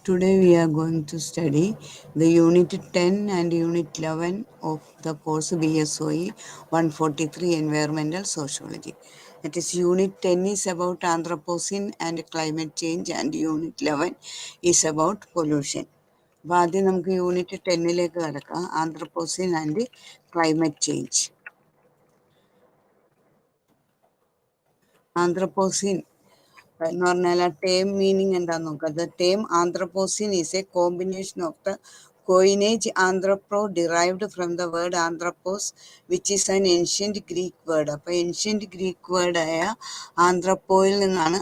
Today we are going to study the Unit 10 and Unit 11 of the course BSOE 143 Environmental Sociology. That is, Unit 10 is about Anthropocene and climate change, and Unit 11 is about pollution. അപ്പോൾ ആദ്യം നമുക്ക് unit 10ലേക്ക് കിടക്കാം, Anthropocene and climate change. Anthropocene എന്ന് പറഞ്ഞാൽ ആ term meaning എന്താന്ന് നോക്കുക. The term Anthropocene is a combination of the coinage anthropo derived from the word anthropos, which is an ancient Greek word. അപ്പോൾ ഏൻഷ്യൻറ്റ് ഗ്രീക്ക് വേർഡായ ആന്ത്രപ്പോയിൽ നിന്നാണ്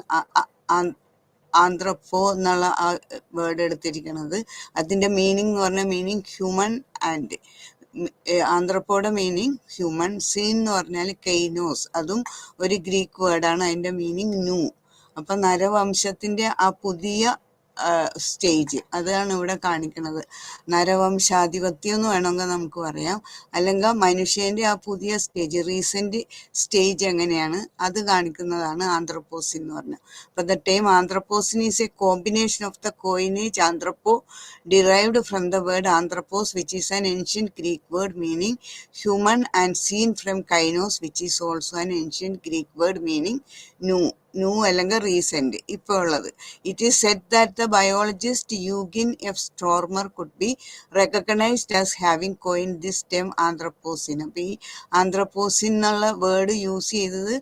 ആന്ത്രപ്പോ എന്നുള്ള ആ വേർഡ് എടുത്തിരിക്കുന്നത്. അതിൻ്റെ മീനിങ് എന്ന് പറഞ്ഞാൽ മീനിങ് ഹ്യൂമൻ ആൻഡ് ആന്ത്രപ്പോയുടെ മീനിങ് ഹ്യൂമൻ. സീൻ എന്ന് പറഞ്ഞാൽ കെയ്നോസ്, അതും ഒരു ഗ്രീക്ക് വേർഡാണ്. അതിൻ്റെ മീനിങ് ന്യൂ. അപ്പം നരവംശത്തിൻ്റെ ആ പുതിയ സ്റ്റേജ് അതാണ് ഇവിടെ കാണിക്കുന്നത്. നരവംശാധിപത്യം എന്ന് വേണമെങ്കിൽ നമുക്ക് പറയാം, അല്ലെങ്കിൽ മനുഷ്യൻ്റെ ആ പുതിയ സ്റ്റേജ്, റീസെന്റ് സ്റ്റേജ് എങ്ങനെയാണ് അത് കാണിക്കുന്നതാണ് ആന്ത്രപ്പോസിൻ എന്ന് പറഞ്ഞത്. അപ്പോൾ the term Anthropocene is a combination of the coinage anthropo derived from the word anthropos, which is an ancient Greek word meaning human, and seen from kainos, which is also an ancient Greek word meaning new അല്ലെങ്കിൽ recent ഇപ്പോൾ ഉള്ളത്. It is said that the biologist Eugene F Stoermer could be recognised as having coin this term Anthropocene. അപ്പോൾ ഈ ആന്ത്രപ്പോസിൻ എന്നുള്ള word use ചെയ്തത്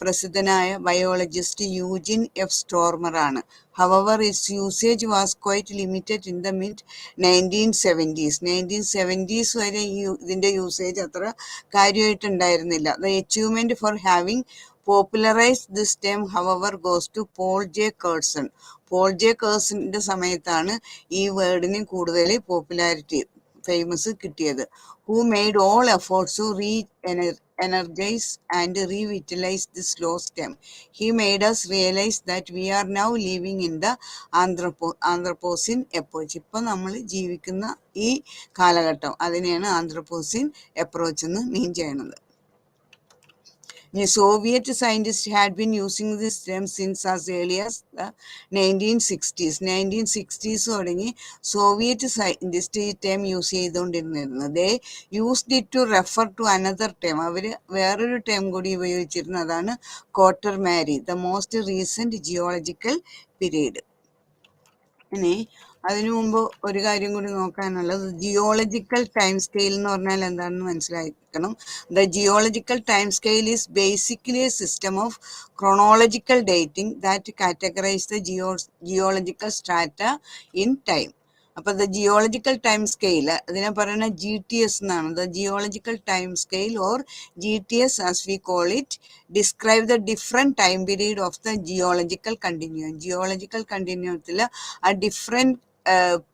പ്രസിദ്ധനായ biologist യൂജിൻ F സ്റ്റോർമർ ആണ്. However, its usage was quite limited in the mid-1970s. 1970s വരെ ഇതിൻ്റെ usage അത്ര കാര്യമായിട്ടുണ്ടായിരുന്നില്ല. The achievement for having popularized this term, however, goes to Paul J. Curzon. Paul J കേഴ്സന്റെ സമയത്താണ് ഈ വേർഡിന് കൂടുതൽ പോപ്പുലാരിറ്റി, ഫേമസ് കിട്ടിയത്. Who made all efforts to energize and revitalize this lost term. He made us realize that we are now living in the Anthropocene epoch. ഇപ്പം നമ്മൾ ജീവിക്കുന്ന ഈ കാലഘട്ടം, അതിനെയാണ് ആന്ത്രപ്പോസിൻ എപ്രോച്ച് എന്ന് മീൻ ചെയ്യുന്നത്. The Soviet scientists had been using this term since as early as the 1960s. 1960s തുടങ്ങി Soviet scientist ഈ ടേം യൂസ് ചെയ്തുകൊണ്ടിരുന്നിരുന്നു. They used it to refer to another term. അവർ വേറൊരു ടേം കൂടി ഉപയോഗിച്ചിരുന്നതാണ് quaternary, the most recent geological period. ഇനി അതിനു മുമ്പ് ഒരു കാര്യം കൂടി നോക്കാനുള്ളത്, ജിയോളജിക്കൽ ടൈം സ്കെയിൽ എന്ന് പറഞ്ഞാൽ എന്താണെന്ന് മനസ്സിലാക്കണം. The geological time scale is basically a system of chronological dating that categorise the geological strata in time. അപ്പോൾ ദ ജിയോളജിക്കൽ ടൈം സ്കെയിൽ അതിനെ പറയുന്ന GTS എന്നാണ്. The geological time scale or GTS as we call it describe the different time period of the geological continuum. Geological കണ്ടിന്യൂത്തിൽ ആ different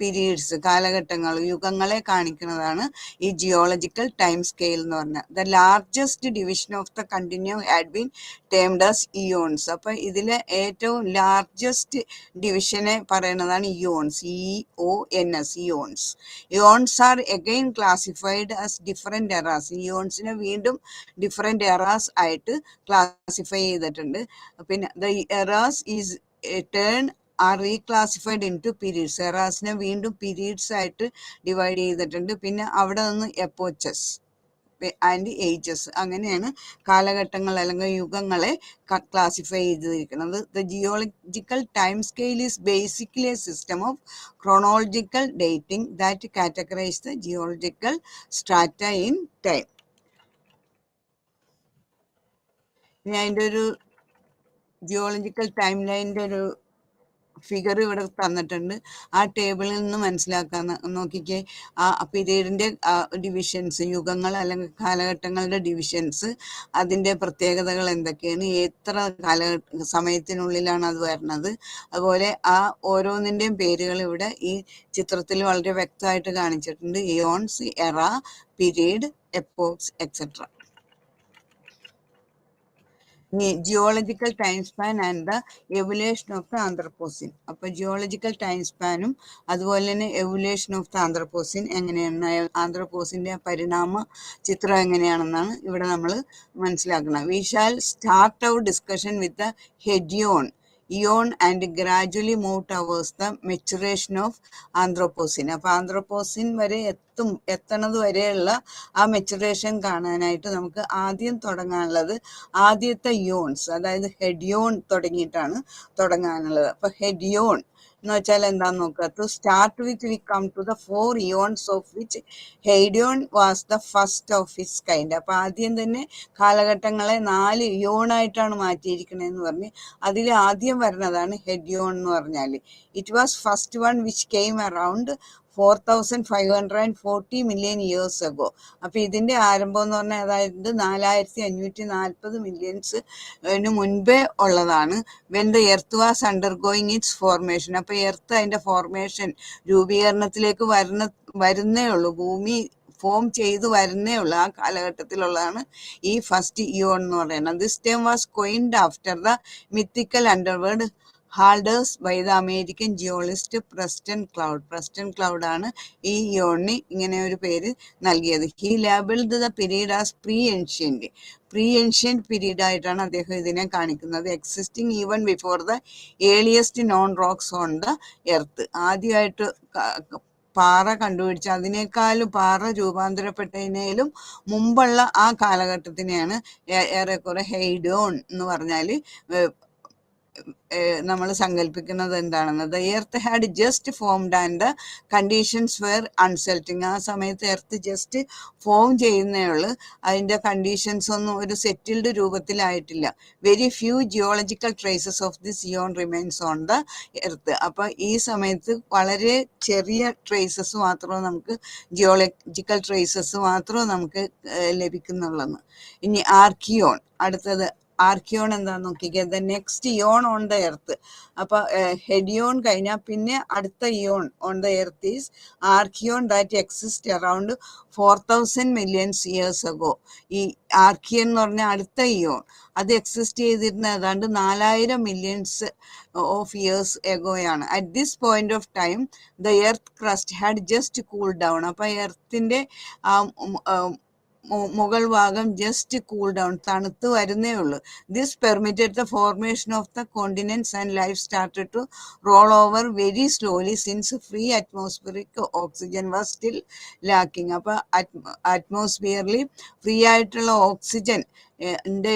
periods, കാലഘട്ടങ്ങൾ, യുഗങ്ങളെ കാണിക്കുന്നതാണ് ഈ geological time scale എന്ന് പറഞ്ഞാൽ. The largest division of the continuum had been termed as eons. അപ്പം ഇതിലെ ഏറ്റവും largest ഡിവിഷനെ പറയുന്നതാണ് eons, EONS, eons. Eons are again classified as different eras. ഇയോൺസിനെ വീണ്ടും ഡിഫറെൻറ്റ് എറാസ് ആയിട്ട് ക്ലാസിഫൈ ചെയ്തിട്ടുണ്ട്. പിന്നെ the eras is turn are reclassified into periods. എറാസിനെ വീണ്ടും പീരീഡ്സ് ആയിട്ട് ഡിവൈഡ് ചെയ്തിട്ടുണ്ട്. പിന്നെ അവിടെ നിന്ന് എപ്പോച്ചസ് ആൻഡ് ഏജസ്, അങ്ങനെയാണ് കാലഘട്ടങ്ങൾ അല്ലെങ്കിൽ യുഗങ്ങളെ ക്ലാസിഫൈ ചെയ്തിരിക്കുന്നത്. The geological time scale is basically a system of chronological dating that categorise the geological strata in time. ഇനി അതിൻ്റെ ഒരു ജിയോളജിക്കൽ ടൈം ലൈനിൻ്റെ ഒരു ഫിഗർ ഇവിടെ തന്നിട്ടുണ്ട്. ആ ടേബിളിൽ നിന്ന് മനസ്സിലാക്കാൻ നോക്കിക്കേ, ആ പീരീഡിൻ്റെ ഡിവിഷൻസ്, യുഗങ്ങൾ അല്ലെങ്കിൽ കാലഘട്ടങ്ങളുടെ ഡിവിഷൻസ്, അതിൻ്റെ പ്രത്യേകതകൾ എന്തൊക്കെയാണ്, എത്ര സമയത്തിനുള്ളിലാണ് അത് വരുന്നത്. അതുപോലെ ആ ഓരോന്നിൻ്റെയും പേരുകൾ ഇവിടെ ഈ ചിത്രത്തിൽ വളരെ വ്യക്തമായിട്ട് കാണിച്ചിട്ടുണ്ട്. Eons, era, period, epochs, etcetera. Geological time span and the evolution of the Anthropocene. അപ്പോൾ ജിയോളജിക്കൽ ടൈം സ്പാനും അതുപോലെ തന്നെ എവല്യൂഷൻ ഓഫ് ദ ആന്ത്രപ്പോസിൻ എങ്ങനെയാണ്, ആന്ത്രപ്പോസിൻ്റെ പരിണാമ ചിത്രം എങ്ങനെയാണെന്നാണ് ഇവിടെ നമ്മൾ മനസ്സിലാക്കുന്നത്. We shall start our discussion with the Hadean eon and gradually move towards the maturation of Anthropocene. അപ്പൊ ആന്ത്രോപോസിൻ വരെ എത്തണത് വരെയുള്ള ആ മെച്ചുറേഷൻ കാണാനായിട്ട് നമുക്ക് ആദ്യം തുടങ്ങാനുള്ളത് ആദ്യത്തെ ഇയോൺസ്, അതായത് ഹെഡിയോൺ തുടങ്ങിയിട്ടാണ് തുടങ്ങാനുള്ളത്. അപ്പൊ ഹെഡിയോൺ എന്ന് വെച്ചാൽ എന്താന്ന് നോക്കുക. To start with we come to the 4 eons of which Hadean was the first of its kind. അപ്പൊ ആദ്യം തന്നെ കാലഘട്ടങ്ങളെ 4 ഇയോണായിട്ടാണ് മാറ്റിയിരിക്കണേന്ന് പറഞ്ഞ് അതിൽ ആദ്യം വരുന്നതാണ് ഹെഡിയോൺ എന്ന് പറഞ്ഞാല്. It was first one which came around 4540 million years ago. അപ്പൊ ഇതിന്റെ ആരംഭം എന്ന് പറഞ്ഞാൽ അതായത് 4540 മില്യൺസ് മുൻപേ ഉള്ളതാണ്. When the earth was undergoing it's formation. അപ്പൊ എർത്ത് അതിന്റെ ഫോർമേഷൻ രൂപീകരണത്തിലേക്ക് വരുന്നേ ഉള്ളൂ, ഭൂമി ഫോം ചെയ്തു വരുന്നേ ഉള്ളൂ. ആ കാലഘട്ടത്തിലുള്ളതാണ് ഈ ഫസ്റ്റ് ഇയോൺ എന്ന് പറയുന്നത്. This time was coined after the mythical underworld Hades by the American geologist Preston Cloud. Preston Cloud ആണ് ഈ ഇയോണിന് ഇങ്ങനെ ഒരു പേര് നൽകിയത്. He labelled the period as pre ancient period ആയിട്ടാണ് അദ്ദേഹം ഇതിനെ കാണിക്കുന്നത്. Existing even before the earliest known rocks on the earth. ആദ്യമായിട്ട് പാറ കണ്ടുപിടിച്ച അതിനേക്കാളും പാറ രൂപാന്തരപ്പെട്ടതിനേലും മുമ്പുള്ള ആ കാലഘട്ടത്തിനെയാണ് ഏറെക്കുറെ ഹെയ്ഡോൺ എന്ന് പറഞ്ഞാൽ നമ്മൾ സങ്കല്പിക്കുന്നത് എന്താണെന്ന്. The earth had just formed and the conditions were unsettling. ആ സമയത്ത് എർത്ത് ജസ്റ്റ് ഫോം ചെയ്യുന്നേ ഉള്ളൂ, അതിൻ്റെ കണ്ടീഷൻസ് ഒന്നും ഒരു സെറ്റിൽഡ് രൂപത്തിലായിട്ടില്ല. Very few geological traces of this eon remains on the earth. അപ്പൊ ഈ സമയത്ത് വളരെ ചെറിയ ട്രേസസ് മാത്രമേ നമുക്ക് ജിയോളജിക്കൽ ട്രേസസ് മാത്രമേ നമുക്ക് ലഭിക്കുന്നുള്ളൂ. ഇനി ആർക്കിയോൺ, അടുത്തത് ആർക്കിയോൺ എന്താന്ന് നോക്കിക്കേ. The next eon on the earth. അപ്പൊ ഹെഡിയോൺ കഴിഞ്ഞാൽ പിന്നെ അടുത്ത eon on the earth is Archean that exist around 4000 millions years ago. ഈ ആർക്കിയൻ എന്ന് പറഞ്ഞാൽ അടുത്ത ഇയോൺ, അത് എക്സിസ്റ്റ് ചെയ്തിരുന്ന ഏതാണ്ട് 4000 മില്യൺസ് ഓഫ് ഇയേഴ്സ് എഗോയാണ്. At this point of time the earth crust had just cool down. അപ്പൊ എർത്തിന്റെ മുകൾ ഭാഗം ജസ്റ്റ് കൂൾ ഡൗൺ, തണുത്ത് വരുന്നേ ഉള്ളൂ. This permitted the formation of the continents and life started to roll over very slowly since free atmospheric oxygen was still lacking. അപ്പൊ അറ്റ്മോസ്ഫിയറിൽ free ആയിട്ടുള്ള ഓക്സിജൻ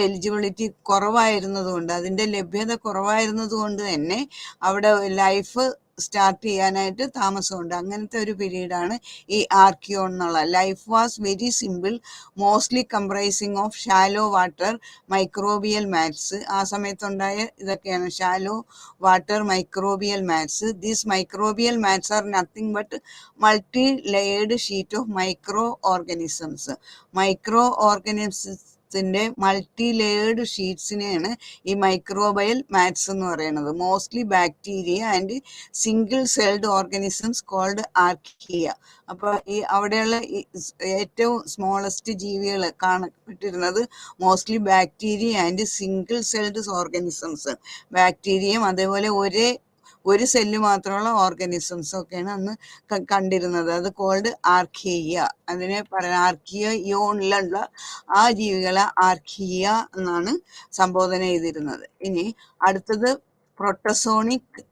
എലിജിബിലിറ്റി കുറവായിരുന്നതുകൊണ്ട്, അതിന്റെ ലഭ്യത കുറവായിരുന്നത് കൊണ്ട് തന്നെ അവിടെ ലൈഫ് സ്റ്റാർട്ട് ചെയ്യാനായിട്ട് താമസമുണ്ട്. അങ്ങനത്തെ ഒരു പീരീഡാണ് ഈ ആർക്കിയോൺ എന്നുള്ള. Life was very simple, mostly comprising of shallow water microbial mats. ആ സമയത്തുണ്ടായ ഇതൊക്കെയാണ് shallow water microbial mats. These microbial mats are nothing but multi layered sheet of micro organisms. Micro ഓർഗാനിസത്തിന്റെ multi layered ഷീറ്റ്സിനെയാണ് ഈ microbial mats എന്ന് പറയുന്നത്. Mostly bacteria and single celled organisms called archaea. അപ്പൊ ഈ അവിടെയുള്ള ഏറ്റവും സ്മോളസ്റ്റ് ജീവികൾ കാണപ്പെട്ടിരുന്നത് mostly bacteria and single celled organisms. ബാക്ടീരിയയും അതേപോലെ ഒരു സെല്ല് മാത്രമുള്ള ഓർഗാനിസംസ് ഒക്കെയാണ് അന്ന് കണ്ടിരുന്നത്. അത് കോൾഡ് ആർക്കിയ. അതിനെ പറയുന്നത് ആർക്കിയ ഇയോണിലുള്ള ആ ജീവികളെ ആർക്കിയ എന്നാണ് സംബോധന ചെയ്തിരുന്നത്. ഇനി അടുത്തത് പ്രൊട്ടസോണിക്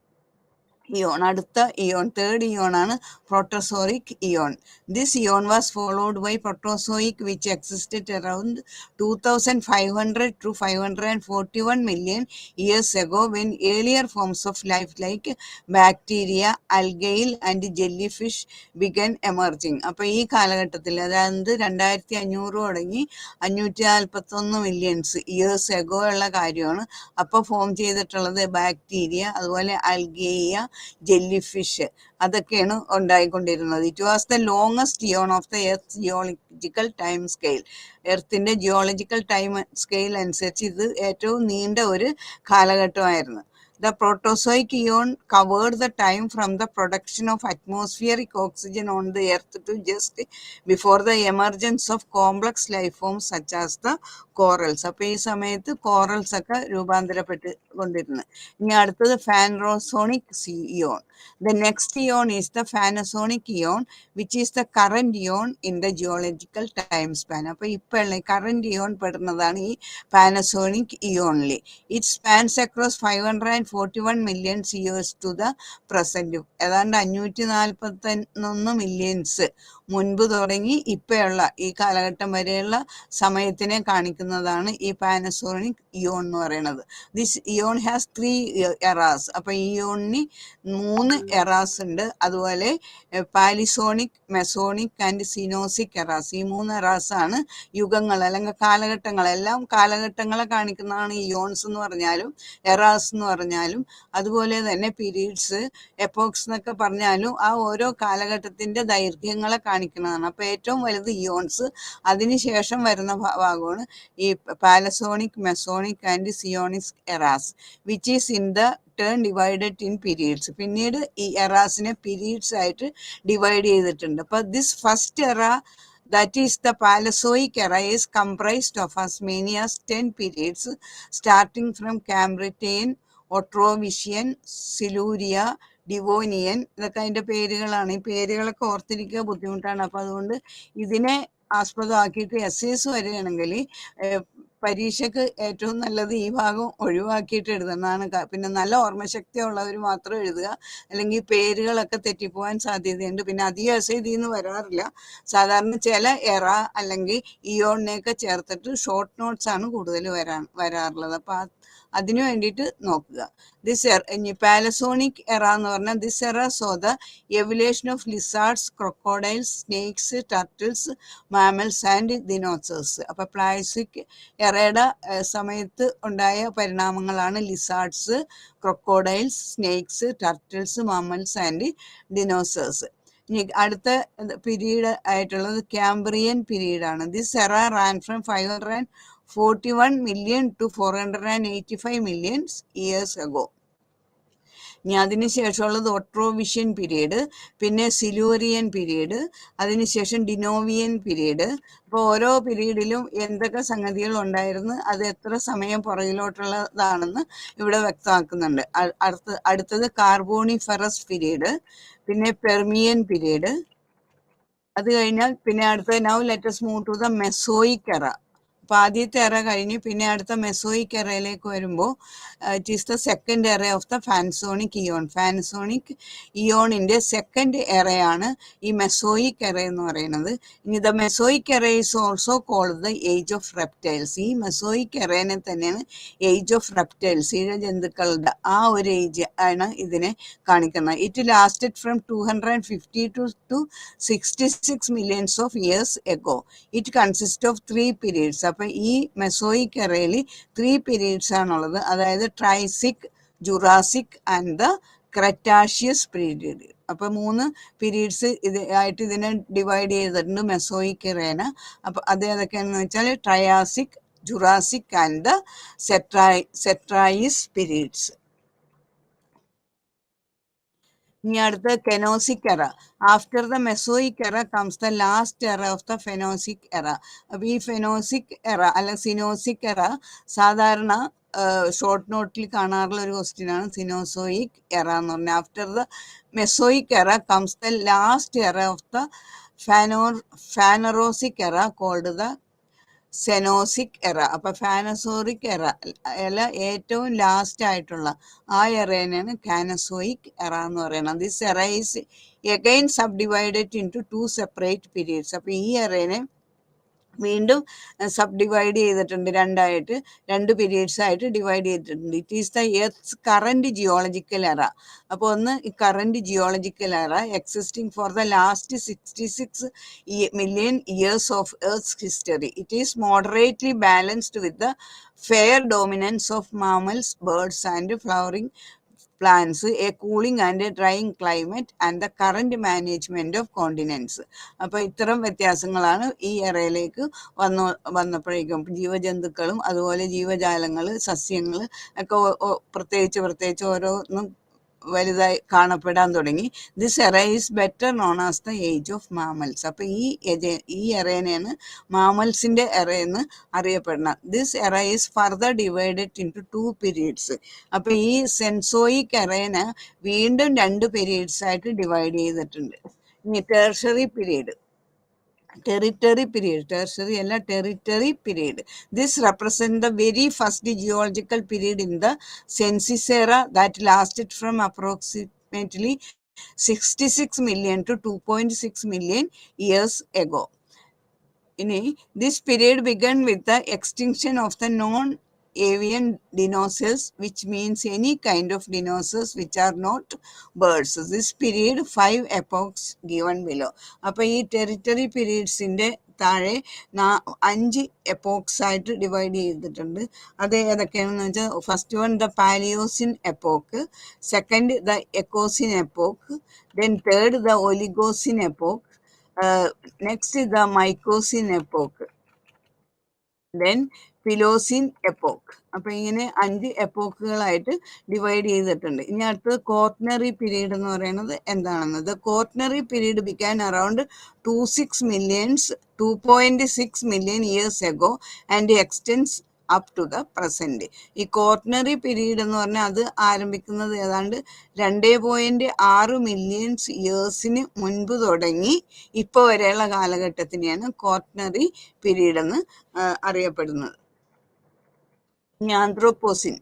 ഇയോൺ. അടുത്ത ഇയോൺ, തേർഡ് ഇയോൺ ആണ് Proterozoic eon. This eon was followed by Proterozoic which existed around 2500 to 541 million years ago when earlier forms of life like bacteria, algae and jelly fish began emerging. അപ്പൊ ഈ കാലഘട്ടത്തിൽ, അതായത് 2500 തുടങ്ങി 541 millions years ago ഉള്ള കാര്യമാണ്. അപ്പോൾ form ചെയ്തിട്ടുള്ളത് bacteria, അതുപോലെ അൽഗേയ, ജെല്ലി ഫിഷ്, അതൊക്കെയാണ് ഉണ്ടായിക്കൊണ്ടിരുന്നത്. It was the longest eon of the earth geological time scale. എർത്തിന്റെ ജിയോളജിക്കൽ ടൈം സ്കെയിൽ അനുസരിച്ച് ഇത് ഏറ്റവും നീണ്ട ഒരു കാലഘട്ടമായിരുന്നു. The Proterozoic eon covered the time from the production of atmospheric oxygen on the earth to just before the emergence of complex life forms such as the corals. അപ്പോൾ ഈ സമയത്ത് corals ഒക്കെ രൂപാന്തരപ്പെട്ട് കൊണ്ടിരുന്നു. ഇനി അടുത്തത് ഫാനറോസോണിക് Eon. The next eon is the Phanerozoic eon, which is the current eon in the geological time span. അപ്പോൾ ഇപ്പോഴുള്ള current Eon പെടുന്നതാണ് ഈ Panasonic ഇയോണിൽ. It spans across 540 541 million years to the present. ഏതാണ്ട് 541 മില്യൺസ് മുൻപ് തുടങ്ങി ഇപ്പോഴുള്ള ഈ കാലഘട്ടം വരെയുള്ള സമയത്തിനെ കാണിക്കുന്നതാണ് ഈ പാനസോണിക് ഇയോൺ എന്ന് പറയുന്നത്. This eon has 3 eras. അപ്പൊ ഈ ഇയോണിന് 3 എറാസ് ഉണ്ട്. അതുപോലെ പാലിസോണിക്, മെസോണിക് ആൻഡ് സിനോസിക് എറാസ്. ഈ 3 എറാസ് ആണ് യുഗങ്ങൾ അല്ലെങ്കിൽ കാലഘട്ടങ്ങളെല്ലാം കാലഘട്ടങ്ങളെ കാണിക്കുന്നതാണ് ഇയോൺസ് എന്ന് പറഞ്ഞാലും എറാസ് എന്ന് പറഞ്ഞാലും. അതുപോലെ തന്നെ പീരീഡ്സ്, എപ്പോക്സ് എന്നൊക്കെ പറഞ്ഞാലും ആ ഓരോ കാലഘട്ടത്തിന്റെ ദൈർഘ്യങ്ങളെ കാണിക്കുന്നതാണ്. അപ്പൊ ഏറ്റവും വലുത് ഇയോൺസ്, അതിനുശേഷം വരുന്ന ഭാഗമാണ് ഈ Paleozoic, Mesozoic and Cenozoic eras, which is in the turn divided in periods. പിന്നീട് ഈ എറാസിനെ പീരീഡ്സ് ആയിട്ട് ഡിവൈഡ് ചെയ്തിട്ടുണ്ട്. അപ്പൊ this first era, that is the Paleozoic era, is comprised of as many as 10 periods starting from Cambrian, Otrovician, Siluria, ഡിവോനിയൻ. ഇതൊക്കെ അതിന്റെ പേരുകളാണ്. ഈ പേരുകളൊക്കെ ഓർത്തിരിക്കുക ബുദ്ധിമുട്ടാണ്. അപ്പൊ അതുകൊണ്ട് ഇതിനെ ആസ്പദമാക്കിയിട്ട് എസ്സേസ് വരികയാണെങ്കിൽ പരീക്ഷയ്ക്ക് ഏറ്റവും നല്ലത് ഈ ഭാഗം ഒഴിവാക്കിയിട്ട് എഴുതുന്നതാണ്. പിന്നെ നല്ല ഓർമ്മശക്തി ഉള്ളവർ മാത്രം എഴുതുക, അല്ലെങ്കിൽ പേരുകളൊക്കെ തെറ്റിപ്പോവാൻ സാധ്യതയുണ്ട്. പിന്നെ അധികം എസ് ഇതിന്ന് വരാറില്ല. സാധാരണ ചില എറ അല്ലെങ്കിൽ ഇയോണിനെയൊക്കെ ചേർത്തിട്ട് ഷോർട്ട് നോട്ട്സ് ആണ് കൂടുതൽ വരാറുള്ളത്. അപ്പൊ അതിനു വേണ്ടിയിട്ട് നോക്കുക. ദിസ് പാലസോണിക് എറ എന്ന് പറഞ്ഞാൽ this era saw the evolution of lizards, crocodiles, snakes, turtles, mammals and dinosaurs. അപ്പൊ പ്ലാസിക് എറയുടെ സമയത്ത് ഉണ്ടായ പരിണാമങ്ങളാണ് lizards, crocodiles, snakes, turtles, mammals and dinosaurs. ഇനി അടുത്ത പീരീഡ് ആയിട്ടുള്ളത് ക്യാംബ്രിയൻ പീരീഡ് ആണ്. This era ran from 541 million to 485 million years ago. ഇനി അതിനുശേഷമുള്ളത് ഒട്രോവിഷ്യൻ പീരീഡ്, പിന്നെ സിലൂറിയൻ പീരീഡ്, അതിനുശേഷം ഡിനോവിയൻ പീരീഡ്. അപ്പോൾ ഓരോ പീരീഡിലും എന്തൊക്കെ സംഗതികൾ ഉണ്ടായിരുന്നു, അത് എത്ര സമയം പുറകിലോട്ടുള്ളതാണെന്ന് ഇവിടെ വ്യക്തമാക്കുന്നുണ്ട്. അടുത്തത് കാർബോണിഫറസ് പീരീഡ്, പിന്നെ പെർമിയൻ പീരീഡ്. അത് കഴിഞ്ഞാൽ പിന്നെ അടുത്ത now let's move to the Mesozoic era. അപ്പൊ ആദ്യത്തെ എറ കഴിഞ്ഞ് പിന്നെ അടുത്ത മെസോയിക് എറയിലേക്ക് വരുമ്പോൾ it is the second era of the Phanerozoic eon. Phanerozoic ഇയോണിന്റെ സെക്കൻഡ് എറയാണ് ഈ മെസോയിക് എറ എന്ന് പറയുന്നത്. ഇനി the Mesozoic era is also called the age of reptiles. ഈ മെസോയിക് എറേനെ തന്നെയാണ് ഏജ് ഓഫ് റെപ്റ്റൈൽസ്, ഇഴജന്തുക്കളുടെ ആ ഒരു ഏജ് ആണ് ഇതിനെ കാണിക്കുന്നത്. It lasted from 250 to 66 millions of years ago. It consists of 3 periods. അപ്പൊ ഈ മെസോയിക് എറയിൽ 3 പീരീഡ്സ് ആണുള്ളത്. അതായത് Triassic, Jurassic and the Cretaceous period. അപ്പൊ 3 പീരീഡ്സ് ആയിട്ട് ഇതിനെ ഡിവൈഡ് ചെയ്തിട്ടുണ്ട് മെസോയിക് എറേന. അപ്പൊ അത് ഏതൊക്കെയാണെന്ന് വെച്ചാൽ ട്രയാസിക്, ജുറാസിക് ആൻഡ് ദ സെട്രായിസ് പീരീഡ്സ്. ഇനി അടുത്ത Cenozoic era. After the Mesozoic era comes the last era of the Phanerozoic era. അപ്പൊ ഈ ഫെനോസിക് എറ അല്ല സിനോസിക് എറ സാധാരണ ഷോർട്ട് നോട്ടിൽ കാണാറുള്ള ഒരു ക്വസ്റ്റ്യൻ ആണ്. സിനോസോയിക് എറ എന്ന് പറഞ്ഞാൽ after the Mesozoic era comes the last era of the Phanerozoic era called the Cenozoic എറ. അപ്പൊ ഫാനസോറിക് എറ അല്ല ഏറ്റവും ലാസ്റ്റ് ആയിട്ടുള്ള ആ എറേനാണ് കാനസോയിക് എറ എന്ന് പറയുന്നത്. This era is again subdivided into 2 separate periods. അപ്പൊ ഈ എറേനെ വീണ്ടും സബ് ഡിവൈഡ് ചെയ്തിട്ടുണ്ട്, രണ്ടായിട്ട് 2 പീരീഡ്സ് ആയിട്ട് ഡിവൈഡ് ചെയ്തിട്ടുണ്ട്. It is the earth current geological എറ. അപ്പോൾ ഒന്ന് ഈ കറന്റ് ജിയോളജിക്കൽ എറ existing for the last 66 million years of Earth's history. It is moderately balanced with the fair dominance of mammals, birds and flowering plants, a cooling and a drying climate and the current management of continents. അപ്പൊ ഇത്തരം വ്യത്യാസങ്ങളാണ് ഈ എറയിലേക്ക് വന്നപ്പോഴേക്കും ജീവജന്തുക്കളും അതുപോലെ ജീവജാലങ്ങൾ, സസ്യങ്ങൾ ഒക്കെ പ്രത്യേകിച്ച് ഓരോന്നും വലുതായി കാണപ്പെടാൻ തുടങ്ങി. This era is better known as the age of mammals. അപ്പൊ ഈ എറേനെയാണ് മാമൽസിന്റെ എറ എന്ന് അറിയപ്പെടുന്നത്. This era is further divided into 2 periods. അപ്പൊ ഈ സെൻസോയിക് എറേനെ വീണ്ടും 2 പീരീഡ്സ് ആയിട്ട് ഡിവൈഡ് ചെയ്തിട്ടുണ്ട്. ഇനി tertiary period. territory period, tertiary and territory period. This represents the very first geological period in the census era that lasted from approximately 66 million to 2.6 million years ago. This period began with the extinction of the non-avian dinosaurs, which means any kind of dinosaurs which are not birds. This period 5 epochs given below. അപ്പോൾ ഈ territory പീരീഡ്സിൻ്റെ താഴെ 5 epochs ആയിട്ട് divide ചെയ്തിട്ടുണ്ട്. അത് ഏതൊക്കെയാണെന്ന് വെച്ചാൽ first one the Paleocene epoch, second the Eocene epoch, then third the Oligocene epoch, next is the Miocene epoch, then Pliocene epoch. അപ്പം ഇങ്ങനെ 5 എപ്പോക്കുകളായിട്ട് ഡിവൈഡ് ചെയ്തിട്ടുണ്ട്. ഇനി അടുത്തത് കോർട്ടനറി പീരീഡ് എന്ന് പറയുന്നത് എന്താണെന്ന്. The Quaternary period began around 2.6 million years ago and extends up to the present. ഈ Quaternary period എന്ന് പറഞ്ഞാൽ അത് ആരംഭിക്കുന്നത് ഏതാണ്ട് 2.6 മില്യൺ ഇയേഴ്സിന് മുൻപ് തുടങ്ങി ഇപ്പോൾ വരെയുള്ള കാലഘട്ടത്തിനെയാണ് കോർട്ടനറി പീരീഡ് എന്ന് അറിയപ്പെടുന്നത്. ഇനി ആന്ത്രോപോസിൻ,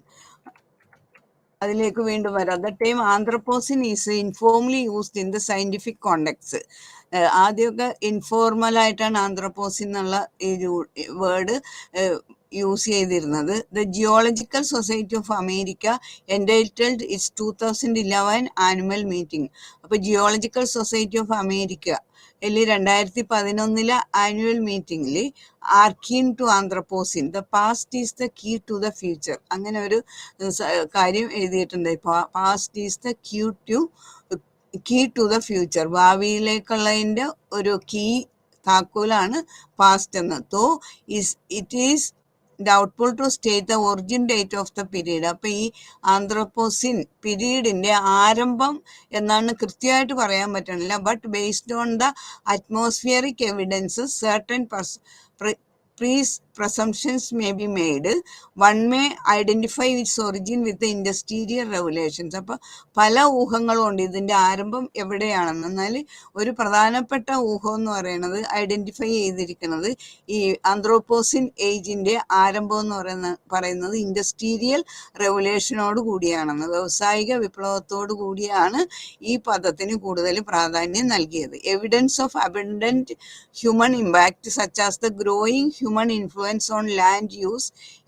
അതിലേക്ക് വീണ്ടും വരാം. The time Anthropocene is informally used in the scientific context. ആദ്യമൊക്കെ ഇൻഫോർമലായിട്ടാണ് ആന്ത്രോപോസിൻ എന്നുള്ള ഈ വേർഡ് യൂസ് ചെയ്തിരുന്നത്. The Geological Society of America entitled its 2011 annual meeting. അപ്പോൾ Geological Society of America 2011 annual മീറ്റിംഗിൽ Archean to Anthropocene the past is the key to the future, അങ്ങനെ ഒരു കാര്യം എഴുതിയിട്ടുണ്ട്. Past is the key to the future, ഭാവിയിലേക്കുള്ളതിൻ്റെ ഒരു താക്കോലാണ് past എന്ന്. It is doubtful to state the origin date of the period. അപ്പോൾ ഈ ആന്ത്രോപോസിൻ പീരീഡിൻ്റെ ആരംഭം എന്നാണ് കൃത്യമായിട്ട് പറയാൻ പറ്റണില്ല. But based on the atmospheric evidences certain presumptions may be made. One may identify its origin with the industrial revolutions. അപ്പോൾ പല ഊഹങ്ങളും ഉണ്ട് ഇതിൻ്റെ ആരംഭം എവിടെയാണെന്ന്. എന്നാൽ ഒരു പ്രധാനപ്പെട്ട ഊഹം എന്ന് പറയുന്നത് ഐഡൻറ്റിഫൈ ചെയ്തിരിക്കുന്നത് ഈ ആന്ത്രോപോസിൻ ഏജിൻ്റെ ആരംഭം എന്ന് പറയുന്നത് ഇൻഡസ്ട്രീരിയൽ റെവല്യൂഷനോട് കൂടിയാണെന്ന്, വ്യാവസായിക വിപ്ലവത്തോടു കൂടിയാണ് ഈ പദത്തിന് കൂടുതൽ പ്രാധാന്യം നൽകിയത്. Evidence of abundant human impact such as the growing human influence on land use,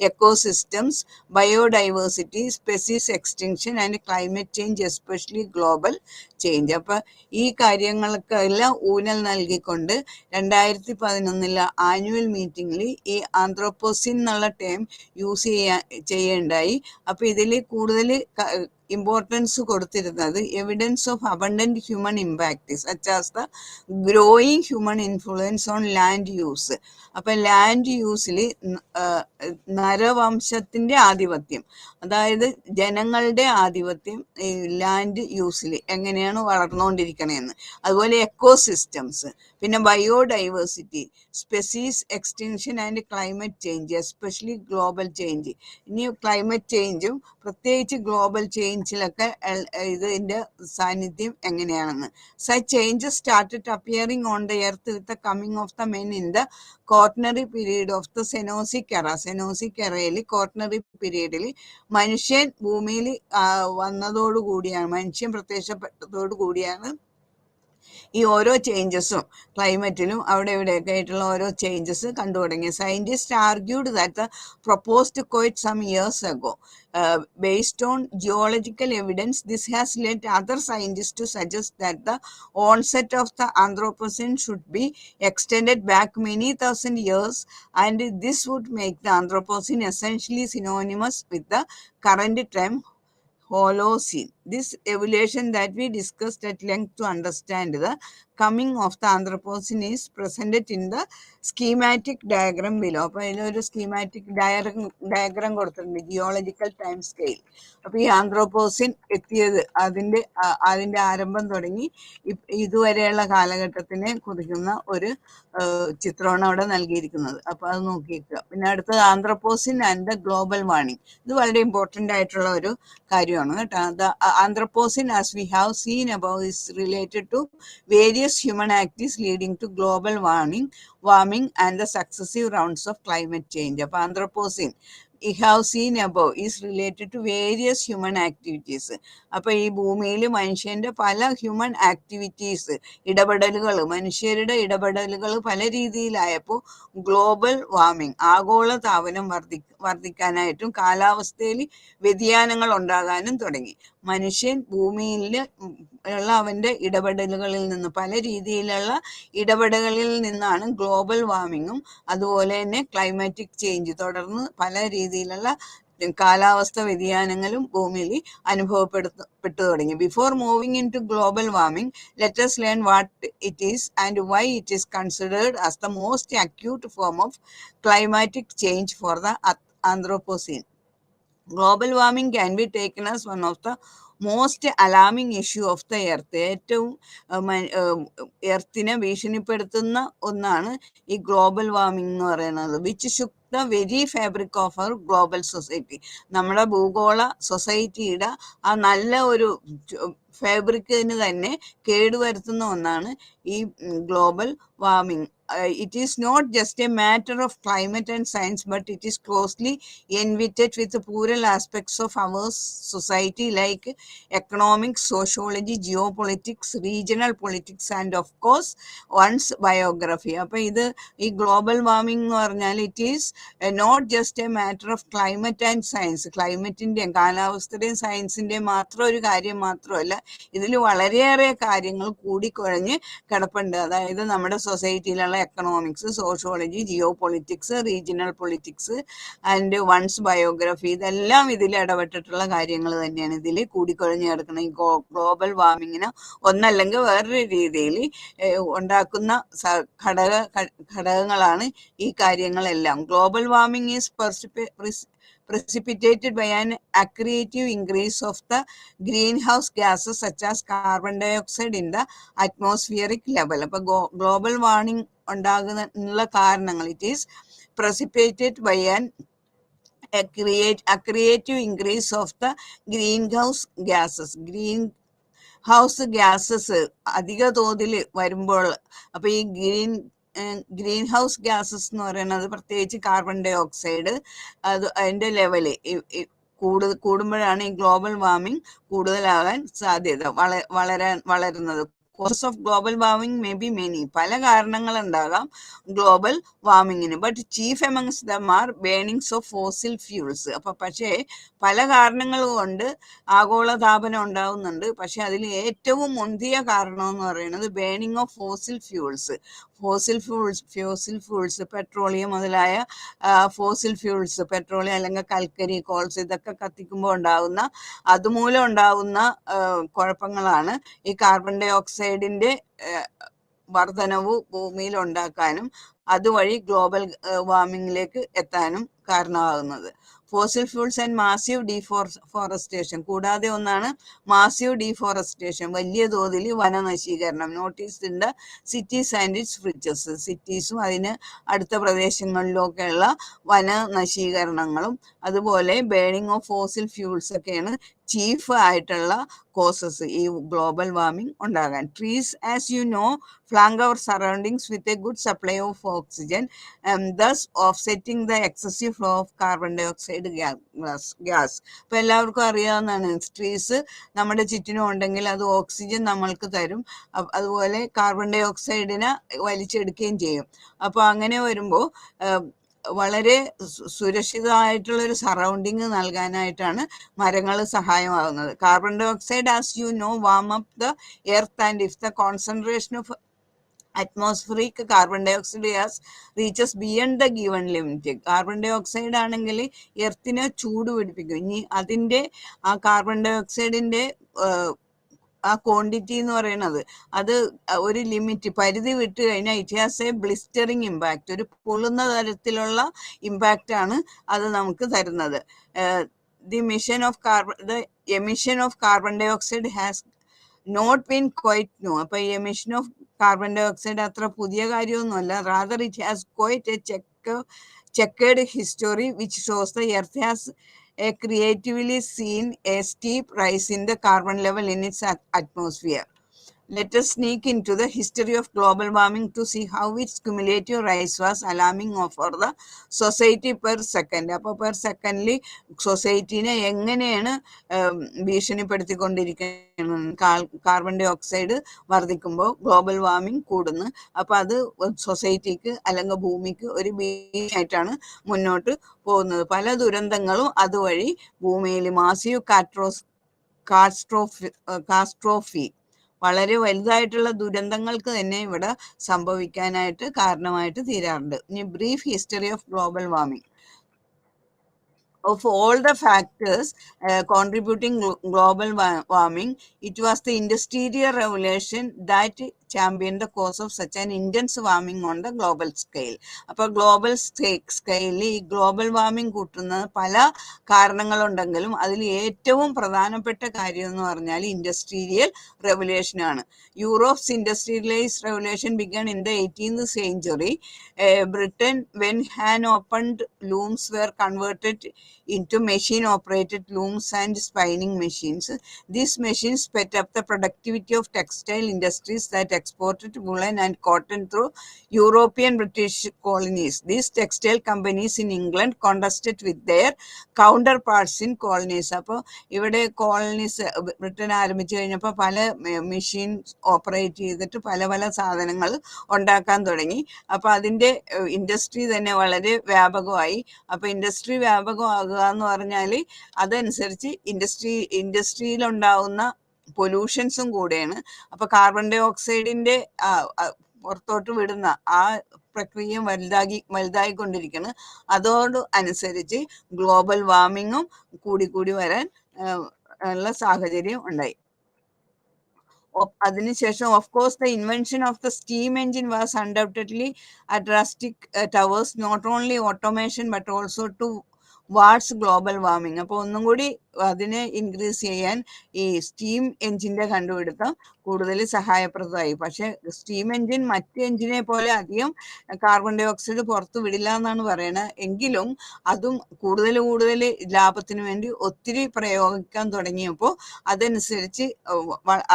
ecosystems, biodiversity, species extinction and climate change, especially global change. അപ്പോൾ ഈ കാര്യങ്ങൾക്കെല്ലാം ഊന്നൽ നൽകിക്കൊണ്ട് 2011 ആനുവൽ മീറ്റിംഗിൽ ഈ ആന്ത്രോപോസിൻ എന്നുള്ള ടേം യൂസ് ചെയ്യേണ്ടായി. അപ്പോൾ ഇതിൽ കൂടുതൽ ഇമ്പോർട്ടൻസ് കൊടുത്തിരുന്നത് evidence of abundant human impact such as the growing human influence on land use. അപ്പം ലാൻഡ് യൂസിൽ നരവംശത്തിൻ്റെ ആധിപത്യം, അതായത് ജനങ്ങളുടെ ആധിപത്യം ഈ ലാൻഡ് യൂസിൽ എങ്ങനെയാണ് വളർന്നുകൊണ്ടിരിക്കണേന്ന്, അതുപോലെ എക്കോസിസ്റ്റംസ്, പിന്നെ biodiversity, species extension and climate change, especially global change. ഇനി ക്ലൈമറ്റ് ചേഞ്ചും പ്രത്യേകിച്ച് ഗ്ലോബൽ ചേഞ്ചിലൊക്കെ ഇതിൻ്റെ സാന്നിധ്യം എങ്ങനെയാണെന്ന്. Such changes started appearing on the earth with the coming of the men in the Quaternary period of the Cenozoic era. Cenozoic എറയിൽ കോർട്ടനറി പീരീഡിൽ മനുഷ്യൻ ഭൂമിയിൽ വന്നതോടുകൂടിയാണ്, മനുഷ്യൻ പ്രത്യക്ഷപ്പെട്ടതോടു കൂടിയാണ് ഈ ഓരോ ചേഞ്ചസും ക്ലൈമറ്റിലും അവിടെ ഇവിടെയൊക്കെ ആയിട്ടുള്ള ഓരോ ചേഞ്ചസ് കണ്ടു തുടങ്ങി. Scientist argued that the proposed quite some years ago. Based on geological evidence, this has led other scientists to suggest that the onset of the Anthropocene should be extended back many thousand years, and this would make the Anthropocene essentially synonymous with the current term Holocene. This evolution that we discussed at length to understand the coming of the Anthropocene is presented in the schematic diagram below. അപ്പോൾ ഇതിലൊരു schematic diagram കൊടുത്തിട്ടുണ്ട്, geological time scale. അപ്പോൾ ഈ ആന്ത്രോപോസിൻ എത്തിയത് അതിൻ്റെ ആരംഭം തുടങ്ങി ഇതുവരെയുള്ള കാലഘട്ടത്തിനെ കുറിക്കുന്ന ഒരു ചിത്രമാണ് അവിടെ നൽകിയിരിക്കുന്നത്. അപ്പോൾ അത് നോക്കിയിരിക്കുക. പിന്നെ അടുത്തത് ആന്ത്രോപോസിൻ ആൻഡ് ദ ഗ്ലോബൽ വാർമിംഗ്. ഇത് വളരെ ഇമ്പോർട്ടൻ്റ് ആയിട്ടുള്ള ഒരു കാര്യമാണ് കേട്ടോ. Anthropocene, as we have seen above, is related to various human activities leading to global warming and the successive rounds of climate change. അപ്പോൾ Anthropocene we have seen above is related to various human activities. അപ്പോൾ ഈ ഭൂമിയിൽ മനുഷ്യന്റെ പല human activities മനുഷ്യരുടെ ഇടപെടലുകൾ പല രീതിയിലായപ്പോൾ global warming ആഗോള താപനം വർദ്ധിക്കാനായിട്ടും കാലാവസ്ഥയിൽ വ്യതിയാനങ്ങൾ ഉണ്ടാകാനും തുടങ്ങി. മനുഷ്യൻ ഭൂമിയിൽ ഉള്ള അവന്റെ ഇടപെടലുകളിൽ നിന്ന് പല രീതിയിലുള്ള ഇടപെടലുകളിൽ നിന്നാണ് ഗ്ലോബൽ വാർമിങ്ങും അതുപോലെ തന്നെ ക്ലൈമാറ്റിക് ചേഞ്ച് തുടർന്ന് പല രീതിയിലുള്ള കാലാവസ്ഥ വ്യതിയാനങ്ങളും ഭൂമിയിൽ അനുഭവപ്പെട്ടു തുടങ്ങി. Before moving into global warming, let us learn what it is and why it is considered as the most acute form of climatic change for the Anthropocene. Global warming can be taken as one of the most alarming issue of the earth. ഏറ്റവും എർത്തിനെ ഭീഷണിപ്പെടുത്തുന്ന ഒന്നാണ് ഈ global warming എന്ന് പറയുന്നത്. Which shook the very fabric of our global society. നമ്മുടെ ഭൂഗോള സൊസൈറ്റിയുടെ ആ നല്ല ഒരു ഫാബ്രിക്കിന് തന്നെ കേടുവരുത്തുന്ന ഒന്നാണ് ഈ global warming. It is not just a matter of climate and science, but it is closely enwitted with the plural aspects of our society like economics, sociology, geopolitics, regional politics, and of course one's biography. അപ്പോൾ ഇത് ഈ global warming എന്ന് പറഞ്ഞാൽ it is not just a matter of climate and science. ക്ലൈമറ്റിൻ്റെയും കാലാവസ്ഥയുടെയും സയൻസിൻ്റെയും മാത്രം ഒരു കാര്യം മാത്രമല്ല, ഇതിൽ വളരെയേറെ കാര്യങ്ങൾ കൂടിക്കുഴഞ്ഞ് കിടപ്പുണ്ട്. അതായത് നമ്മുടെ സൊസൈറ്റിയിലുള്ള economics, sociology, geo politics, regional politics and one's biography, ഇതെല്ലാം ഇതിൽ ഇടപെട്ടിട്ടുള്ള കാര്യങ്ങൾ തന്നെയാണ്. ഇതിൽ കൂടിക്കുഴഞ്ഞ് കിടക്കുന്ന ഈ ഗ്ലോബൽ വാർമിങ്ങിന് ഒന്നല്ലെങ്കിൽ വേറൊരു രീതിയിൽ ഉണ്ടാക്കുന്ന ഘടകങ്ങളാണ് ഈ കാര്യങ്ങളെല്ലാം. Global warming is precipitated by an accretive increase of the greenhouse gases such as carbon dioxide in the atmospheric level. അപ്പോൾ ഗ്ലോബൽ വാർമിംഗ് ഉണ്ടാകുന്ന കാരണങ്ങൾ it is precipitated by an accretive increase of the greenhouse gases. House gases അധിക തോതിൽ വരുമ്പോൾ, അപ്പൊ ഈ green house gases എന്ന് പറയുന്നത് പ്രത്യേകിച്ച് കാർബൺ ഡൈ ഓക്സൈഡ് അതിന്റെ ലെവല് കൂടുമ്പോഴാണ് ഈ ഗ്ലോബൽ വാർമിംഗ് കൂടുതലാകാൻ സാധ്യത വളരുന്നത്. Causes of global warming may be many. പല കാരണങ്ങളുണ്ടാകാം ഗ്ലോബൽ വാർമിങ്ങിന്. But chief amongst them are burnings of fossil fuels. അപ്പൊ പക്ഷേ പല കാരണങ്ങൾ കൊണ്ട് ആഗോളതാപനം ഉണ്ടാകുന്നുണ്ട്. പക്ഷെ അതിൽ ഏറ്റവും മുന്തിയ കാരണം എന്ന് പറയുന്നത് burning of fossil fuels. Fossil fuels petroleum മുതലായ ഫോസിൽ ഫ്യൂൾസ്, പെട്രോളിയം അല്ലെങ്കിൽ കൽക്കരി, കോൾസ്, ഇതൊക്കെ കത്തിക്കുമ്പോൾ ഉണ്ടാകുന്ന അതുമൂലം ഉണ്ടാകുന്ന കുഴപ്പങ്ങളാണ് ഈ കാർബൺ ഡൈ ഓക്സൈഡിന്റെ വർധനവ് ഭൂമിയിൽ ഉണ്ടാക്കാനും അതുവഴി ഗ്ലോബൽ വാർമിംഗിലേക്ക് എത്താനും കാരണമാകുന്നത്. Fossil fuels and massive deforestation. കൂടാതെ ഒന്നാണ് മാസീവ് ഡീഫോറസ്റ്റേഷൻ, വലിയ തോതിൽ വനനശീകരണം. Notice in the cities and its fringes. സിറ്റീസും അതിന് അടുത്ത പ്രദേശങ്ങളിലൊക്കെയുള്ള വനനശീകരണങ്ങളും അതുപോലെ ബേണിംഗ് ഓഫ് ഫോസിൽ ഫ്യൂൾസ് ഒക്കെയാണ് ചീഫ് ആയിട്ടുള്ള കോസസ് ഈ ഗ്ലോബൽ വാർമിംഗ് ഉണ്ടാകാൻ. Trees, as you know, flank our surroundings with a good supply of oxygen, thus offsetting the excessive flow of carbon dioxide gas. ഇപ്പൊ എല്ലാവർക്കും അറിയാവുന്നതാണ്, ട്രീസ് നമ്മുടെ ചുറ്റിനും ഉണ്ടെങ്കിൽ അത് ഓക്സിജൻ നമ്മൾക്ക് തരും, അതുപോലെ കാർബൺ ഡൈ ഓക്സൈഡിനെ വലിച്ചെടുക്കുകയും ചെയ്യും. അപ്പൊ അങ്ങനെ വരുമ്പോൾ വളരെ സുരക്ഷിതമായിട്ടുള്ളൊരു സറൗണ്ടിങ് നൽകാനായിട്ടാണ് മരങ്ങൾ സഹായമാകുന്നത്. Carbon dioxide, as you know, warm up the earth and if the concentration of atmospheric carbon dioxide gas reaches beyond the given limit. Carbon dioxide ആണെങ്കിൽ എർത്തിനെ ചൂട് പിടിപ്പിക്കും. ഇനി അതിൻ്റെ ആ കാർബൺ ഡൈ ഓക്സൈഡിൻ്റെ ആ ക്വാണ്ടിറ്റി എന്ന് പറയുന്നത് അത് ഒരു ലിമിറ്റ് പരിധി വിട്ട് കഴിഞ്ഞാൽ it has a blistering impact, ഒരു പൊള്ളുന്ന തരത്തിലുള്ള ഇമ്പാക്റ്റ് ആണ് അത് നമുക്ക് തരുന്നത്. The emission of carbon dioxide has not been quite new. അപ്പൊ ഈ emission of carbon dioxide അത്ര പുതിയ കാര്യമൊന്നുമല്ല. Rather it has quite a chequered history which shows the earth has creatively seen a steep rise in the carbon level in its atmosphere. Let us sneak into the history of global warming to see how its cumulative rise was alarming for the society per second. അപ്പോൾ per സെക്കൻഡിൽ സൊസൈറ്റീനെ എങ്ങനെയാണ് ഭീഷണിപ്പെടുത്തിക്കൊണ്ടിരിക്കുന്നത്? Carbon dye oxide വർദ്ധിക്കുമ്പോൾ global warming കൂടുന്നു. അപ്പോൾ അത് സൊസൈറ്റിക്ക് അല്ലെങ്കിൽ ഭൂമിക്ക് ഒരു ഭീഷണിയായിട്ടാണ് മുന്നോട്ട് പോകുന്നത്. പല ദുരന്തങ്ങളും അതുവഴി ഭൂമിയിൽ മാസീവ് കാസ്ട്രോഫി വളരെ വലുതായിട്ടുള്ള ദുരന്തങ്ങൾക്ക് തന്നെ ഇവിടെ സംഭവിക്കാനായിട്ട് കാരണമായിട്ട് തീരാറുണ്ട്. ഇനി brief history of global warming. Of all the factors contributing global warming, it was the industrial revolution that championed the cause of such an intense warming on the global scale. അപ്പോൾ global സ്കെയിലിൽ ഈ global warming കൂട്ടുന്ന പല കാരണങ്ങളുണ്ടെങ്കിലും അതിൽ ഏറ്റവും പ്രധാനപ്പെട്ട കാര്യം എന്ന് പറഞ്ഞാൽ ഇൻഡസ്ട്രിയൽ റെവല്യൂഷൻ ആണ്. യൂറോപ്സ് industrialised revolution begun in the 18th century. Britain, when hand opened looms were converted into machine operated looms and spinning machines. These machines sped up the productivity of textile industries that exported woolen and cotton through European British colonies. These textile companies in England contrasted with their counterparts in colonies. അപ്പോൾ ഇവിടെ colonies Britain ആരംഭിച്ചു കഴിഞ്ഞപ്പോൾ പല machine operate ചെയ്തിട്ട് പല പല സാധനങ്ങൾ ഉണ്ടാക്കാൻ തുടങ്ങി. അപ്പോൾ അതിൻ്റെ ഇൻഡസ്ട്രി തന്നെ വളരെ വ്യാപകമായി. അപ്പോൾ ഇൻഡസ്ട്രി വ്യാപകമാകുക എന്ന് പറഞ്ഞാൽ അതനുസരിച്ച് ഇൻഡസ്ട്രിയിലുണ്ടാവുന്ന പൊല്യൂഷൻസും കൂടെയാണ്. അപ്പോൾ കാർബൺ ഡൈ ഓക്സൈഡിൻ്റെ പുറത്തോട്ട് വിടുന്ന ആ പ്രക്രിയ വലുതായിക്കൊണ്ടിരിക്കുന്നു. അതോട് അനുസരിച്ച് ഗ്ലോബൽ വാർമിങ്ങും കൂടി വരാൻ ഉള്ള സാഹചര്യം ഉണ്ടായി. അതിനുശേഷം of course the invention of the steam engine was undoubtedly a drastic towards not only automation but also to what's global warming. അപ്പോൾ ഒന്നും കൂടി അതിനെ ഇൻക്രീസ് ചെയ്യാൻ ഈ സ്റ്റീം എൻജിൻ്റെ കണ്ടുപിടുത്തം കൂടുതൽ സഹായപ്രദമായി. പക്ഷെ സ്റ്റീം എൻജിൻ മറ്റ് എൻജിനെ പോലെ അധികം കാർബൺ ഡൈ ഓക്സൈഡ് പുറത്തു വിടില്ല എന്നാണ് പറയുന്നത്. എങ്കിലും അതും കൂടുതൽ ലാഭത്തിന് വേണ്ടി ഒത്തിരി പ്രയോഗിക്കാൻ തുടങ്ങിയപ്പോൾ അതനുസരിച്ച്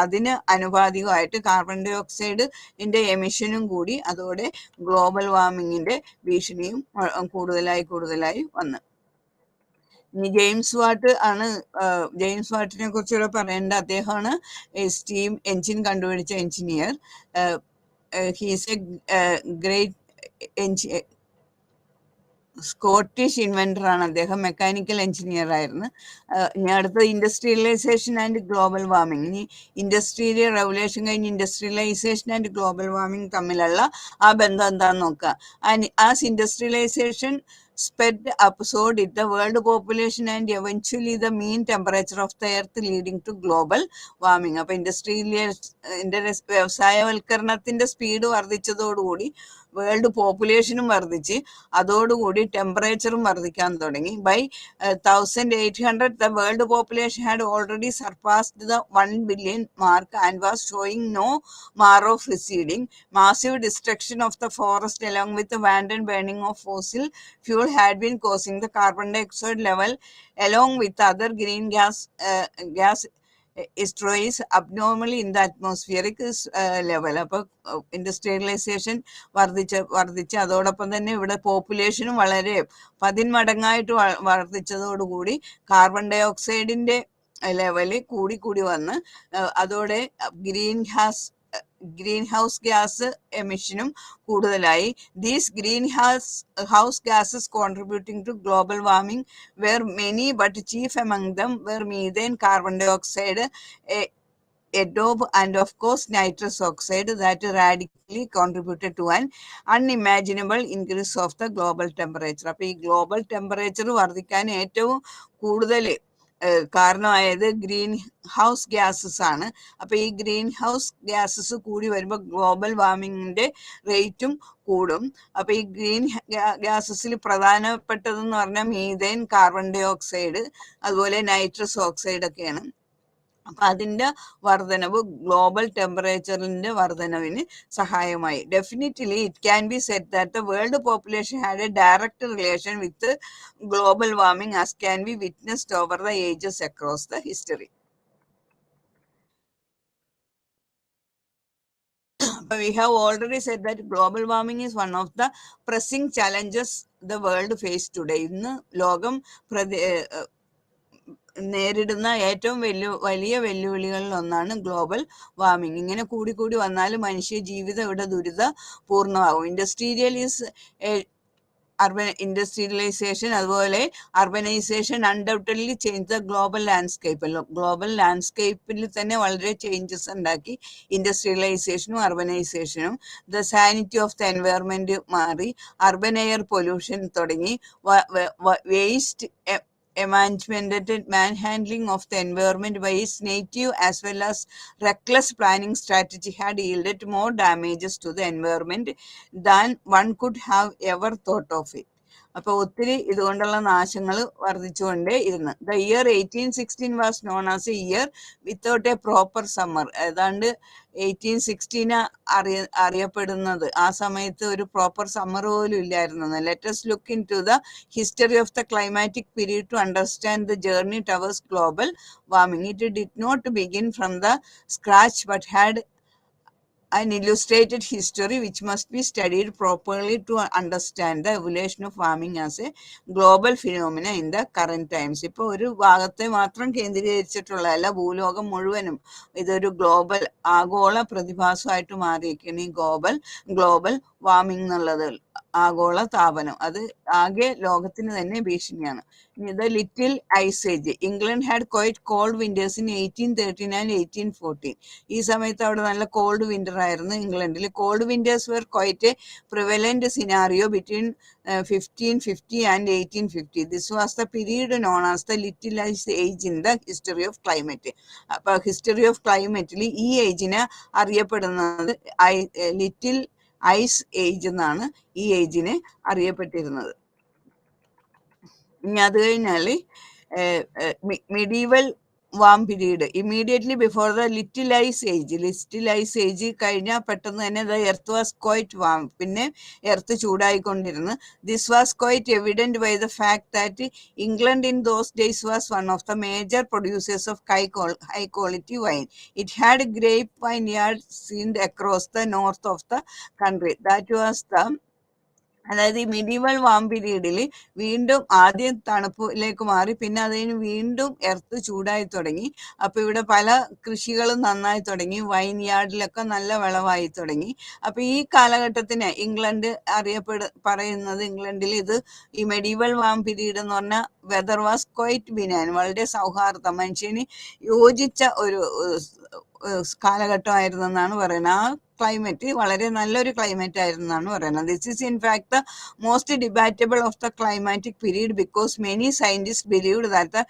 അതിന് അനുപാതികമായിട്ട് കാർബൺ ഡൈ ഓക്സൈഡിൻ്റെ എമിഷനും കൂടി അതോടെ ഗ്ലോബൽ വാർമിങ്ങിൻ്റെ ഭീഷണിയും കൂടുതലായി വന്നു. ഇനി ജെയിംസ് വാട്ടിനെ കുറിച്ചുകൂടെ പറയേണ്ട. അദ്ദേഹമാണ് സ്റ്റീം എൻജിൻ കണ്ടുപിടിച്ച engineer. He's a great Scottish inventor ആണ് അദ്ദേഹം. മെക്കാനിക്കൽ എഞ്ചിനീയർ ആയിരുന്നു. ഇനി അടുത്ത ഇൻഡസ്ട്രിയലൈസേഷൻ ആൻഡ് ഗ്ലോബൽ വാർമിംഗ്. ഇനി ഇൻഡസ്ട്രിയൽ റെവല്യൂഷൻ കഴിഞ്ഞ് ഇൻഡസ്ട്രിയലൈസേഷൻ ആൻഡ് ഗ്ലോബൽ വാർമിംഗ് തമ്മിലുള്ള ആ ബന്ധം എന്താണെന്ന് നോക്കുക. As industrialisation spread up, so did the world population and eventually the mean temperature of the earth, leading to global warming. അപ്പോൾ വ്യവസായവൽക്കരണത്തിന്റെ speed വർദ്ധിച്ചതോടുകൂടി world പോപ്പുലേഷനും വർദ്ധിച്ച് അതോടുകൂടി ടെമ്പറേച്ചറും വർദ്ധിക്കാൻ തുടങ്ങി. By 1800 the world population had already surpassed the 1 billion mark and was showing no mark of receding. Massive destruction of the forest along with the wanton burning of fossil fuel had been causing the carbon dioxide level along with other green gas is abnormally in the atmospheric level. അപ്പോൾ industrialisation വർദ്ധിച്ച് അതോടൊപ്പം തന്നെ ഇവിടെ പോപ്പുലേഷനും വളരെ 10 മടങ്ങായിട്ട് വർദ്ധിച്ചതോടുകൂടി carbon ഡൈ ഓക്സൈഡിന്റെ ലെവല് കൂടി വന്ന് അതോടെ ഗ്രീൻ ഹൗസ് ഗ്യാസ് എമിഷനും കൂടുതലായി. These greenhouse gases contributing to global warming were many but chief among them were methane, carbon dioxide, adobe and of course nitrous oxide that radically contributed to an unimaginable increase of the global temperature. അപ്പോൾ ഈ global temperature വർദ്ധിക്കാൻ ഏറ്റവും കൂടുതൽ കാരണമായത് green house gases ആണ്. അപ്പോൾ ഈ green house gases കൂടി വരുമ്പോൾ ഗ്ലോബൽ വാർമിങ്ങിന്റെ റേറ്റും കൂടും. അപ്പോൾ ഈ ഗ്രീൻ ഗ്യാസസിൽ പ്രധാനപ്പെട്ടതെന്ന് പറഞ്ഞാൽ മീഥേൻ, കാർബൺ ഡൈ ഓക്സൈഡ്, അതുപോലെ നൈട്രസ് ഓക്സൈഡ് ഒക്കെയാണ്. അപ്പൊ അതിന്റെ വർധനവ് ഗ്ലോബൽ ടെമ്പറേച്ചറിന്റെ വർധനവിന് സഹായമായി. Definitely it can be Z that the world population had A direct relation with global warming as can be witnessed over the ages across the history. We have already said that global warming is one of the pressing challenges the world face today. ഇന്ന് ലോകം നേരിടുന്ന ഏറ്റവും വലിയ വെല്ലുവിളികളിൽ ഒന്നാണ് global warming. ഇങ്ങനെ കൂടി വന്നാൽ മനുഷ്യ ജീവിതം ഇവിടെ ദുരിതപൂർണ്ണമാകും. ഇൻഡസ്ട്രിയലൈസേഷൻ അതുപോലെ urbanisation undoubtedly change the global landscape. Global ലാൻഡ്സ്കേപ്പിൽ തന്നെ വളരെ ചേഞ്ചസ് ഉണ്ടാക്കി ഇൻഡസ്ട്രിയലൈസേഷനും അർബനൈസേഷനും. The sanity of the environment മാറി, അർബൻ എയർ പൊല്യൂഷൻ തുടങ്ങി, waste manhandling of the environment by its native as well as reckless planning strategy had yielded more damages to the environment than one could have ever thought of it. അപ്പൊ ഒത്തിരി ഇതുകൊണ്ടുള്ള നാശങ്ങൾ വർദ്ധിച്ചുകൊണ്ടേ ഇരുന്ന്. The year 1816 was known as A year without A proper summer. ഏതാണ്ട് 1816 അറിയപ്പെടുന്നത് ആ സമയത്ത് ഒരു proper summer പോലും ഇല്ലായിരുന്നു. Let us look into the history of the climatic period to understand the journey towards global warming. It did not begin from the scratch but had an illustrated history which must be studied properly to understand the evolution of warming as a global phenomena in the current times. ഇപ്പോൾ ഒരു ഭാഗത്തെ മാത്രം കേന്ദ്രീകരിച്ചിട്ടുള്ളതല്ല, ഭൂലോകം മുഴുവനും ഇതൊരു ആഗോള പ്രതിഭാസമായിട്ട് മാറിയിരിക്കുകയാണ് ഈ global warming എന്നുള്ളത്. ആഗോള താപനം അത് ആകെ ലോകത്തിന് തന്നെ ഭീഷണിയാണ്. The Little Ice Age. England had quite cold winters in 1813 and 1814. ഈ സമയത്ത് അവിടെ നല്ല കോൾഡ് വിന്റർ ആയിരുന്നു ഇംഗ്ലണ്ടിൽ. Cold winters were quite a prevalent scenario between 1550 and 1850. This was the period known as the Little Ice Age in the history of climate. അപ്പൊ history of ക്ലൈമറ്റിൽ ഈ ഏജിനെ അറിയപ്പെടുന്നത് little ice age എന്നാണ് ഈ ഏജിനെ അറിയപ്പെട്ടിരുന്നത്. ഇനി അത് കഴിഞ്ഞാൽ medieval warm period. Immediately before the Little Ice Age കഴിഞ്ഞാൽ പെട്ടെന്ന് തന്നെ the earth was quite warm. പിന്നെ earth ചൂടായിക്കൊണ്ടിരുന്നു. This was quite evident by the fact that England in those days was one of the major producers of high quality wine. It had grape vineyards seen across the north of the country. That was the അതായത് ഈ medieval warm പീരീഡിൽ വീണ്ടും ആദ്യം തണുപ്പിലേക്ക് മാറി, പിന്നെ അതിന് വീണ്ടും earth ചൂടായി തുടങ്ങി. അപ്പൊ ഇവിടെ പല കൃഷികളും നന്നായി തുടങ്ങി, വൈൻ യാർഡിലൊക്കെ നല്ല വിളവായി തുടങ്ങി. അപ്പൊ ഈ കാലഘട്ടത്തിന് ഇംഗ്ലണ്ട് പറയുന്നത് ഇംഗ്ലണ്ടിൽ ഇത് ഈ മെഡീവൽ വാം പീരീഡ് എന്ന് പറഞ്ഞാൽ വെദർ വാസ് ക്വൈറ്റ് ബിനാൻ, വളരെ സൗഹാർദ്ദം, മനുഷ്യന് യോജിച്ച ഒരു കാലഘട്ടമായിരുന്നു എന്നാണ് പറയുന്നത്. ആ ക്ലൈമറ്റ് വളരെ നല്ലൊരു ക്ലൈമറ്റ് ആയിരുന്നു എന്നാണ് പറയുന്നത്. This is in fact the most debatable of the climatic period because many scientist believed that the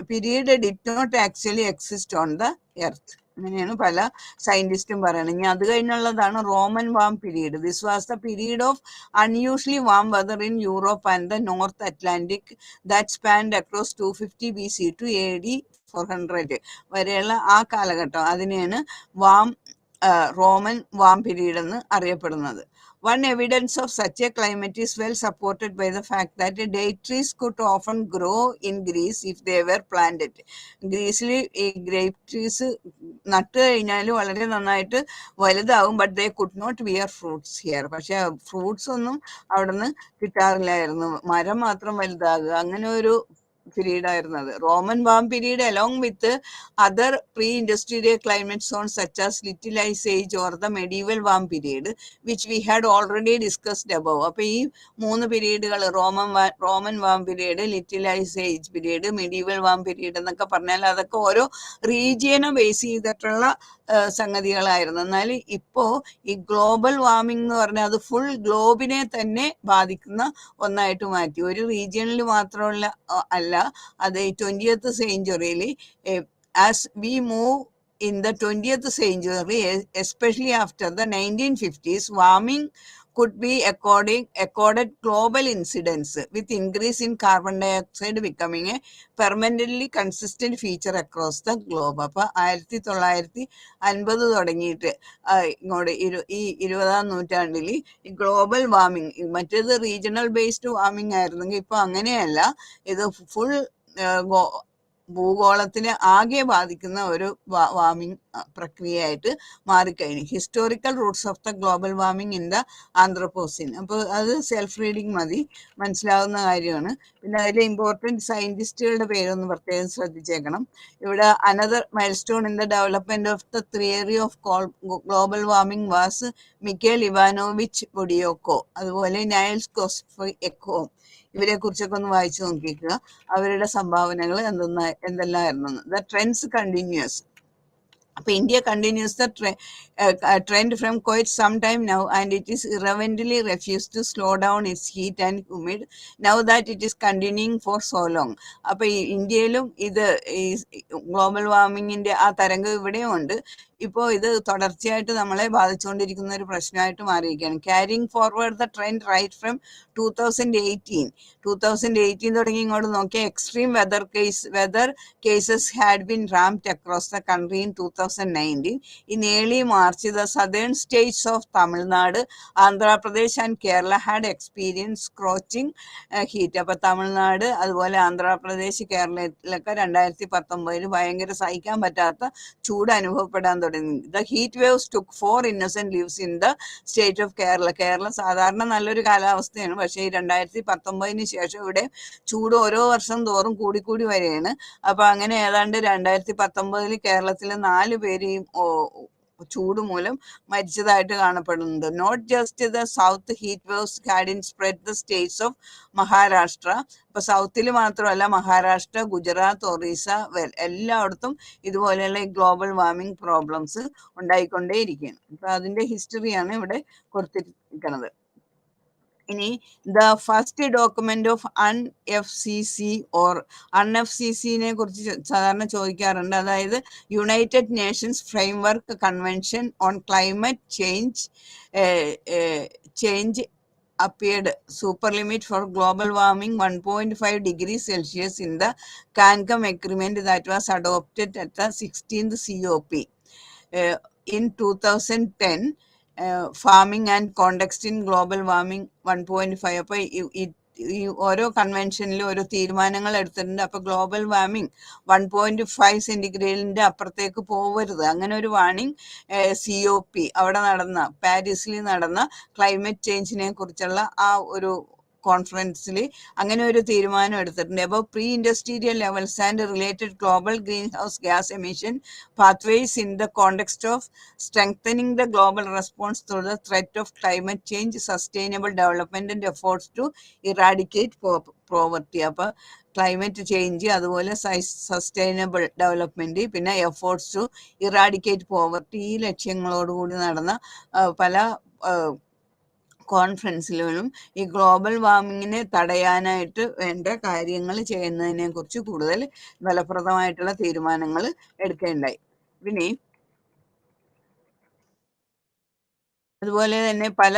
period did not actually exist on the earth. അങ്ങനെയാണ് പല സയന്റിസ്റ്റും പറയുന്നത്. ഇനി അത് കഴിഞ്ഞുള്ളതാണ് Roman warm period. This was the period of unusually warm weather in Europe and the North Atlantic that spanned across 250 BC to AD 400 വരെയുള്ള ആ കാലഘട്ടം, അതിനെയാണ് റോമൻ വാം പീരീഡ് എന്ന് അറിയപ്പെടുന്നത്. One evidence of such a climate is well supported by the fact that date trees could often grow in Greece if they were planted. ഗ്രീസിൽ ഈ grape trees നട്ട് കഴിഞ്ഞാൽ വളരെ നന്നായിട്ട് വലുതാവും. But they could not bear fruits here. പക്ഷെ fruits ഒന്നും അവിടെ നിന്ന് കിട്ടാറില്ലായിരുന്നു, മരം മാത്രം വലുതാകുക, അങ്ങനെ ഒരു പീരീഡ് ആയിരുന്നത്. Roman warm period along with other pre industrial climate zone such as little ice age or the medieval warm period which we had already discussed above. അപ്പൊ ഈ 3 പീരീഡുകൾ Roman warm period, little ice age period, medieval warm period എന്നൊക്കെ പറഞ്ഞാൽ അതൊക്കെ ഓരോ റീജിയനെ base ചെയ്തിട്ടുള്ള സംഗതികളായിരുന്നു. എന്നാൽ ഇപ്പോ ഈ ഗ്ലോബൽ വാർമിംഗ് എന്ന് പറഞ്ഞാൽ അത് ഫുൾ ഗ്ലോബിനെ തന്നെ ബാധിക്കുന്ന ഒന്നായിട്ട് മാറ്റി. ഒരു റീജിയനിൽ മാത്രമുള്ള അല്ല, അത് 20th സെഞ്ചുറിയിൽ as we move in the 20th century, especially after the 1950s, warming could be accorded global incidence with increase in carbon dioxide becoming a permanently consistent feature across the globe. അപ്പൊ 1950 തുടങ്ങിയിട്ട് ഇങ്ങോട്ട് ഈ 20ാം നൂറ്റാണ്ടിൽ ഈ global warming, മറ്റേത് regional based warming ആയിരുന്നെങ്കിൽ ഇപ്പൊ അങ്ങനെയല്ല, ഇത് ഫുൾ ഭൂഗോളത്തിനെ ആകെ ബാധിക്കുന്ന ഒരു വാർമിംഗ് പ്രക്രിയയായിട്ട് മാറിക്കഴിഞ്ഞു. Historical roots of the global warming in the Anthropocene. അപ്പോൾ അത് സെൽഫ് റീഡിങ് മതി, മനസ്സിലാവുന്ന കാര്യമാണ്. പിന്നെ അതിലെ ഇമ്പോർട്ടൻറ്റ് സയന്റിസ്റ്റുകളുടെ പേരൊന്ന് പ്രത്യേകം ശ്രദ്ധിച്ചേക്കണം. ഇവിടെ another milestone in the development of the theory of global warming was Mikhail Ivanovich Budyko, അതുപോലെ നൈൽസ് എക്കോ. ഇവരെ കുറിച്ചൊക്കെ ഒന്ന് വായിച്ചു നോക്കിക്കുക, അവരുടെ സംഭാവനകൾ എന്തെല്ലാമായിരുന്നു. The trends continues. അപ്പൊ India continues the trend from quite some time now, and it is irrevocably refused to slow down its heat and humid now that it is continuing for so long. അപ്പൊ ഇന്ത്യയിലും ഇത് ഈ global വാർമിങ്ങിന്റെ ആ തരംഗം ഇവിടെയും ഉണ്ട്. ഇപ്പോൾ ഇത് തുടർച്ചയായിട്ട് നമ്മളെ ബാധിച്ചുകൊണ്ടിരിക്കുന്ന ഒരു പ്രശ്നമായിട്ട് മാറിയിരിക്കുകയാണ്. Carrying forward the trend right from 2018 തുടങ്ങി ഇങ്ങോട്ട് നോക്കിയാൽ extreme weather cases had been ramped across the country in 2019. In early March, the southern states of Tamil Nadu, Andhra Pradesh and Kerala had experienced scorching heat. അപ്പോൾ തമിഴ്നാട് അതുപോലെ ആന്ധ്രാപ്രദേശ് കേരളത്തിലൊക്കെ 2019 ഭയങ്കര സഹിക്കാൻ പറ്റാത്ത ചൂട് അനുഭവപ്പെടാൻ തുടങ്ങി. The heat waves took 4 innocent lives in the state of Kerala. കേരളം സാധാരണ നല്ലൊരു കാലാവസ്ഥയാണ്, പക്ഷേ ഈ 2019 ശേഷം ഇവിടെ ചൂട് ഓരോ വർഷം തോറും കൂടിക്കൂടി വരികയാണ്. അപ്പൊ അങ്ങനെ ഏതാണ്ട് 2019 കേരളത്തിലെ 4 പേരെയും ചൂട് മൂലം മരിച്ചതായിട്ട് കാണപ്പെടുന്നുണ്ട്. Not just the south heat waves had in spread the states of Maharashtra. ഇപ്പൊ സൗത്തിൽ മാത്രമല്ല, മഹാരാഷ്ട്ര, ഗുജറാത്ത്, ഒറീസ എല്ലായിടത്തും ഇതുപോലെയുള്ള ഗ്ലോബൽ വാർമിംഗ് പ്രോബ്ലംസ് ഉണ്ടായിക്കൊണ്ടേയിരിക്കുകയാണ്. അപ്പൊ അതിന്റെ ഹിസ്റ്ററിയാണ് ഇവിടെ കൊടുത്തിരിക്കുന്നത്. ഇനി the first document of UNFCCC or UNFCCCനെ കുറിച്ച് സാധാരണ ചോദിക്കാറുണ്ട്. അതായത് United Nations Framework Convention on Climate Change appeared super limit for global warming 1.5 degrees Celsius in the Cancun Agreement that was adopted at the 16th COP. In 2010, farming and context in global warming 1.5. അപ്പോൾ ഈ ഓരോ കൺവെൻഷനിലും ഓരോ തീരുമാനങ്ങൾ എടുത്തിട്ടുണ്ട്. അപ്പൊ global warming 1.5 സെന്റിഗ്രേഡിന്റെ അപ്പുറത്തേക്ക് പോവരുത്, അങ്ങനെ ഒരു വാർണിംഗ് COP അവിടെ നടന്ന പാരീസിൽ നടന്ന ക്ലൈമറ്റ് ചേഞ്ചിനെ കുറിച്ചുള്ള ആ ഒരു കോൺഫറൻസിൽ അങ്ങനെ ഒരു തീരുമാനം എടുത്തിട്ടുണ്ട്. അപ്പോൾ pre industrial levels and related global green house gas emission pathways in the context of strengthening the global response to the threat of climate change, sustainable development and efforts to eradicate poverty. അപ്പോൾ climate change, അതുപോലെ sustainable development, പിന്നെ efforts to eradicate poverty, ഈ ലക്ഷ്യങ്ങളോടുകൂടി നടന്ന പല കോൺഫറൻസിലും ഈ global വാർമിങ്ങിനെ തടയാനായിട്ട് വേണ്ട കാര്യങ്ങൾ ചെയ്യുന്നതിനെ കുറിച്ച് കൂടുതൽ ഫലപ്രദമായിട്ടുള്ള തീരുമാനങ്ങൾ എടുക്കേണ്ടായി. പിന്നെ അതുപോലെ തന്നെ പല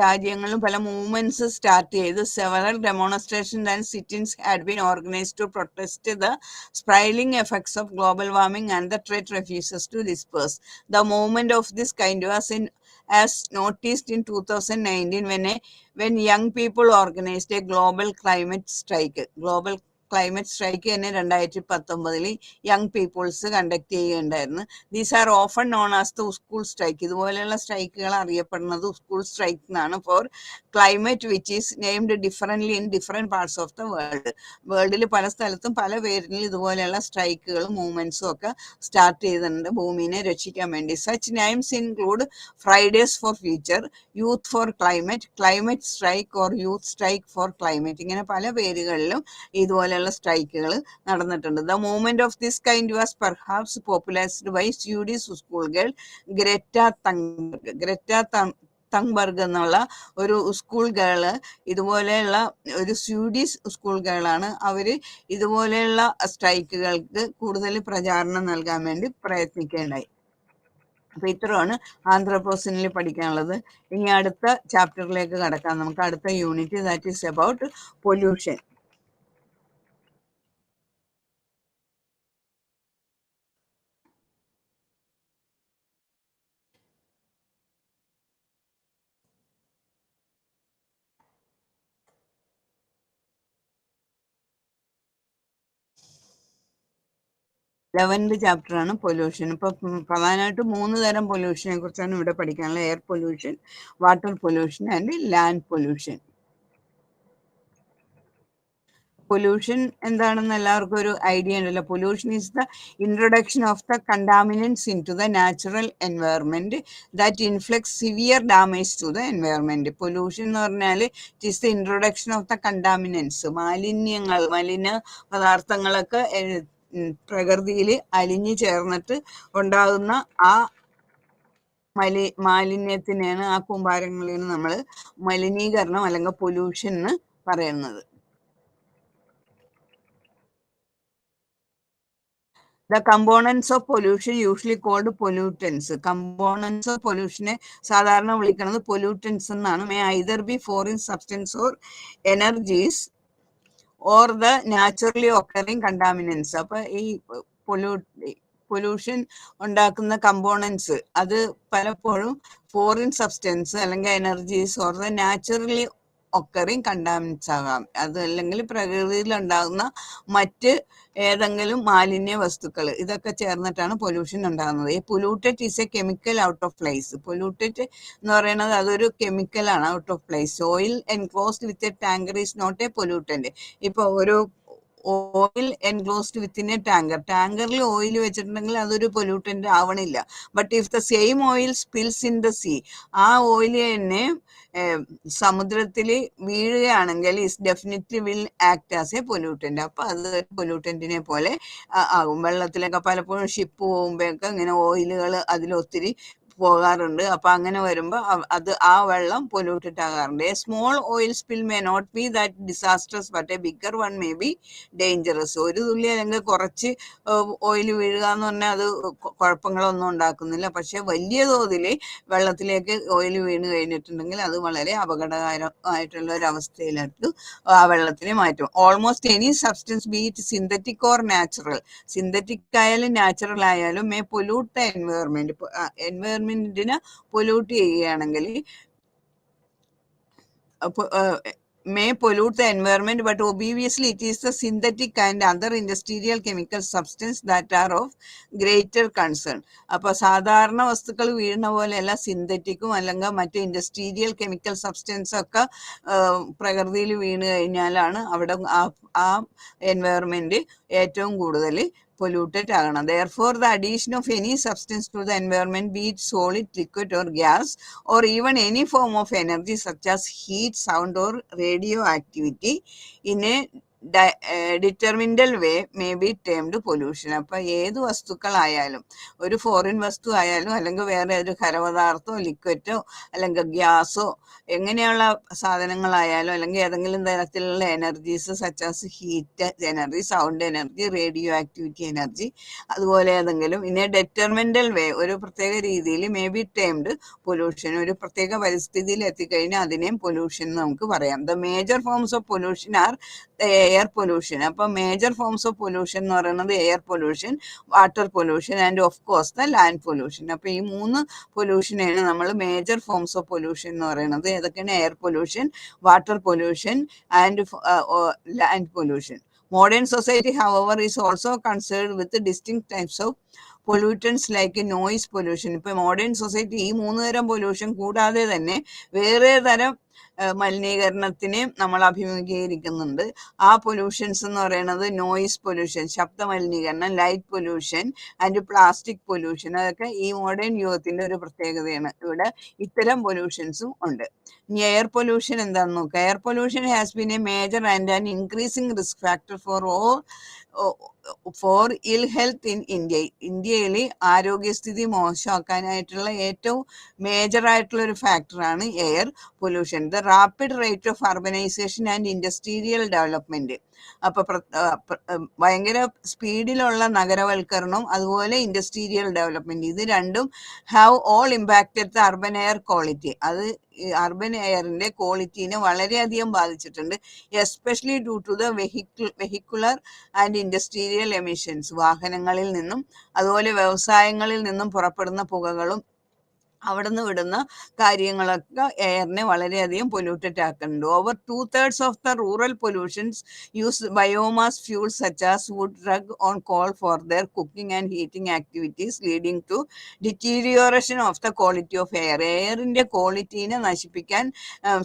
രാജ്യങ്ങളും പല മൂവ്മെന്റ്സ് സ്റ്റാർട്ട് ചെയ്ത് several demonstrations and sittings had been organised to protest the spreading effects of global warming and the trend refuses to disperse. The movement of this kind was as noticed in 2019 when young people organized a global climate strike. Global climate strike തന്നെ 2019 young peoples conduct ചെയ്യുകയുണ്ടായിരുന്നു. These are often known as the school strike. ഇതുപോലെയുള്ള സ്ട്രൈക്കുകൾ അറിയപ്പെടുന്നത് school strike എന്നാണ്. For climate which is named differently in different parts of the world. വേൾഡിൽ പല സ്ഥലത്തും പല പേരിൽ ഇതുപോലെയുള്ള സ്ട്രൈക്കുകളും മൂവ്മെന്റ്സും ഒക്കെ സ്റ്റാർട്ട് ചെയ്തിട്ടുണ്ട് ഭൂമിനെ രക്ഷിക്കാൻ വേണ്ടി. Such names include Fridays for Future, youth for climate, climate strike or youth strike for climate, ഇങ്ങനെ പല പേരുകളിലും ഇതുപോലെ സ്ട്രൈക്കുകൾ നടന്നിട്ടുണ്ട്. The movement of this kind was perhaps popularised by Swedish school girl Greta Thunberg എന്നുള്ള ഒരു സ്കൂൾ ഗേള്, ഇതുപോലെയുള്ള ഒരു സ്വീഡിഷ് സ്കൂൾ ഗേളാണ്. അവര് ഇതുപോലെയുള്ള സ്ട്രൈക്കുകൾക്ക് കൂടുതൽ പ്രചാരണം നൽകാൻ വേണ്ടി പ്രയത്നിക്കേണ്ടായി. അപ്പൊ ഇത്രയാണ് ആന്ത്രപ്പോസിനിൽ പഠിക്കാനുള്ളത്. ഇനി അടുത്ത ചാപ്റ്ററിലേക്ക് കടക്കാം. നമുക്ക് അടുത്ത unit that is about pollution. Eleventh chapter ആണ് പൊല്യൂഷൻ. ഇപ്പൊ പ്രധാനമായിട്ട് 3 തരം പൊല്യൂഷനെ കുറിച്ചാണ് ഇവിടെ പഠിക്കാനുള്ളത്. Air pollution, water pollution and land pollution. Pollution എന്താണെന്ന് എല്ലാവർക്കും ഒരു ഐഡിയ ഉണ്ടല്ലോ. Pollution is the introduction of the contaminants into the natural environment that inflicts severe damage to the environment. Pollution എന്ന് പറഞ്ഞാൽ it is the introduction of the contaminants, മാലിന്യങ്ങൾ, മലിന പദാർത്ഥങ്ങളൊക്കെ പ്രകൃതിയിൽ അലിഞ്ഞു ചേർന്നിട്ട് ഉണ്ടാകുന്ന ആ മാലിന്യത്തിനെയാണ്, ആ കൂമ്പാരങ്ങളെയാണ് നമ്മൾ മലിനീകരണം അല്ലെങ്കിൽ പൊല്യൂഷൻ എന്ന് പറയുന്നത്. The components of pollution usually called pollutants. Components of pollution സാധാരണ വിളിക്കുന്നത് pollutants എന്നാണ്. May either be foreign substance or energies or the naturally occurring contaminants. അപ്പൊ ഈ പൊല്യൂഷൻ ഉണ്ടാക്കുന്ന കമ്പോണൻസ് അത് പലപ്പോഴും ഫോറിൻ സബ്സ്റ്റൻസ് അല്ലെങ്കിൽ energies or the naturally occurring contaminants ആകാം. അത് അല്ലെങ്കിൽ പ്രകൃതിയിൽ ഉണ്ടാകുന്ന മറ്റ് ഏതെങ്കിലും മാലിന്യ വസ്തുക്കൾ, ഇതൊക്കെ ചേർന്നിട്ടാണ് പൊല്യൂഷൻ ഉണ്ടാകുന്നത്. ഈ polluted is a chemical out of place. Polluted എന്ന് പറയുന്നത് അതൊരു കെമിക്കലാണ്, out of place. Oil enclosed with a tanker is not a pollutant. ഇപ്പൊ ഒരു oil enclosed within a tanker, ടാങ്കറിൽ ഓയിൽ വെച്ചിട്ടുണ്ടെങ്കിൽ അതൊരു പൊല്യൂട്ടന്റ് ആവണില്ല. But if the same oil spills in the sea, ആ ഓയിൽ തന്നെ സമുദ്രത്തിൽ വീഴുകയാണെങ്കിൽ is definitely will act as a pollutant. അപ്പൊ അത് പൊല്യൂട്ടന്റിനെ പോലെ ആകും. വെള്ളത്തിലൊക്കെ പലപ്പോഴും ഷിപ്പ് പോകുമ്പോഴൊക്കെ ഇങ്ങനെ ഓയിലുകൾ അതിലൊത്തിരി പോകാറുണ്ട്. അപ്പൊ അങ്ങനെ വരുമ്പോൾ അത് ആ വെള്ളം പൊല്യൂട്ടഡ് ആകാറുണ്ട്. A small oil spill may not be that disastrous but a bigger one may be dangerous. ഒരു തുള്ളി അല്ലെങ്കിൽ കുറച്ച് ഓയിൽ വീഴുക എന്ന് പറഞ്ഞാൽ അത് കുഴപ്പങ്ങളൊന്നും ഉണ്ടാക്കുന്നില്ല. പക്ഷെ വലിയ തോതിൽ വെള്ളത്തിലേക്ക് ഓയിൽ വീണ് കഴിഞ്ഞിട്ടുണ്ടെങ്കിൽ അത് വളരെ അപകടകരമായിട്ടുള്ള ഒരു അവസ്ഥയിലേക്ക് ആ വെള്ളത്തിനെ മാറ്റും. Almost any substance B it synthetic or natural, synthetic ആയാലും നാച്ചുറൽ ആയാലും may pollute the environment, എൻവയറമെന്റിനെ pollute ചെയ്യുകയാണെങ്കിൽ may pollute the environment, but obviously it is the synthetic and other industrial chemical substance that are of greater concern. അപ്പൊ സാധാരണ വസ്തുക്കൾ വീഴുന്ന പോലെയല്ല സിന്തറ്റിക്കും അല്ലെങ്കിൽ മറ്റ് ഇൻഡസ്ട്രീരിയൽ കെമിക്കൽ സബ്സ്റ്റൻസ് ഒക്കെ പ്രകൃതിയിൽ വീണ് കഴിഞ്ഞാലാണ് അവിടെ ആ എൻവയറമെന്റ് ഏറ്റവും കൂടുതൽ polluted agana. Therefore, the addition of any substance to the environment, be it solid, liquid or gas, or even any form of energy such as heat, sound or radioactivity in a detrimental way may be termed pollution. അപ്പൊ ഏത് വസ്തുക്കളായാലും, ഒരു foreign വസ്തു ആയാലും അല്ലെങ്കിൽ വേറെ ഒരു ഖരപദാർത്ഥമോ ലിക്വിഡോ അല്ലെങ്കിൽ ഗ്യാസോ എങ്ങനെയുള്ള സാധനങ്ങളായാലും അല്ലെങ്കിൽ ഏതെങ്കിലും തരത്തിലുള്ള energies such as heat energy, sound energy, radio activity energy, അതുപോലെ ഏതെങ്കിലും ഇനി ഡിറ്റർമിൻഡൽ വേ ഒരു പ്രത്യേക രീതിയിൽ മേ ബി ടേംഡ് പൊല്യൂഷൻ. ഒരു പ്രത്യേക പരിസ്ഥിതിയിൽ എത്തിക്കഴിഞ്ഞാൽ അതിനെയും പൊല്യൂഷൻ നമുക്ക് പറയാം. The major forms of pollution R air pollution. അപ്പൊ മേജർ ഫോംസ് ഓഫ് പൊല്യൂഷൻ എന്ന് പറയുന്നത് air pollution, water pollution and of course the land pollution. അപ്പൊ ഈ 3 പൊല്യൂഷനാണ് നമ്മൾ മേജർ ഫോംസ് ഓഫ് പൊല്യൂഷൻ എന്ന് പറയുന്നത്. ഏതൊക്കെയാണ്? Air pollution, water pollution and land pollution. Modern society, however, is also concerned with the distinct types of pollutants like noise pollution. ഇപ്പൊ modern society ഈ 3 തരം pollution കൂടാതെ തന്നെ വേറെ തരം മലിനീകരണത്തിനെ നമ്മൾ അഭിമുഖീകരിക്കുന്നുണ്ട്. ആ പൊല്യൂഷൻസ് എന്ന് പറയുന്നത് നോയിസ് പൊല്യൂഷൻ, ശബ്ദ മലിനീകരണം, light pollution and plastic pollution. അതൊക്കെ ഈ മോഡേൺ യുഗത്തിന്റെ ഒരു പ്രത്യേകതയാണ്. ഇവിടെ ഇത്തരം പൊല്യൂഷൻസും ഉണ്ട്. ഇനി എയർ പൊല്യൂഷൻ എന്താണെന്ന് നോക്കുക. Air pollution has been a major and an increasing risk factor for ill health in India. ഇന്ത്യയിൽ ആരോഗ്യസ്ഥിതി മോശമാക്കാനായിട്ടുള്ള ഏറ്റവും മേജർ ആയിട്ടുള്ള ഒരു ഫാക്ടറാണ് air pollution. the rapid rate of urbanization and industrial development. അപ്പൊ ഭയങ്കര സ്പീഡിലുള്ള നഗരവൽക്കരണം അതുപോലെ ഇൻഡസ്ട്രിയൽ ഡെവലപ്മെന്റ് ഇത് രണ്ടും have all impacted the urban air quality. അത് അർബൻ എയറിന്റെ ക്വാളിറ്റീനെ വളരെയധികം ബാധിച്ചിട്ടുണ്ട്. Especially due to the vehicular and industrial emissions. വാഹനങ്ങളിൽ നിന്നും അതുപോലെ വ്യവസായങ്ങളിൽ നിന്നും പുറപ്പെടുന്ന പുകകളും അവിടെ നിന്ന് വിടുന്ന കാര്യങ്ങളൊക്കെ എയറിനെ വളരെയധികം പൊല്യൂട്ടഡ് ആക്കുന്നുണ്ട്. Over 2/3 of the rural pollutions use biomass fuel such as wood rug on coal for their cooking and heating activities leading to deterioration of the quality of air. എയറിന്റെ ക്വാളിറ്റീനെ നശിപ്പിക്കാൻ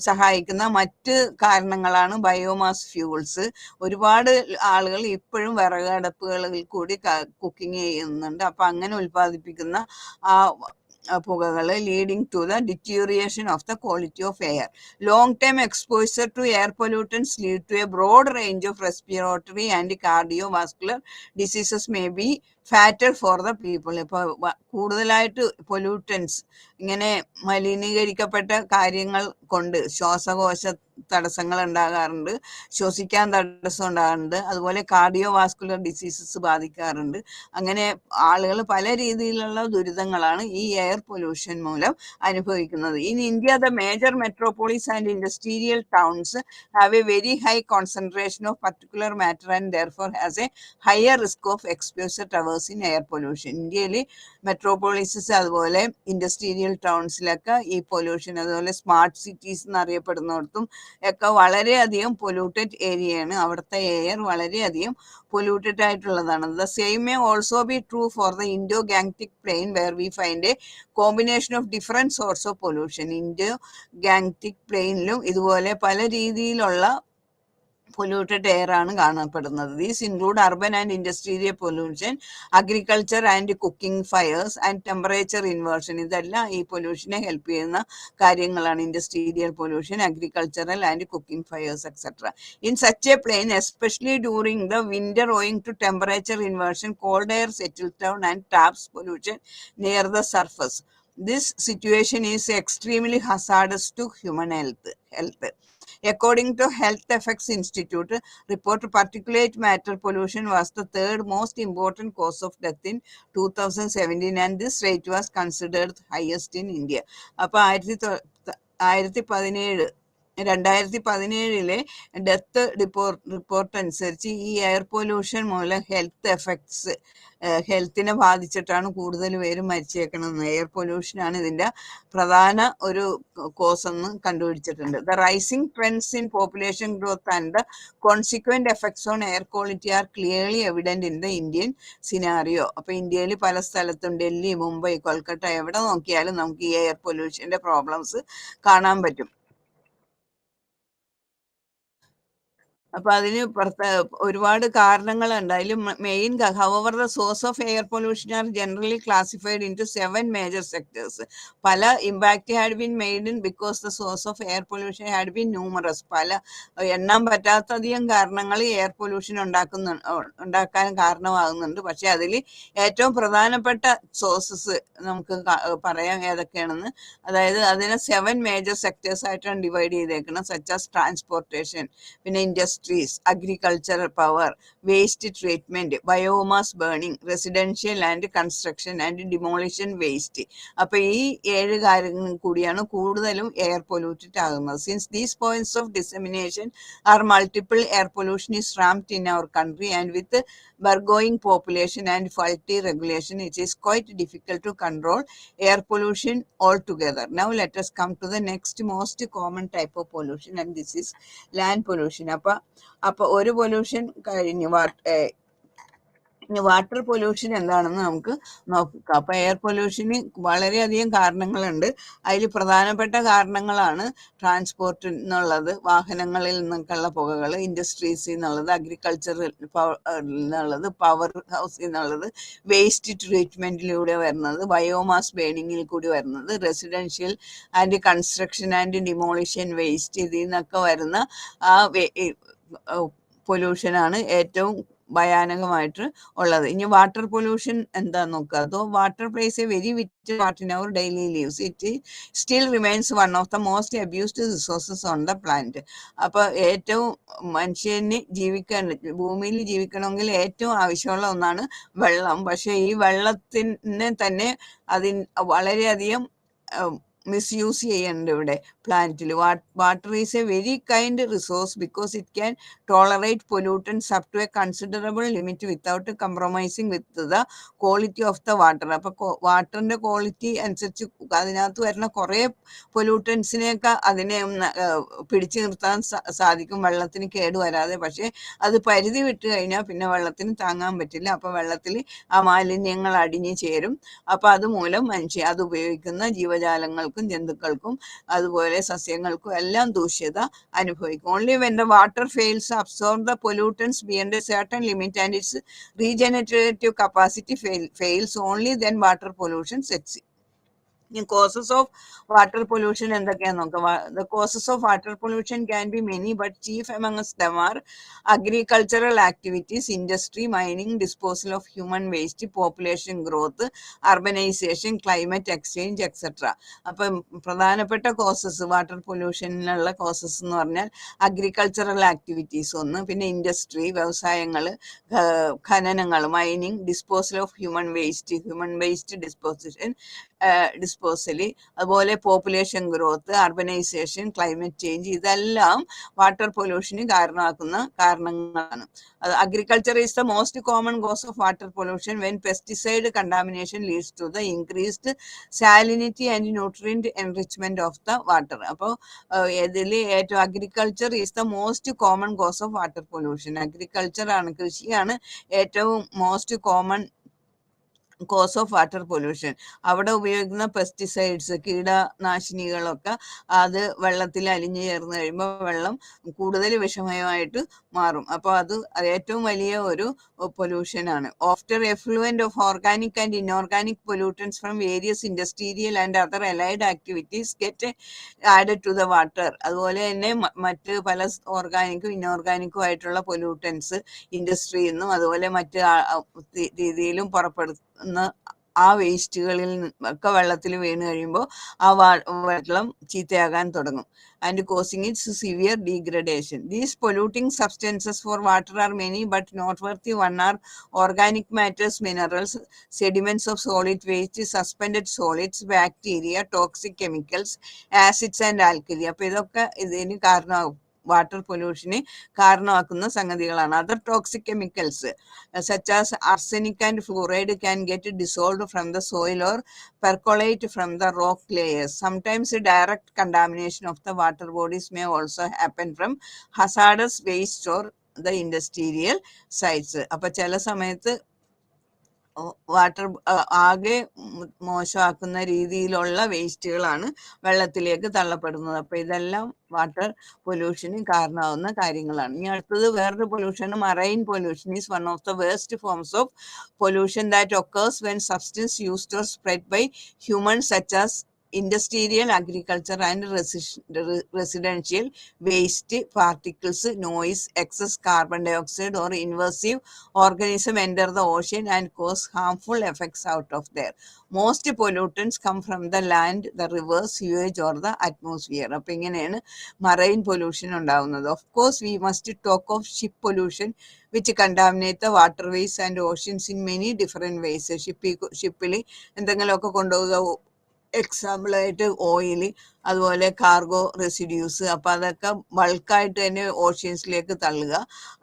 സഹായിക്കുന്ന മറ്റ് കാരണങ്ങളാണ് ബയോമാസ് ഫ്യൂൾസ്. ഒരുപാട് ആളുകൾ ഇപ്പോഴും വിറകടുപ്പുകളിൽ കൂടി കുക്കിംഗ് ചെയ്യുന്നുണ്ട്. അപ്പൊ അങ്ങനെ ഉൽപ്പാദിപ്പിക്കുന്ന ആ പുകകൾ leading to the deterioration of the quality of air. Long time exposure to air pollutants lead to a broad range of respiratory and cardiovascular diseases may be fatal for the people. ഇപ്പൊ കൂടുതലായിട്ട് pollutants ഇങ്ങനെ മലിനീകരിക്കപ്പെട്ട കാര്യങ്ങൾ കൊണ്ട് ശ്വാസകോശ തടസ്സങ്ങൾ ഉണ്ടാകാറുണ്ട്, ശ്വസിക്കാൻ തടസ്സം ഉണ്ടാകാറുണ്ട്, അതുപോലെ കാർഡിയോ വാസ്കുലർ ഡിസീസസ് ബാധിക്കാറുണ്ട്. അങ്ങനെ ആളുകൾ പല രീതിയിലുള്ള ദുരിതങ്ങളാണ് ഈ എയർ പൊല്യൂഷൻ മൂലം അനുഭവിക്കുന്നത്. In India the major metropolis and industrial towns have A very high concentration of particular matter and therefore has A higher risk of exposure towers in air pollution. ഇന്ത്യയിൽ മെട്രോപോളിസസ് അതുപോലെ ഇൻഡസ്ട്രിയൽ ടൗൺസിലൊക്കെ ഈ pollution, അതുപോലെ smart cities എന്നറിയപ്പെടുന്നിടത്തും ഒക്കെ വളരെയധികം polluted ഏരിയയാണ്. അവിടുത്തെ air വളരെയധികം polluted ആയിട്ടുള്ളതാണ്. The same may also be true for the Indo Gangetic plain where we find a combination of different sorts of pollution. Indo Gangetic പ്ലെയിനിലും ഇതുപോലെ പല രീതിയിലുള്ള പൊല്യൂട്ടഡ് എയർ ആണ് കാണപ്പെടുന്നത്. These include urban and industrial pollution, agriculture and cooking fires and temperature inversion. ഇതെല്ലാം ഈ പൊല്യൂഷനെ help ചെയ്യുന്ന കാര്യങ്ങളാണ്. Industrial pollution, agricultural and cooking fires etcetera. In such a plain especially during the winter owing to temperature inversion, cold air settles down and traps pollution near the surface. This situation is extremely hazardous to human health. According to Health Effects Institute report, particulate matter pollution was the third most important cause of death in 2017 and this rate was considered highest in India. അപ്പൊ 2017 death report അനുസരിച്ച് ഈ air pollution മൂലം ഹെൽത്തിനെ ബാധിച്ചിട്ടാണ് കൂടുതൽ പേര് മരിച്ചേക്കണമെന്ന്. Air പൊല്യൂഷനാണ് ഇതിന്റെ പ്രധാന ഒരു cause എന്ന് കണ്ടുപിടിച്ചിട്ടുണ്ട്. The rising trends in population growth and the consequent effects on air quality are clearly evident in the Indian scenario. അപ്പൊ ഇന്ത്യയിൽ പല സ്ഥലത്തും ഡൽഹി, മുംബൈ, കൊൽക്കത്ത എവിടെ നോക്കിയാലും നമുക്ക് ഈ എയർ പൊല്യൂഷന്റെ പ്രോബ്ലംസ് കാണാൻ പറ്റും. അപ്പൊ അതിന് ഒരുപാട് കാരണങ്ങളുണ്ട്. അതിൽ main however the source of air pollution are generally classified into 7 major sectors. പല impact had been made in because the source of air pollution had been numerous. പല എണ്ണാൻ പറ്റാത്തധികം കാരണങ്ങൾ എയർ പൊല്യൂഷൻ ഉണ്ടാക്കാൻ കാരണമാകുന്നുണ്ട്. പക്ഷെ അതിൽ ഏറ്റവും പ്രധാനപ്പെട്ട സോഴ്സസ് നമുക്ക് പറയാം ഏതൊക്കെയാണെന്ന്. അതായത് അതിനെ 7 മേജർ സെക്ടേഴ്സ് ആയിട്ടാണ് ഡിവൈഡ് ചെയ്തേക്കുന്നത്. സച്ച് ആസ് ട്രാൻസ്പോർട്ടേഷൻ, പിന്നെ industries, agricultural power, waste treatment, biomass burning, residential and construction and demolition waste. അപ്പൊ ഈ 7 കാര്യങ്ങൾ കൂടിയാണ് കൂടുതലും എയർ പൊല്യൂട്ടഡ് ആകുന്നത്. Since these points of dissemination are multiple, air pollution is rampant in our country and with burgeoning population and faulty regulation it is quite difficult to control air pollution altogether. Now let us come to the next most common type of pollution and this is land pollution. അപ്പൊ ഒരു pollution കഴിഞ്ഞു. Water pollution എന്താണെന്ന് നമുക്ക് നോക്കാം. അപ്പൊ air പൊല്യൂഷന് വളരെയധികം കാരണങ്ങളുണ്ട്. അതിൽ പ്രധാനപ്പെട്ട കാരണങ്ങളാണ് ട്രാൻസ്പോർട്ട് എന്നുള്ളത്, വാഹനങ്ങളിൽ നിന്നൊക്കെയുള്ള പുകകൾ, ഇൻഡസ്ട്രീസിൽ നിന്നുള്ളത്, അഗ്രികൾച്ചറിൽ നിന്നുള്ളത്, പവർ ഹൗസിൽ നിന്നുള്ളത്, വേസ്റ്റ് ട്രീറ്റ്മെന്റിലൂടെ വരുന്നത്, ബയോമാസ് ബേണിങ്ങിൽ കൂടി വരുന്നത്, residential and construction and demolition waste, ഇതിൽ നിന്നൊക്കെ വരുന്ന ആ പൊല്യൂഷനാണ് ഏറ്റവും ഭയാനകമായിട്ട് ഉള്ളത്. ഇനി വാട്ടർ പൊല്യൂഷൻ എന്താ നോക്കുക. അതോ water plays a very vital part in our daily lives. It still remains one of the most abused resources on the plant. അപ്പൊ ഏറ്റവും മനുഷ്യന് ഭൂമിയിൽ ജീവിക്കണമെങ്കിൽ ഏറ്റവും ആവശ്യമുള്ള ഒന്നാണ് വെള്ളം. പക്ഷെ ഈ വെള്ളത്തിന് തന്നെ വളരെയധികം മിസ്യൂസ് ചെയ്യുന്നുണ്ട് ഇവിടെ പ്ലാന്റിൽ. Water is a very kind resource because it can tolerate pollutants up to a considerable limit without compromising with the quality of the water. അപ്പൊ വാട്ടറിന്റെ ക്വാളിറ്റി അനുസരിച്ച് അതിനകത്ത് വരുന്ന കുറെ പൊല്യൂട്ടൻസിനെയൊക്കെ അതിനെ പിടിച്ചു നിർത്താൻ സാധിക്കും വെള്ളത്തിന് കേടുവരാതെ. പക്ഷെ അത് പരിധി വിട്ട് കഴിഞ്ഞാൽ പിന്നെ വെള്ളത്തിന് താങ്ങാൻ പറ്റില്ല. അപ്പൊ വെള്ളത്തിൽ ആ മാലിന്യങ്ങൾ അടിഞ്ഞു ചേരും. അപ്പൊ അതുമൂലം അത് ഉപയോഗിക്കുന്ന ജീവജാലങ്ങൾക്കും ജന്തുക്കൾക്കും അതുപോലെ സസ്യങ്ങൾക്കും എല്ലാം ദൂഷ്യത അനുഭവിക്കും. Only when the water fails absorb the pollutants beyond a certain limit and its regenerative capacity fails, only then water pollution sets in. Causes of water pollution എന്തൊക്കെയാന്ന് നോക്കാം. The causes of water pollution can be many, but chief amongst them are agricultural activities, industry, mining, disposal of human waste, population growth, urbanization, climate exchange, etc. അപ്പം പ്രധാനപ്പെട്ട causes water പൊല്യൂഷനിലുള്ള causes എന്ന് പറഞ്ഞാൽ agricultural activities ഒന്ന്, പിന്നെ industry വ്യവസായങ്ങൾ, ഖനനങ്ങൾ mining, disposal of human waste disposal, അതുപോലെ population growth, urbanisation, climate change, ഇതെല്ലാം വാട്ടർ പൊല്യൂഷന് കാരണമാക്കുന്ന കാരണങ്ങളാണ്. Agriculture is the most common cause of water pollution when pesticide contamination leads to the increased salinity and nutrient enrichment of the water. അപ്പോൾ ഇതിൽ ഏറ്റവും agriculture is the most common cause of water pollution. Agriculture ആണ്, കൃഷിയാണ് ഏറ്റവും most common cause of water pollution. അവിടെ ഉപയോഗിക്കുന്ന pesticides, കീടനാശിനികളൊക്കെ അത് വെള്ളത്തിൽ അലിഞ്ഞു ചേർന്ന് കഴിയുമ്പോൾ വെള്ളം കൂടുതൽ വിഷമയമായിട്ട് മാറും. അപ്പോൾ അത് ഏറ്റവും വലിയ ഒരു പൊല്യൂഷനാണ്. After effluent of organic and inorganic pollutants from various industrial and other allied activities get added to the water. അതുപോലെ തന്നെ മറ്റ് പല ഓർഗാനിക്കും ഇൻഓർഗാനിക്കും ആയിട്ടുള്ള പൊല്യൂട്ടൻസ് ഇൻഡസ്ട്രിയിൽ നിന്നും അതുപോലെ മറ്റ് രീതിയിലും പുറപ്പെടുന്ന ആ വേസ്റ്റുകളിൽ ഒക്കെ വെള്ളത്തിൽ വീണ് കഴിയുമ്പോൾ ആ വെള്ളം ചീത്തയാകാൻ തുടങ്ങും. and causing its severe degradation. These polluting substances for water are many, but noteworthy one are organic matters, minerals, sediments of solid waste, suspended solids, bacteria, toxic chemicals, acids and alkali. അപ്പോൾ ഇതൊക്കെ ഇതിന് കാരണമാകും, water പൊല്യൂഷന് കാരണമാക്കുന്ന സംഗതികളാണ്. Other toxic chemicals such as arsenic and fluoride can get dissolved from the soil or percolate from the rock layers. Sometimes direct contamination of the water bodies may also happen from hazardous waste or the industrial sites. അപ്പോൾ ചില സമയത്ത് water ആകെ മോശമാക്കുന്ന രീതിയിലുള്ള വേസ്റ്റുകളാണ് വെള്ളത്തിലേക്ക് തള്ളപ്പെടുന്നത്. അപ്പൊ ഇതെല്ലാം water പൊല്യൂഷന് കാരണമാവുന്ന കാര്യങ്ങളാണ്. ഇനി അടുത്തത് വേറൊരു pollution, marine pollution is one of the worst forms of pollution that occurs when substance used or spread by humans such as industrial, agriculture and residential waste particles, noise, excess carbon dioxide or invasive organism enter the ocean and cause harmful effects out of there. Most pollutants come from the land, the rivers, sewage or the atmosphere. അപ്പൊ ഇങ്ങനെയാണ് marine pollution ഉണ്ടാവുന്നത്. Of course, we must talk of ship pollution which contaminate the waterways and oceans in many different ways. ഷിപ്പിൽ എന്തെങ്കിലുമൊക്കെ കൊണ്ടുപോകുക, എക്സാമ്പിളായിട്ട് oil, അതുപോലെ cargo residues, അപ്പൊ അതൊക്കെ ബൾക്കായിട്ട് തന്നെ ഓഷ്യൻസിലേക്ക് തള്ളുക.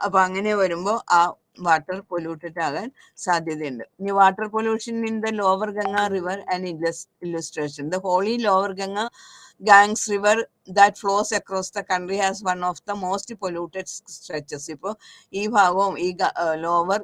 അപ്പൊ അങ്ങനെ വരുമ്പോൾ ആ വാട്ടർ പൊല്യൂട്ടഡ് ആകാൻ സാധ്യതയുണ്ട്. ഇനി water pollution in the lower Ganga river and illustration. The holy lower Ganga Ganges river that flows across the country has one of the most polluted stretches. ഇപ്പോൾ ഈ ഭാഗവും ഈ ലോവർ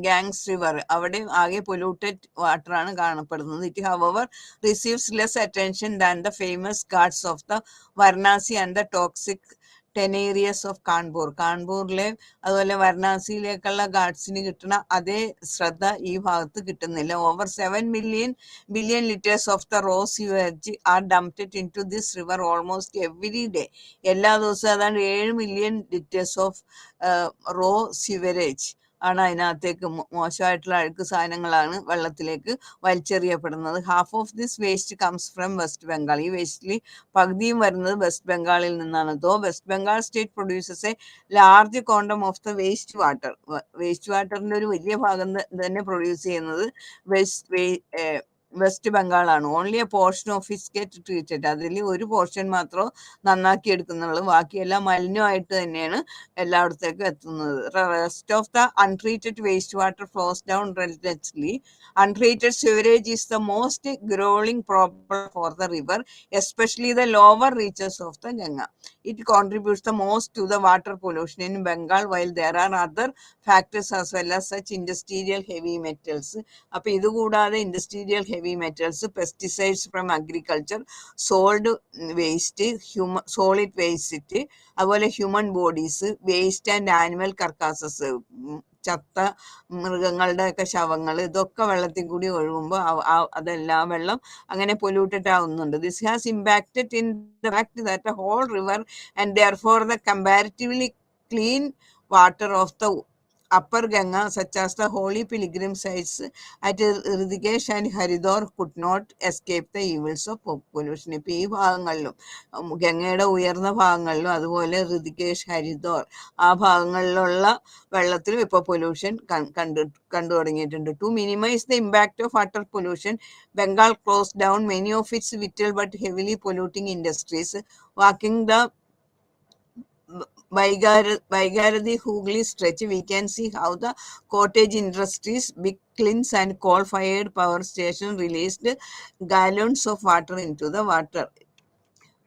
ഗാങ്സ് റിവർ അവിടെ ആകെ പൊല്യൂട്ടഡ് വാട്ടർ ആണ് കാണപ്പെടുന്നത്. It however receives less attention than the famous ghats of the Varanasi and the toxic 10 areas of കാൺപൂറിലെ അതുപോലെ വാരണാസിയിലേക്കുള്ള ഗാർഡ്സിന് കിട്ടുന്ന അതേ ശ്രദ്ധ ഈ ഭാഗത്ത് കിട്ടുന്നില്ല. ഓവർ 7 billion liters of the raw sewage are dumped into this river almost every day. എല്ലാ ദിവസവും അതാണ് 7 million liters of raw sewage ആണ് അതിനകത്തേക്ക് മോശമായിട്ടുള്ള അഴുക്ക് സാധനങ്ങളാണ് വെള്ളത്തിലേക്ക് വലിച്ചെറിയപ്പെടുന്നത്. Half of this waste comes from West Bengal. ഈ വേസ്റ്റിൽ പകുതിയും വരുന്നത് വെസ്റ്റ് ബംഗാളിൽ നിന്നാണ്. Though West Bengal state produces a large quantum of the waste water. Waste വാട്ടറിന്റെ ഒരു വലിയ ഭാഗം തന്നെ പ്രൊഡ്യൂസ് ചെയ്യുന്നത് വെസ്റ്റ് ബംഗാളാണ്. Only a portion of its get treated. അതിൽ ഒരു പോർഷൻ മാത്രം നന്നാക്കി എടുക്കുന്നുള്ളൂ, ബാക്കിയെല്ലാം മലിനമായിട്ട് തന്നെയാണ് എല്ലായിടത്തേക്കും എത്തുന്നത്. Rest of the untreated waste water flows down relentlessly. Untreated sewerage is the most growing problem for the river, especially the lower reaches of the Ganga. It contributes the most to the water pollution in Bengal, while there are other factors as well as such industrial heavy metals. അപ്പോൾ ഇതുകൂടാതെ industrial heavy metals, pesticides from agriculture, sold waste, solid waste, അതുപോലെ human bodies, waste and animal carcasses, ചത്ത മൃഗങ്ങളുടെ ഒക്കെ ശവങ്ങൾ, ഇതൊക്കെ വെള്ളത്തിൽ കൂടി ഒഴുകുമ്പോൾ അതെല്ലാം വെള്ളം അങ്ങനെ പൊല്യൂട്ടഡ് ആവുന്നുണ്ട്. This has impacted in the fact that a whole river and therefore the comparatively clean water of the upper Ganga, such as the holy pilgrim sites at Rishikesh and Haridwar, could not escape the evils of pollution. ഇപ്പോൾ ഈ ഭാഗങ്ങളിലും ഗംഗയുടെ ഉയർന്ന ഭാഗങ്ങളിലും അതുപോലെ ഋതികേഷ്, ഹരിദ്വാർ ആ ഭാഗങ്ങളിലുള്ള വെള്ളത്തിലും ഇപ്പോൾ പൊല്യൂഷൻ കണ്ടു തുടങ്ങിയിട്ടുണ്ട്. To minimise the impact of water pollution, Bengal close down many of its vital but heavily polluting industries. Walking the Vaigarathi Hooghly stretch, we can see how the cottage industries, big kilns and coal-fired power station released gallons of water into the water.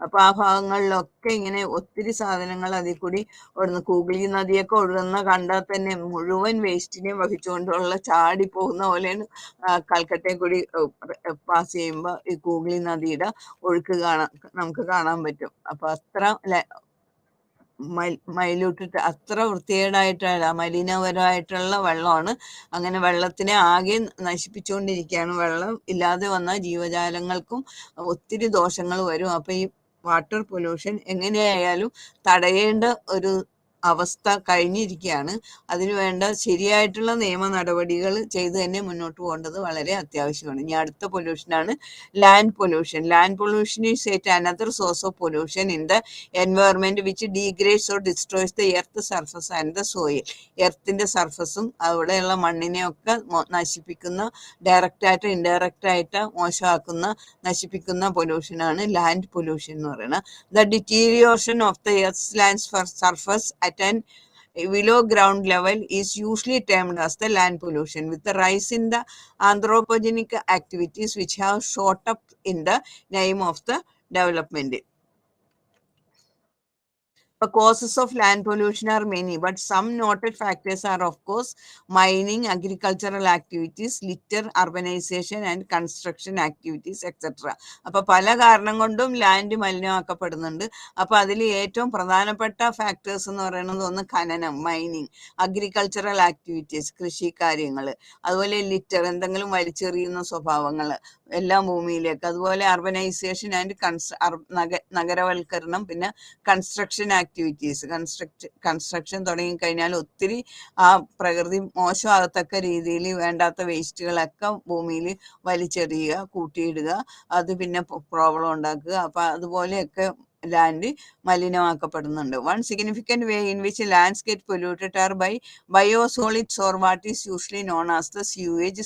അപ്പൊ ആ ഭാഗങ്ങളിലൊക്കെ ഇങ്ങനെ ഒത്തിരി സാധനങ്ങൾ അതിൽ കൂടി ഒഴുകുന്നു. കൂഗ്ലി നദിയൊക്കെ ഒഴുകുന്ന കണ്ടാൽ തന്നെ മുഴുവൻ വേസ്റ്റിനെയും വഹിച്ചുകൊണ്ടുള്ള ചാടി പോകുന്ന പോലെയാണ് കൽക്കട്ടയിൽ കൂടി പാസ് ചെയ്യുമ്പോൾ ഈ കൂഗ്ലി നദിയുടെ ഒഴുക്ക് നമുക്ക് കാണാൻ പറ്റും. അപ്പൊ അത്ര മൈല്യൂട്ട്, അത്ര വൃത്തികേടായിട്ടുള്ള മലിനപരമായിട്ടുള്ള വെള്ളമാണ്. അങ്ങനെ വെള്ളത്തിനെ ആകെ നശിപ്പിച്ചുകൊണ്ടിരിക്കുകയാണ്. വെള്ളം ഇല്ലാതെ വന്ന ജീവജാലങ്ങൾക്കും ഒത്തിരി ദോഷങ്ങൾ വരും. അപ്പൊ ഈ വാട്ടർ പൊല്യൂഷൻ എങ്ങനെയായാലും തടയേണ്ട ഒരു അവസ്ഥ കഴിഞ്ഞിരിക്കുകയാണ്. അതിനു വേണ്ട ശരിയായിട്ടുള്ള നിയമ നടപടികൾ ചെയ്ത് തന്നെ മുന്നോട്ട് പോകേണ്ടത് വളരെ അത്യാവശ്യമാണ്. ഇനി അടുത്ത പൊല്യൂഷനാണ് land pollution. Land pollution is yet another source of pollution in the environment which degrades or destroys the earth surface and the soil. എർത്തിന്റെ സർഫസും അവിടെയുള്ള മണ്ണിനെയൊക്കെ നശിപ്പിക്കുന്ന, ഡയറക്റ്റ് ആയിട്ട് ഇൻഡയറക്റ്റ് ആയിട്ട് മോശമാക്കുന്ന, നശിപ്പിക്കുന്ന പൊല്യൂഷനാണ് ലാൻഡ് പൊല്യൂഷൻ എന്ന് പറയുന്നത്. The deterioration of the earth land surface at an below ground level is usually termed as the land pollution, with the rise in the anthropogenic activities which have shot up in the name of the development. The causes of land pollution are many, but some noted factors are, of course, mining, agricultural activities, litter, urbanization, and construction activities, etc. അപ്പോൾ പല കാരണം കൊണ്ടും land മലിനമാക്കപ്പെടുന്നുണ്ട്. അപ്പോൾ അതിൽ ഏറ്റവും പ്രധാനപ്പെട്ട factors എന്ന് പറയുന്നത് ഒന്ന് ഖനനം, മൈനിങ്, അഗ്രികൾച്ചറൽ ആക്ടിവിറ്റീസ്, കൃഷി കാര്യങ്ങൾ, അതുപോലെ ലിറ്റർ, എന്തെങ്കിലും വലിച്ചെറിയുന്ന സ്വഭാവങ്ങൾ എല്ലാം ഭൂമിയിലേക്ക്, അതുപോലെ അർബനൈസേഷൻ ആൻഡ് നഗരവൽക്കരണം, പിന്നെ കൺസ്ട്രക്ഷൻ ആക്ടിവിറ്റീസ്, കൺസ്ട്രക്ഷൻ തുടങ്ങിക്കഴിഞ്ഞാൽ ഒത്തിരി ആ പ്രകൃതി മോശമാകത്തക്ക രീതിയിൽ വേണ്ടാത്ത വേസ്റ്റുകളൊക്കെ ഭൂമിയിൽ വലിച്ചെറിയുക, കൂട്ടിയിടുക, അത് പിന്നെ പ്രോബ്ലം ഉണ്ടാക്കുക. അപ്പൊ അതുപോലെയൊക്കെ ലാൻഡ് മലിനമാക്കപ്പെടുന്നുണ്ട്. One significant way in which lands get polluted are by biosolids or what is usually known as the sewage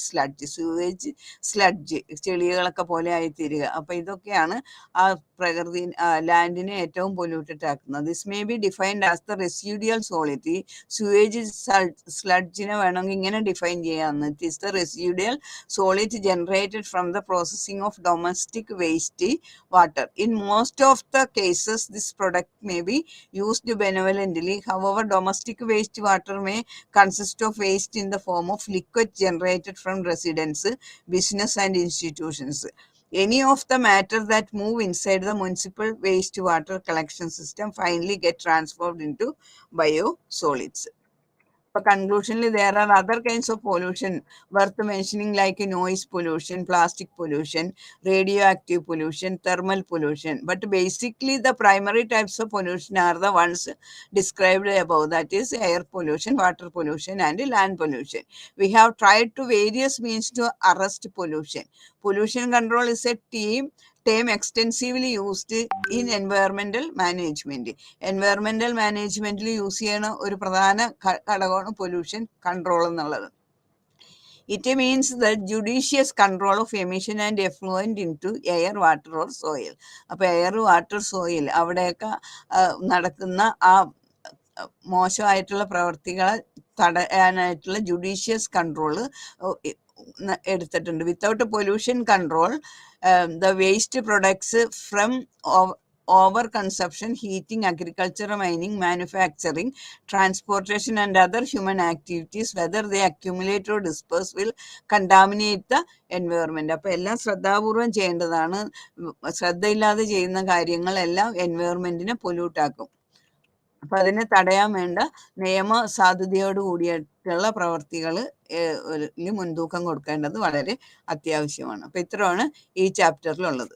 sludge, ചെളികളൊക്കെ പോലെ ആയിത്തീരുക. അപ്പൊ ഇതൊക്കെയാണ് ആ പ്രകൃതി ലാൻഡിനെ ഏറ്റവും പൊല്യൂട്ടഡ് ആക്കുന്നത്. This may be defined as the residual solid. ഈ സ്യൂവേജ് സ്ലഡ്ജിനെ വേണമെങ്കിൽ ഇങ്ങനെ ഡിഫൈൻ ചെയ്യാമെന്ന്. It is the residual solid generated from the processing of domestic waste water. In most of the cases, this product may be used benevolently. However, domestic wastewater may consist of waste in the form of liquid generated from residents, business and institutions. Any of the matter that move inside the municipal wastewater collection system finally get transformed into biosolids. For conclusion, there are other kinds of pollution worth mentioning like noise pollution, plastic pollution, radioactive pollution, thermal pollution. But basically the primary types of pollution are the ones described above, that is air pollution, water pollution and land pollution. We have tried to various means to arrest pollution. Pollution control is a term extensively used in environmental management. Environmental മാനേജ്മെന്റിൽ use ചെയ്യുന്ന ഒരു പ്രധാന ഘടകമാണ് pollution control എന്നുള്ളത്. It means the judicious control of emission and effluent into air, water or soil. അപ്പോൾ air, water, soil അവിടെയൊക്കെ നടക്കുന്ന ആ മോശമായിട്ടുള്ള പ്രവർത്തികളെ തടയാനായിട്ടുള്ള ജുഡീഷ്യസ് കൺട്രോള് എടുത്തിട്ടുണ്ട്. Without pollution control the waste products from over consumption, heating, agriculture, mining, manufacturing, transportation and other human activities, whether they accumulate or disperse, will contaminate the environment. അപ്പോൾ എല്ലാം ശ്രദ്ധാപൂർവം ചെയ്യേണ്ടതാണ്. ശ്രദ്ധയില്ലാതെ ചെയ്യുന്ന കാര്യങ്ങളെല്ലാം എൻവയോൺമെന്റിനെ പൊല്യൂട്ട് ആക്കും. അപ്പം അതിനെ തടയാൻ വേണ്ട നിയമ സാധുതയോട് കൂടിയിട്ടുള്ള പ്രവർത്തികൾ മുൻതൂക്കം കൊടുക്കേണ്ടത് വളരെ അത്യാവശ്യമാണ്. അപ്പം ഇത്രയാണ് ഈ ചാപ്റ്ററിലുള്ളത്.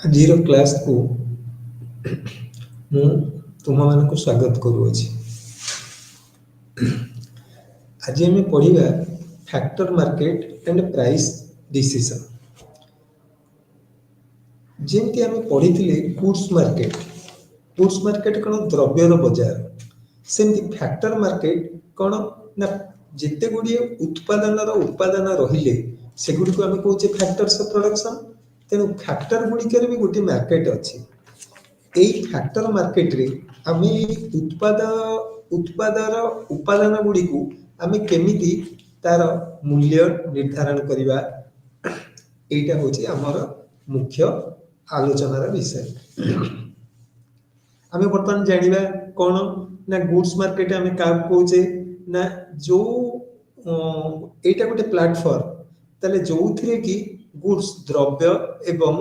ଆଜିର କ୍ଲାସକୁ ମୁଁ ତୁମମାନଙ୍କୁ ସ୍ୱାଗତ କରୁଅଛି। ଆଜି ଆମେ ପଢ଼ିବା factor market and price decision. ଯେମିତି ଆମେ ପଢ଼ିଥିଲେ ଗୁଡ୍ସ ମାର୍କେଟ କ'ଣ ଦ୍ରବ୍ୟର ବଜାର, ସେମିତି ଫ୍ୟାକ୍ଟର ମାର୍କେଟ କ'ଣ ନା ଯେତେ ଗୁଡ଼ିଏ ଉପାଦାନ ରହିଲେ ସେଗୁଡ଼ିକୁ ଆମେ କହୁଛେ ଫ୍ୟାକ୍ଟର୍ସ ଅଫ ପ୍ରଡକ୍ସନ୍। ତେଣୁ ଫ୍ୟାକ୍ଟର ଗୁଡ଼ିକରେ ବି ଗୋଟିଏ ମାର୍କେଟ ଅଛି। এই ଫ୍ୟାକ୍ଟର ମାର୍କେଟରେ ଆମେ ଏଇ ଉପାଦାନ ଗୁଡ଼ିକୁ ଆମେ କେମିତି ତାର ମୂଲ୍ୟ ନିର୍ଦ୍ଧାରଣ କରିବା, এইটা হচ্ছে আমার মুখ্য আলোচনার বিষয়। আমি বর্তমান জানিবা কোন না গুডস মার্কেট আমি কাহাକୁ কହୁଛେ না ଯୋଉ এইটা ଗୋଟେ প্ল্যাটফর্ম, তাহলে ଯୋଉଥିରେ କି গুডস দ্রব্য এবং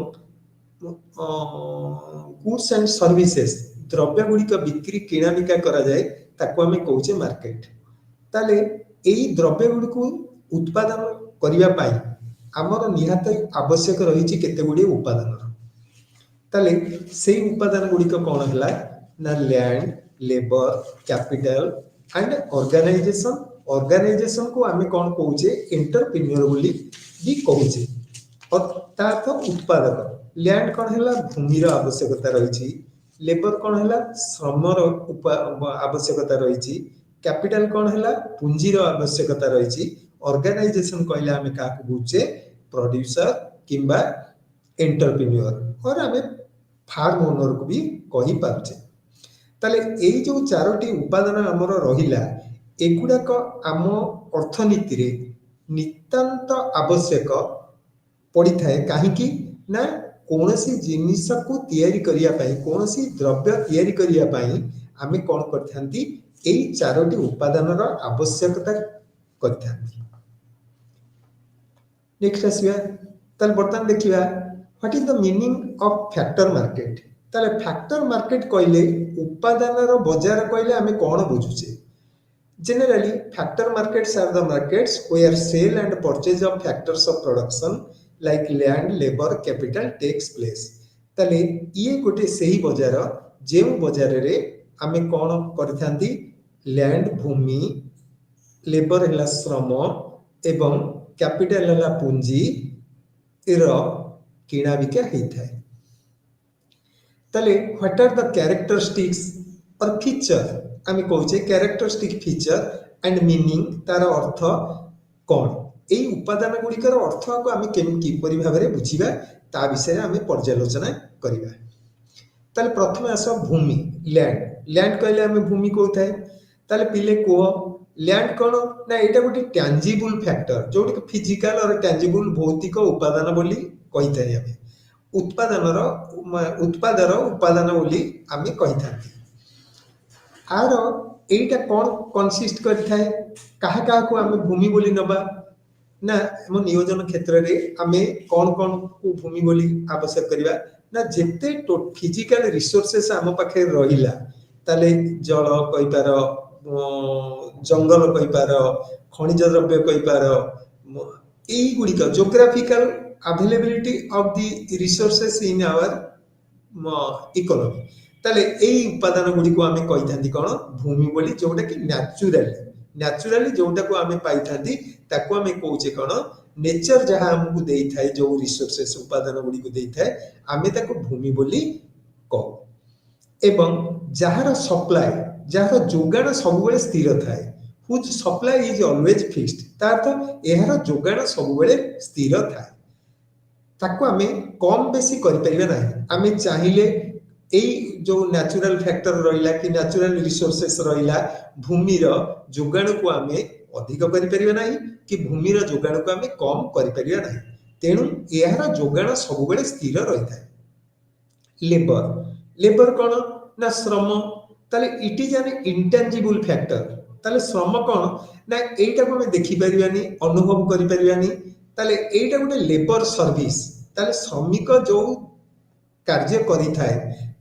গুডস এন্ড সর্ভিসেস দ্রব্য গুড়িক বিক্রি কিଣାବିକା କରାଯାଏ, ତାକୁ ଆମେ କହୁଛେ ମାର୍କେଟ। তাহলে এই দ্রব্য গুড়িକୁ উৎপাদন କରିବା ପାଇଁ ଆମର ନିହାତି ଆବଶ୍ୟକ ରହିଛି କେତେ ଗୁଡ଼ିଏ ଉପାଦାନର। ତାହେଲେ ସେଇ ଉପାଦାନ ଗୁଡ଼ିକ କ'ଣ ହେଲା ନା land, labour, capital and organisation. ଅର୍ଗାନାଇଜେସନକୁ ଆମେ କ'ଣ କହୁଛେ ଏଣ୍ଟରପ୍ରିନିୟର ବୋଲି ବି କହୁଛେ। ତା ଅର୍ଥ ଉତ୍ପାଦକ। ଲ୍ୟାଣ୍ଡ କ'ଣ ହେଲା ଭୂମିର ଆବଶ୍ୟକତା ରହିଛି, ଲେବର କ'ଣ ହେଲା ଶ୍ରମର ଆବଶ୍ୟକତା ରହିଛି, କ୍ୟାପିଟାଲ କ'ଣ ହେଲା ପୁଞ୍ଜିର ଆବଶ୍ୟକତା ରହିଛି, ଅର୍ଗାନାଇଜେସନ କହିଲେ ଆମେ କାହାକୁ ବୁଝୁଛେ ପ୍ରଡ୍ୟୁସର କିମ୍ବା ଏଣ୍ଟରପ୍ରିନିୟର और ଆମେ ଫାର୍ମ ଓନରକୁ ବି କହିପାରୁଛେ। ତାହେଲେ ଏଇ ଯୋଉ ଚାରୋଟି ଉପାଦାନ ଆମର ରହିଲା, ଏଗୁଡ଼ାକ ଆମ ଅର୍ଥନୀତିରେ ନିତାନ୍ତ ଆବଶ୍ୟକ ପଡ଼ିଥାଏ। କାହିଁକି ନା କୌଣସି ଜିନିଷକୁ ତିଆରି କରିବା ପାଇଁ, କୌଣସି ଦ୍ରବ୍ୟ ତିଆରି କରିବା ପାଇଁ ଆମେ କ'ଣ କରିଥାନ୍ତି, ଏଇ ଚାରୋଟି ଉପାଦାନର ଆବଶ୍ୟକତା କରିଥାନ୍ତି। ନେକ୍ସଟ ଆସିବା, ତାହେଲେ ବର୍ତ୍ତମାନ ଦେଖିବା What is the meaning of factor market? তাহলে factor market কইলে উপাদানর বজার কইলে আমি কোন বুঝুছে? Generally, factor markets are the markets where sale and purchase of factors of production like land, labor, capital takes place. তাহলে ইয়ে গোটে সেই বজার যেউ বজারে আমি কোন করিথাନ୍ତି ল্যান্ড ভূমি, লেবর হেলা শ্রম এবং ক্যাপিটাল হেলা পুঁজি এর কিଣାবিକା ହେଇଥାଏ। তাহলে what are the characteristics or feature, আমি কହୁଛେ ক্যারেক্টারিস্টিক ফিচর এন্ড মিনিং, তার অর্থ কোন, এই উপাদান গুড়িকর অর্থকে আমি কিপরি ভাবে বুঝিবা তা বিষয়ে আমি পর্যালোচনা করিবা। তাহলে প্রথমে আস ভূমি, ল্যান্ড। ল্যান্ড কইলে আমি ভূমি কইথাই। তাহলে পিলে কুহ ল্যান্ড কোন না এটা গোটে ট্যাঞ্জিবল ফ্যাক্টর, যোটি ফিজিক্যাল অর ট্যাঞ্জিবল ভৌতিক উপাদান বলি କହିଥାଇ। ଆମେ ଉତ୍ପାଦର ଉପାଦାନ ବୋଲି ଆମେ କହିଥାନ୍ତି। ଆର এইটা କ'ଣ କନସିଷ୍ଟ କରିଥାଏ, କାହା କାହାକୁ ଆମେ ଭୂମି ବୋଲି ନେବା ନା ଆମ ନିୟୋଜନ କ୍ଷେତ୍ରରେ ଆମେ କ'ଣ ଭୂମି ବୋଲି ଆବଶ୍ୟକ କରିବା ନା ଯେତେ ଫିଜିକାଲ ରିସୋର୍ସେସ୍ ଆମ ପାଖରେ ରହିଲା, ତାହେଲେ ଜଳ କହିପାର, ଜଙ୍ଗଲ କହିପାର, ଖଣିଜ ଦ୍ରବ୍ୟ କହିପାର, এইଗୁଡ଼ିକ ଜୋଗ୍ରାଫିକାଲ availability of the resources in our economy, তাহলে এই উপাদান গুড়িକୁ ଆମେ କହିଥାନ୍ତି କ'ଣ ଭୂମି ବୋଲି, ଯୋଉଟା କି ନ୍ୟାଚୁରାଲି ଯୋଉଟାକୁ ଆମେ ପାଇଥାନ୍ତି ତାକୁ ଆମେ କହୁଛେ କ'ଣ ନେଚର ଯାହା ଆମକୁ ଦେଇଥାଏ, ଯୋଉ ରିସୋର୍ସେସ୍ ଉପାଦାନ ଗୁଡ଼ିକୁ ଦେଇଥାଏ ଆମେ ତାକୁ ଭୂମି ବୋଲି କହୁ। ଏବଂ ଯାହାର ସପ୍ଲାଏ, ଯାହାର ଯୋଗାଣ ସବୁବେଳେ ସ୍ଥିର ଥାଏ, whose supply is always fixed, ତା ଅର୍ଥ ଏହାର ଯୋଗାଣ ସବୁବେଳେ ସ୍ଥିର ଥାଏ, ତାକୁ ଆମେ କମ୍ ବେଶୀ କରିପାରିବା ନାହିଁ। ଆମେ ଚାହିଁଲେ ଏଇ ଯୋଉ ନ୍ୟାଚୁରାଲ ଫ୍ୟାକ୍ଟର ରହିଲା କି ନ୍ୟାଚୁରାଲ ରିସୋର୍ସେସ୍ ରହିଲା, ଭୂମିର ଯୋଗାଣକୁ ଆମେ ଅଧିକ କରିପାରିବା ନାହିଁ କି ଭୂମିର ଯୋଗାଣକୁ ଆମେ କମ୍ କରିପାରିବା ନାହିଁ। ତେଣୁ ଏହାର ଯୋଗାଣ ସବୁବେଳେ ସ୍ଥିର ରହିଥାଏ। ଲେବର କ'ଣ ନା ଶ୍ରମ। ତାହେଲେ ଇଟ୍ ଇଜ୍ ଆନ୍ ଇଣ୍ଟାଞ୍ଜିବୁଲ ଫ୍ୟାକ୍ଟର। ତାହେଲେ ଶ୍ରମ କ'ଣ ନା এইটাକୁ ଆମେ ଦେଖିପାରିବାନି, ଅନୁଭବ କରିପାରିବାନି। ତାହେଲେ এইটা ଗୋଟେ ଲେବର ସର୍ଭିସ। ତାହେଲେ ଶ୍ରମିକ ଯୋଉ କାର୍ଯ୍ୟ କରିଥାଏ,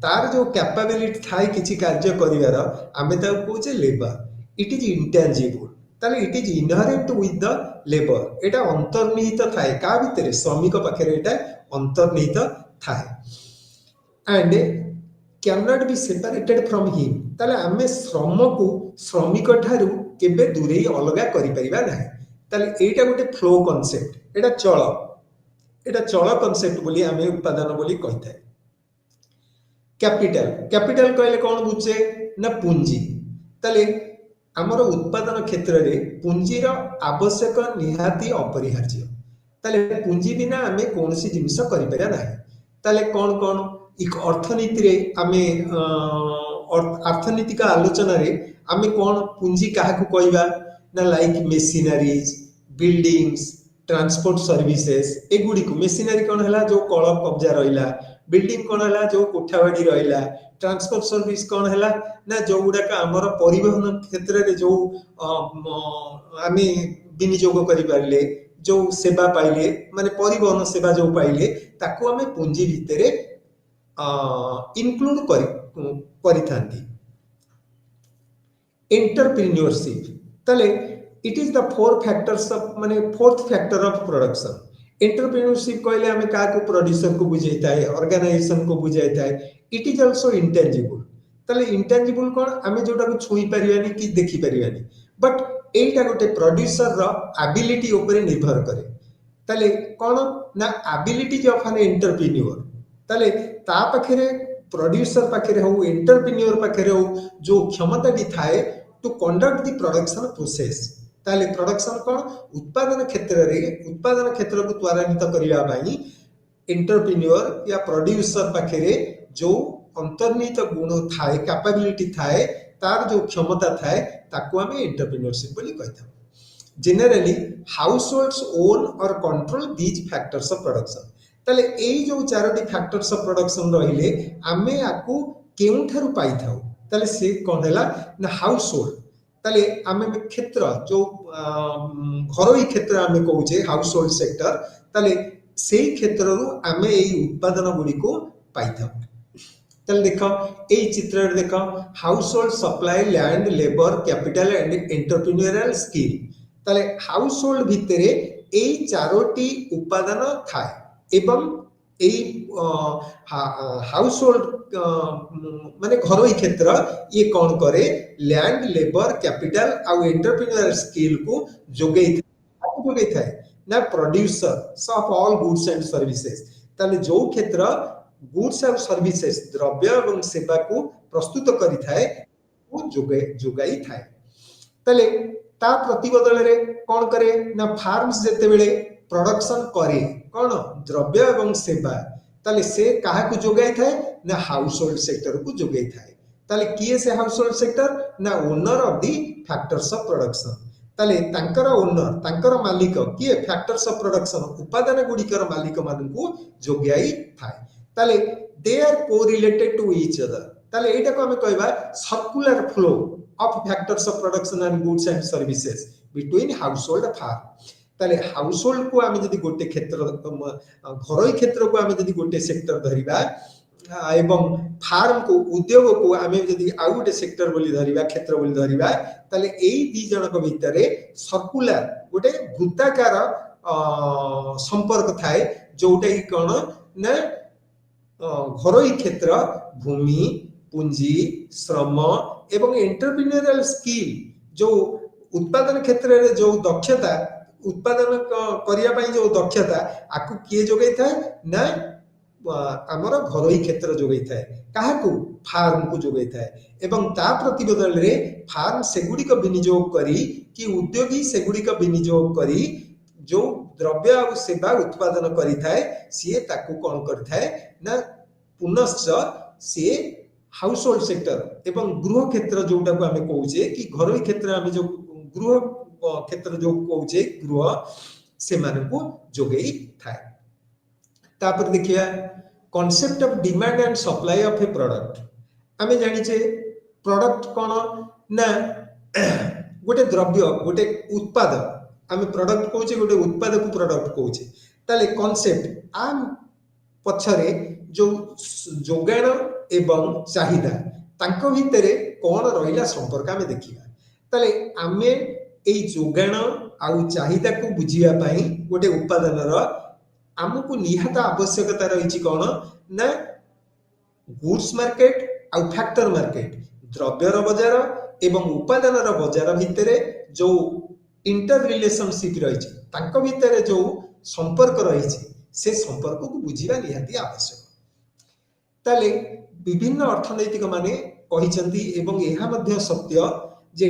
ତାର ଯୋଉ କ୍ୟାପାବିଲିଟି ଥାଏ କିଛି କାର୍ଯ୍ୟ କରିବାର, ଆମେ ତାକୁ କହୁଛେ ଲେବର। Eat is intangible. ତାହେଲେ it is inherent with the labour. এটা ଅନ୍ତର୍ନିହିତ ଥାଏ କାହା ଭିତରେ, ଶ୍ରମିକ ପାଖରେ এটা ଅନ୍ତର୍ନିହିତ ଥାଏ। and cannot be separated from him ताले आमे श्रम को श्रमिक ठारू केबे दूरे अलगा करि परिबा नाही ताले एटा गोटे फ्लो कांसेप्ट एटा चल कांसेप्ट बोली आमे उत्पादन बोली कहिथाय कैपिटल कैपिटल कहले कोन बुझे ना पूंजी ताले आमर उत्पादन क्षेत्र रे पूंजीर आवश्यक निहाती अपरिहार्य ताले पूंजी बिना आमे कोनसी जिनिस करि परिबा नाही ताले कोन कोन एक अर्थनीति रे आमे अर्थनीतिक आलोचना रे आमे कोन पूंजी काहा को कहबा ना लाइक मेशिनरीज बिल्डिंग्स ट्रांसपोर्ट सर्विसेस एगुडी को मेशिनरी कोन हला जो कल कब्जा रहिला बिल्डिंग कोन हला जो कोठावाडी रहिला ट्रांसपोर्ट सर्विस कोन हला ना जो गुडा का हमर परिवहन क्षेत्र रे जो आमे विनियोग करि पारले जो सेवा पाइले माने परिवहन सेवा जो पाइले ताको आमे पूंजी भितरे इनक्लूड करिथांती एंटरप्रेन्योरशिप तले it is the fourth factor of production entrepreneurship कहले हमें का को प्रोड्यूसर को बुझाइता है ऑर्गेनाइजेशन को बुझाइता है इट इज आल्सो इंटेंजिबल तले इंटेंजिबल कोन हमें जोटा को छुई परिवानी कि देखि परिवानी बट एटा गोटे प्रोड्यूसर रो एबिलिटी ऊपर निर्भर करे तले कोन ना एबिलिटी ऑफ एन एंटरप्रेन्योर तले ता पाखरे प्रोड्यूसर पाखरे हो एंटरप्रेन्योर पाखरे हो जो क्षमता दी थाए to conduct the production process ताले प्रोडक्शन कोन उत्पादन क्षेत्र को त्वरान्वित करिया बाई एंटरप्रेन्योर या प्रोड्यूसर पाखरे जो अंतर्निहित गुण थाए कैपेबिलिटी थाए तार जो क्षमता थाए ताको हमें एंटरप्रेन्योरशिप बोली कहता जनरली हाउसहोल्ड्स ओन और control these factors of production ताले एई जो चारोटी फैक्टर्स ऑफ प्रोडक्शन रहिले आमे आकु केउठारु पाई थाउ ताले से कोन हला ना हाउसहोल्ड ताले आमे क्षेत्र जो घरोई क्षेत्र आमे कहूचे हाउसहोल्ड सेक्टर ताले सेई क्षेत्र रु आमे एई उत्पादन गुडी को पाई थाउ ताले देखो एई चित्र रे देखो household supply land labour capital and entrepreneurial skill ताले हाउसहोल्ड भितरे एई चारोटी उत्पादन थाए एवं एई हाउसहोल्ड माने घरोई क्षेत्र ये कौन करे लैंड लेबर कैपिटल आ एंटरप्रेन्योरियल स्किल को जोगई थाए ना producer of all goods and services ताले जो क्षेत्र गुड्स एंड सर्विसेज द्रव्य एवं सेवा को प्रस्तुत करि थाए वो जोगाई थाए ताले ता प्रतिबदल रे कौन करे ना फार्म्स जेते बेले प्रोडक्शन करे कौन द्रव्य एवं सेवा ताले से काहा को जोगाई थाए ना हाउसहोल्ड सेक्टर को जोगाई थाए ताले किए से हाउसहोल्ड सेक्टर ना owner of the factors of production ताले तांकर ओनर तांकर मालिक किए फैक्टर्स ऑफ प्रोडक्शन उत्पादन गुडिकर मालिक मानकु जोगाई थाए ताले they are correlated to each other ताले एटा को हमें कहबा circular flow of factors of production and goods and services between household firm ताले हाउसहोल्ड को आमे जदी गोटे क्षेत्र घरोई क्षेत्र को आमे जदी गोटे सेक्टर धरिबा एवं फार्म को उद्योग को आमे जदी आउ गोटे सेक्टर बोली धरिबा क्षेत्र बोली धरिबा ताले एई दी जनक भितरे सर्कुलर गोटे वृत्ताकार संपर्क थाए जोटा कि कोन ना घरोई क्षेत्र भूमि पूंजी श्रम एवं एंटरप्रेन्योरियल स्किल जो उत्पादन क्षेत्र रे जो दक्षता उत्पादन करिया पई जो दक्षता आकु किए जोगै थाए ना हमर घरोई क्षेत्र जोगै थाए काहा को फार्म को जोगै थाए एवं ता प्रतिबदल रे फार्म सेगुडी को विनियोग करी कि उद्योगी सेगुडी को विनियोग करी जो द्रव्य और सेवा उत्पादन करी थाए सिए ताकु कोन कर थाए ना पुनश्च सिए हाउसहोल्ड सेक्टर एवं गृह क्षेत्र जोटा को हमें कहूचे कि घरोई क्षेत्र हमें जो गृह क्षेत्र जो कहूचे गृह से मान को जोगई थाए तापर देखिया concept of demand and supply of A product हमें जानि छे प्रोडक्ट कोन ना गोटे द्रव्य गोटे उत्पाद हमें प्रोडक्ट कहूचे गोटे उत्पाद को प्रोडक्ट कहूचे ताले कांसेप्ट आम पछरे जो जोगाण एवं चाहिदा तांको भितरे कोन रहिला संपर्क हमें देखिबा ताले आमे एई जोगाण आउ चाहिदा को बुझिया पई गोटे उत्पादन रो हमकु निहात आवश्यकता रही कोन ना गुड्स मार्केट आउ फैक्टर मार्केट द्रव्यर बजार एवं उपादानर बजार भितर जो इंटर रिलेशनशिप रही तांको भितर जो संपर्क रही से संपर्क को बुझिबा निहाती आवश्यक। ताले विभिन्न अर्थनैतिक माने कहिसंती एवं एहा मध्य सत्य जे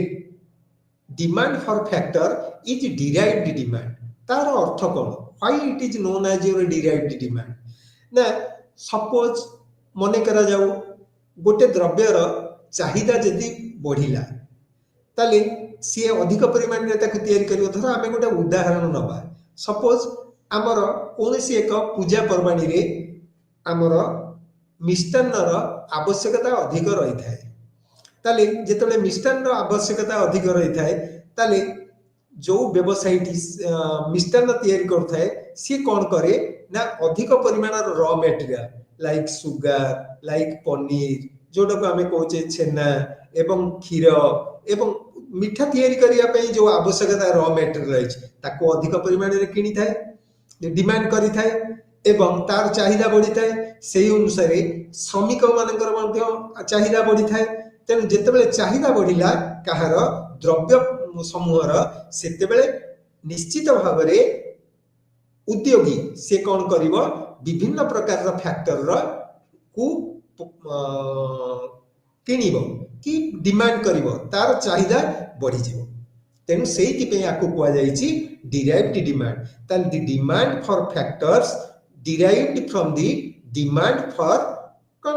demand for factor is derived demand. तार अर्थ कौन, why it is known as your derived demand ना। सपोज मने करा जाऊ गोटे द्रव्यर चाहिदा जदि बढ़िला ताले सी अधिक परिमाण रे ताकु तयारी करियो। धर आमे गोटे उदाहरण नबा, सपोज आमर कोनोसी एक पूजा पर्वाणी रे आमर मिष्टान्नर आवश्यकता अधिक रही थाए ताले जेतबेले मिष्टान्न आवश्यकता अधिक रही थाए ताले जो व्यवसायी मिष्टान्न तैयारी करथाए सी कौन करे ना अधिक परिमाण raw material like sugar like paneer जोटा को आमे कहचे छेना एवं क्षीर एवं मिठा तैयारी करिया पई जो आवश्यकता रॉ मटेरियल रही ताको अधिक परिमाण रे किनी थाए डिमांड करी थाए एवं तार चाहिदा बढ़ी थाए। सेही अनुसार श्रमिक मानकर मध्य चाहिदा बढ़ी थाए। तेणु जेतेबेले चाहिदा बढ़िला कहार द्रव्य समूहर सेतेबेले निश्चित भाव में उद्योगी से कौन करिवो विभिन्न प्रकार फैक्टर को किनिबो कि डिमांड करिवो तार चाहिदा बढ़ी जिवो। तेणु सेही पे आको कुआ जाईची डिराइव्ड डिमांड। ताल the demand for factors derived from the demand for कौन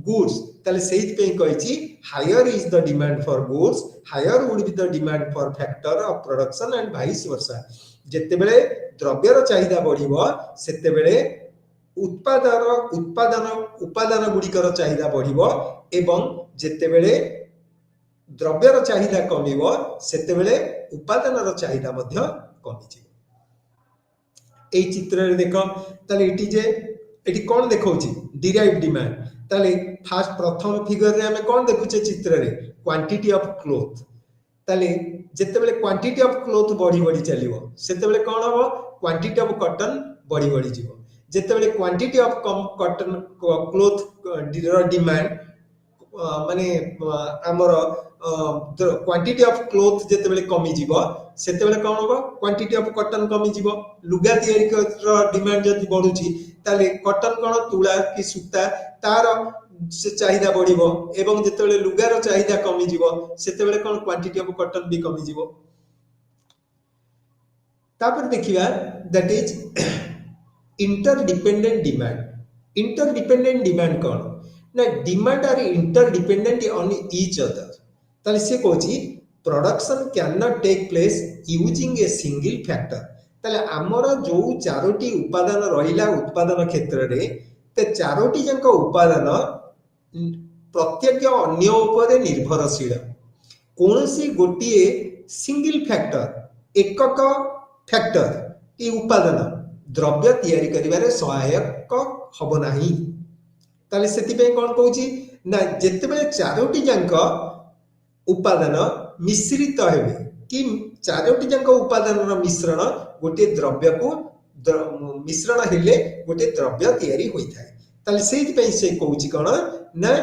गुड्स। ताले सेही पे कहिची higher is the demand for goods higher would be the demand for factor of production and vice versa. जेतेबेले द्रव्यर चाहिदा बढ़िबो सेतेबेले उपादान गुड़िकर चाहिदा बढ़िबो एवं जेतेबेले द्रव्यर चाहिदा कमिबो सेतेबेले उपादानर चाहिदा मध्य कमिजिबो। एई चित्र रे देखो ताले इटी जे एटी कोन देखौची डिराइव्ड डिमांड। ताले फास्ट प्रथम फिगर रे हमें कोन देखुचे चित्र रे क्वांटिटी ऑफ क्लोथ। ताले जेतेबेले क्वांटिटी ऑफ क्लोथ बढ़ी बढ़ी चलिबो सेतेबेले कोन हबो क्वांटिटी ऑफ कॉटन बढ़ी बढ़ी जिवो। जेतेबेले quantity of cotton cloth demand माने हमर क्वांटिटी ऑफ क्लोथ जेतेबेले कमी जिवो सेतेबेले कोन हबो क्वांटिटी ऑफ कॉटन कमी जिवो। लुगा तयारी कर डिमांड जदी बढ़ुची ताले कॉटन कोन तुला कि सूता तार से चाहिदा बढ़िबो एवं जेतेबेले लुगार चाहिदा कमी जिवो सेतेबेले कोन क्वांटिटी ऑफ कॉटन भी कमी जिवो। तापर देखिबा that is interdependent demand. Interdependent demand कोन ना demand are interdependent on each other. ताले से कहछि production can not take place using a single factor. ताले हमर जो चारोटी उपादान रहिला उत्पादन क्षेत्र रे ते चारोटी जंक उपादान प्रत्येक अन्य उपरे निर्भरशील। कोनोसी गोटिए सिंगल फैक्टर एकक फैक्टर ए उपादान द्रव्य तैयारी करिवारे सहायक हबो नाही। ताले सेति पे कोन कहूची ना जेतेबेले चारोटी जंक उपादान मिश्रित हेबे कि चारोटी जंक उपादानर मिश्रण गोटे द्रव्य को मिश्रण हेले गोटे द्रव्य तैयारी होई थाए। ताले सेति पे से कहूची कोन ना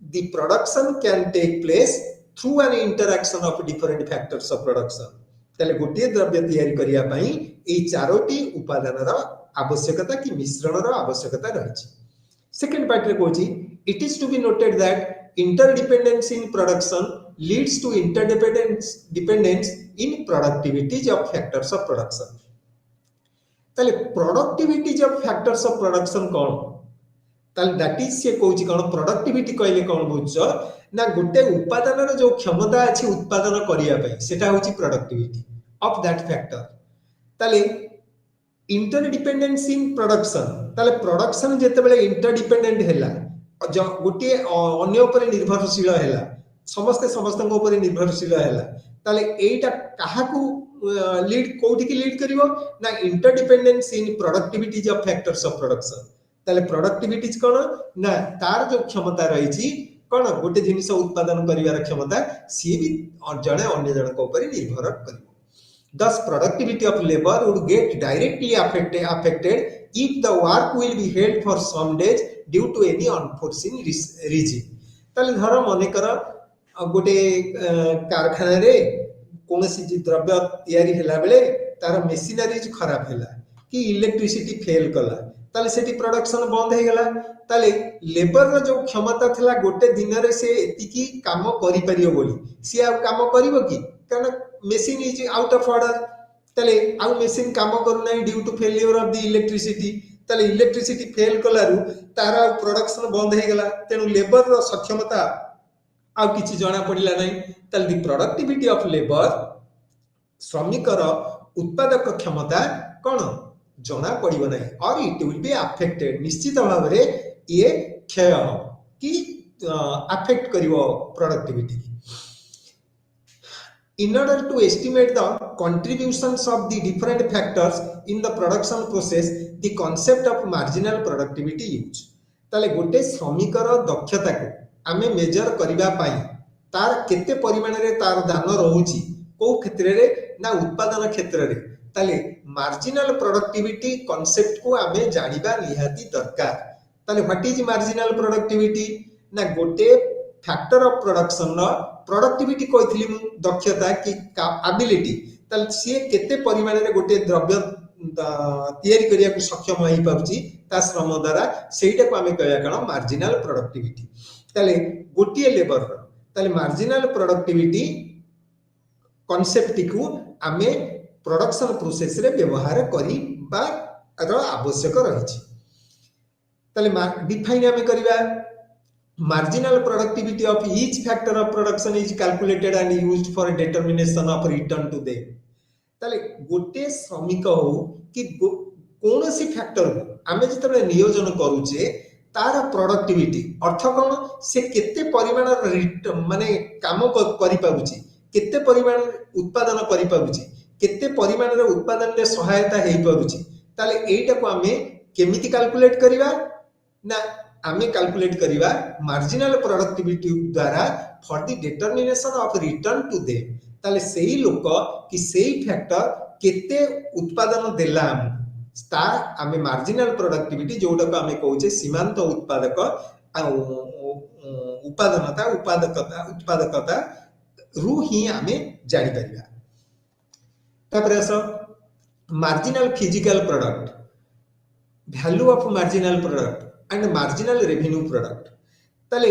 the production can take place through an interaction of different factors of production। ताले गोटे द्रव्य तैयारी करिया पई ए चारोटी उपादानर आवश्यकता कि मिश्रणर आवश्यकता रहिछि। सेकंड पार्ट रे कहूची it is to be noted that interdependence in production leads to interdependence in productivity of factors of production। ताले productivity of factors of production कोन ताले दैट इज से कहूची कोन प्रोडक्टिविटी कहले कोन बुझो ना गोटे उपादानर जो क्षमता अछि उत्पादन करिया पई सेटा होची प्रोडक्टिविटी ऑफ दैट फैक्टर। ताले इंटरडिपेंडेंस इन प्रोडक्शन ताले प्रोडक्शन जेतेबेले इंटरडिपेंडेंट हैला गोटे अन्य ऊपर निर्भरशील हैला समस्त ऊपर निर्भरशील हैला ताले एटा काहाकू लीड कोठी की लीड करिवो ना interdependence in productivity of factors of production. ताले प्रोडक्टिविटी कोन ना तार जो क्षमता रही कोन गोटे जिनिस उत्पादन करिवार क्षमता सी भी जणे अन्य जणक ऊपर निर्भर करिवो। Thus productivity of labor would get directly affected if the work will be held for some days due to any unforeseen reason ताले धर मन कर गोटे कारखाना रे कौन सी द्रव्य तैयारी हैला बेले तार मेसिनरीज खराब हैला कि इलेक्ट्रिसिटी फेल कला ताले सेठी प्रोडक्शन बंद हो गला ताले लेबर रो जो क्षमता थला गोटे दिन रे से एतिकी काम करि परियो बोली सी आ काम करिवो कि कारण machine is out of order ताले आउ मेसिन काम करू नाही due to failure of the electricity ताले इलेक्ट्रिसिटी फेल कलारु तार प्रोडक्शन बंद हो गला तेनु लेबर रो सक्षमता आउ किछि जणा पडिला नाही ताले द प्रोडक्टिविटी ऑफ लेबर श्रमिक रो उत्पादक क्षमता कोन जना पड़िबो नहीं और इट विल बी अफेक्टेड निश्चित भाव रे ये क्षय हो कि अफेक्ट करिवो productivity in order to estimate the contributions of the different factors in the production process the concept of marginal productivity use ताले गोटे श्रमिकर दक्षता को आमे मेजर करिबा पाई तार केते परिमाण रे तार दान रहउची को क्षेत्र रे ना उत्पादन क्षेत्र रे ताले मार्जिनल प्रोडक्टिविटी कांसेप्ट को आमे जानिबा निहाती दरकार ताले व्हाट इज मार्जिनल प्रोडक्टिविटी ना गोटे फैक्टर ऑफ प्रोडक्शन नो प्रोडक्टिविटी कहथिली मु दक्षता की एबिलिटी ताले से केते परिमाण रे गोटे द्रव्य तैयारी करिया को सक्षम होई पाउची ता श्रम द्वारा सेटा को आमे कहया कण मार्जिनल प्रोडक्टिविटी ताले गोटिए लेबर ताले मार्जिनल प्रोडक्टिविटी कांसेप्ट को आमे प्रोडक्शन प्रोसेस रे व्यवहार करी बा आवश्यक रही ताले डिफाइन आमे करिबा marginal productivity of each factor of production is calculated and used for determination of return to them ताले गोटे श्रमिक हो कि कोनोसी फैक्टर को आमे जतबे नियोजन करूचे तार प्रोडक्टिविटी अर्थ कोन से केते परिमाण माने काम करि पाउची केते परिमाण उत्पादन करि पाउची केते परिमाण रे उत्पादन रे सहायता हेई पाउची ताले एटा को आमे केमिति कैलकुलेट करिवा ना आमे कैलकुलेट करिवा मार्जिनल प्रोडक्टिविटी द्वारा for the determination of return to them ताले सेही लोक कि सेही फैक्टर केते उत्पादन देला ता आमे मार्जिनल प्रोडक्टिविटी जोटा को आमे कहूचे सीमांत उत्पादक उत्पादकता रु ही आमे जानि परिबा तापर अस marginal physical product value of marginal product and marginal revenue product ताले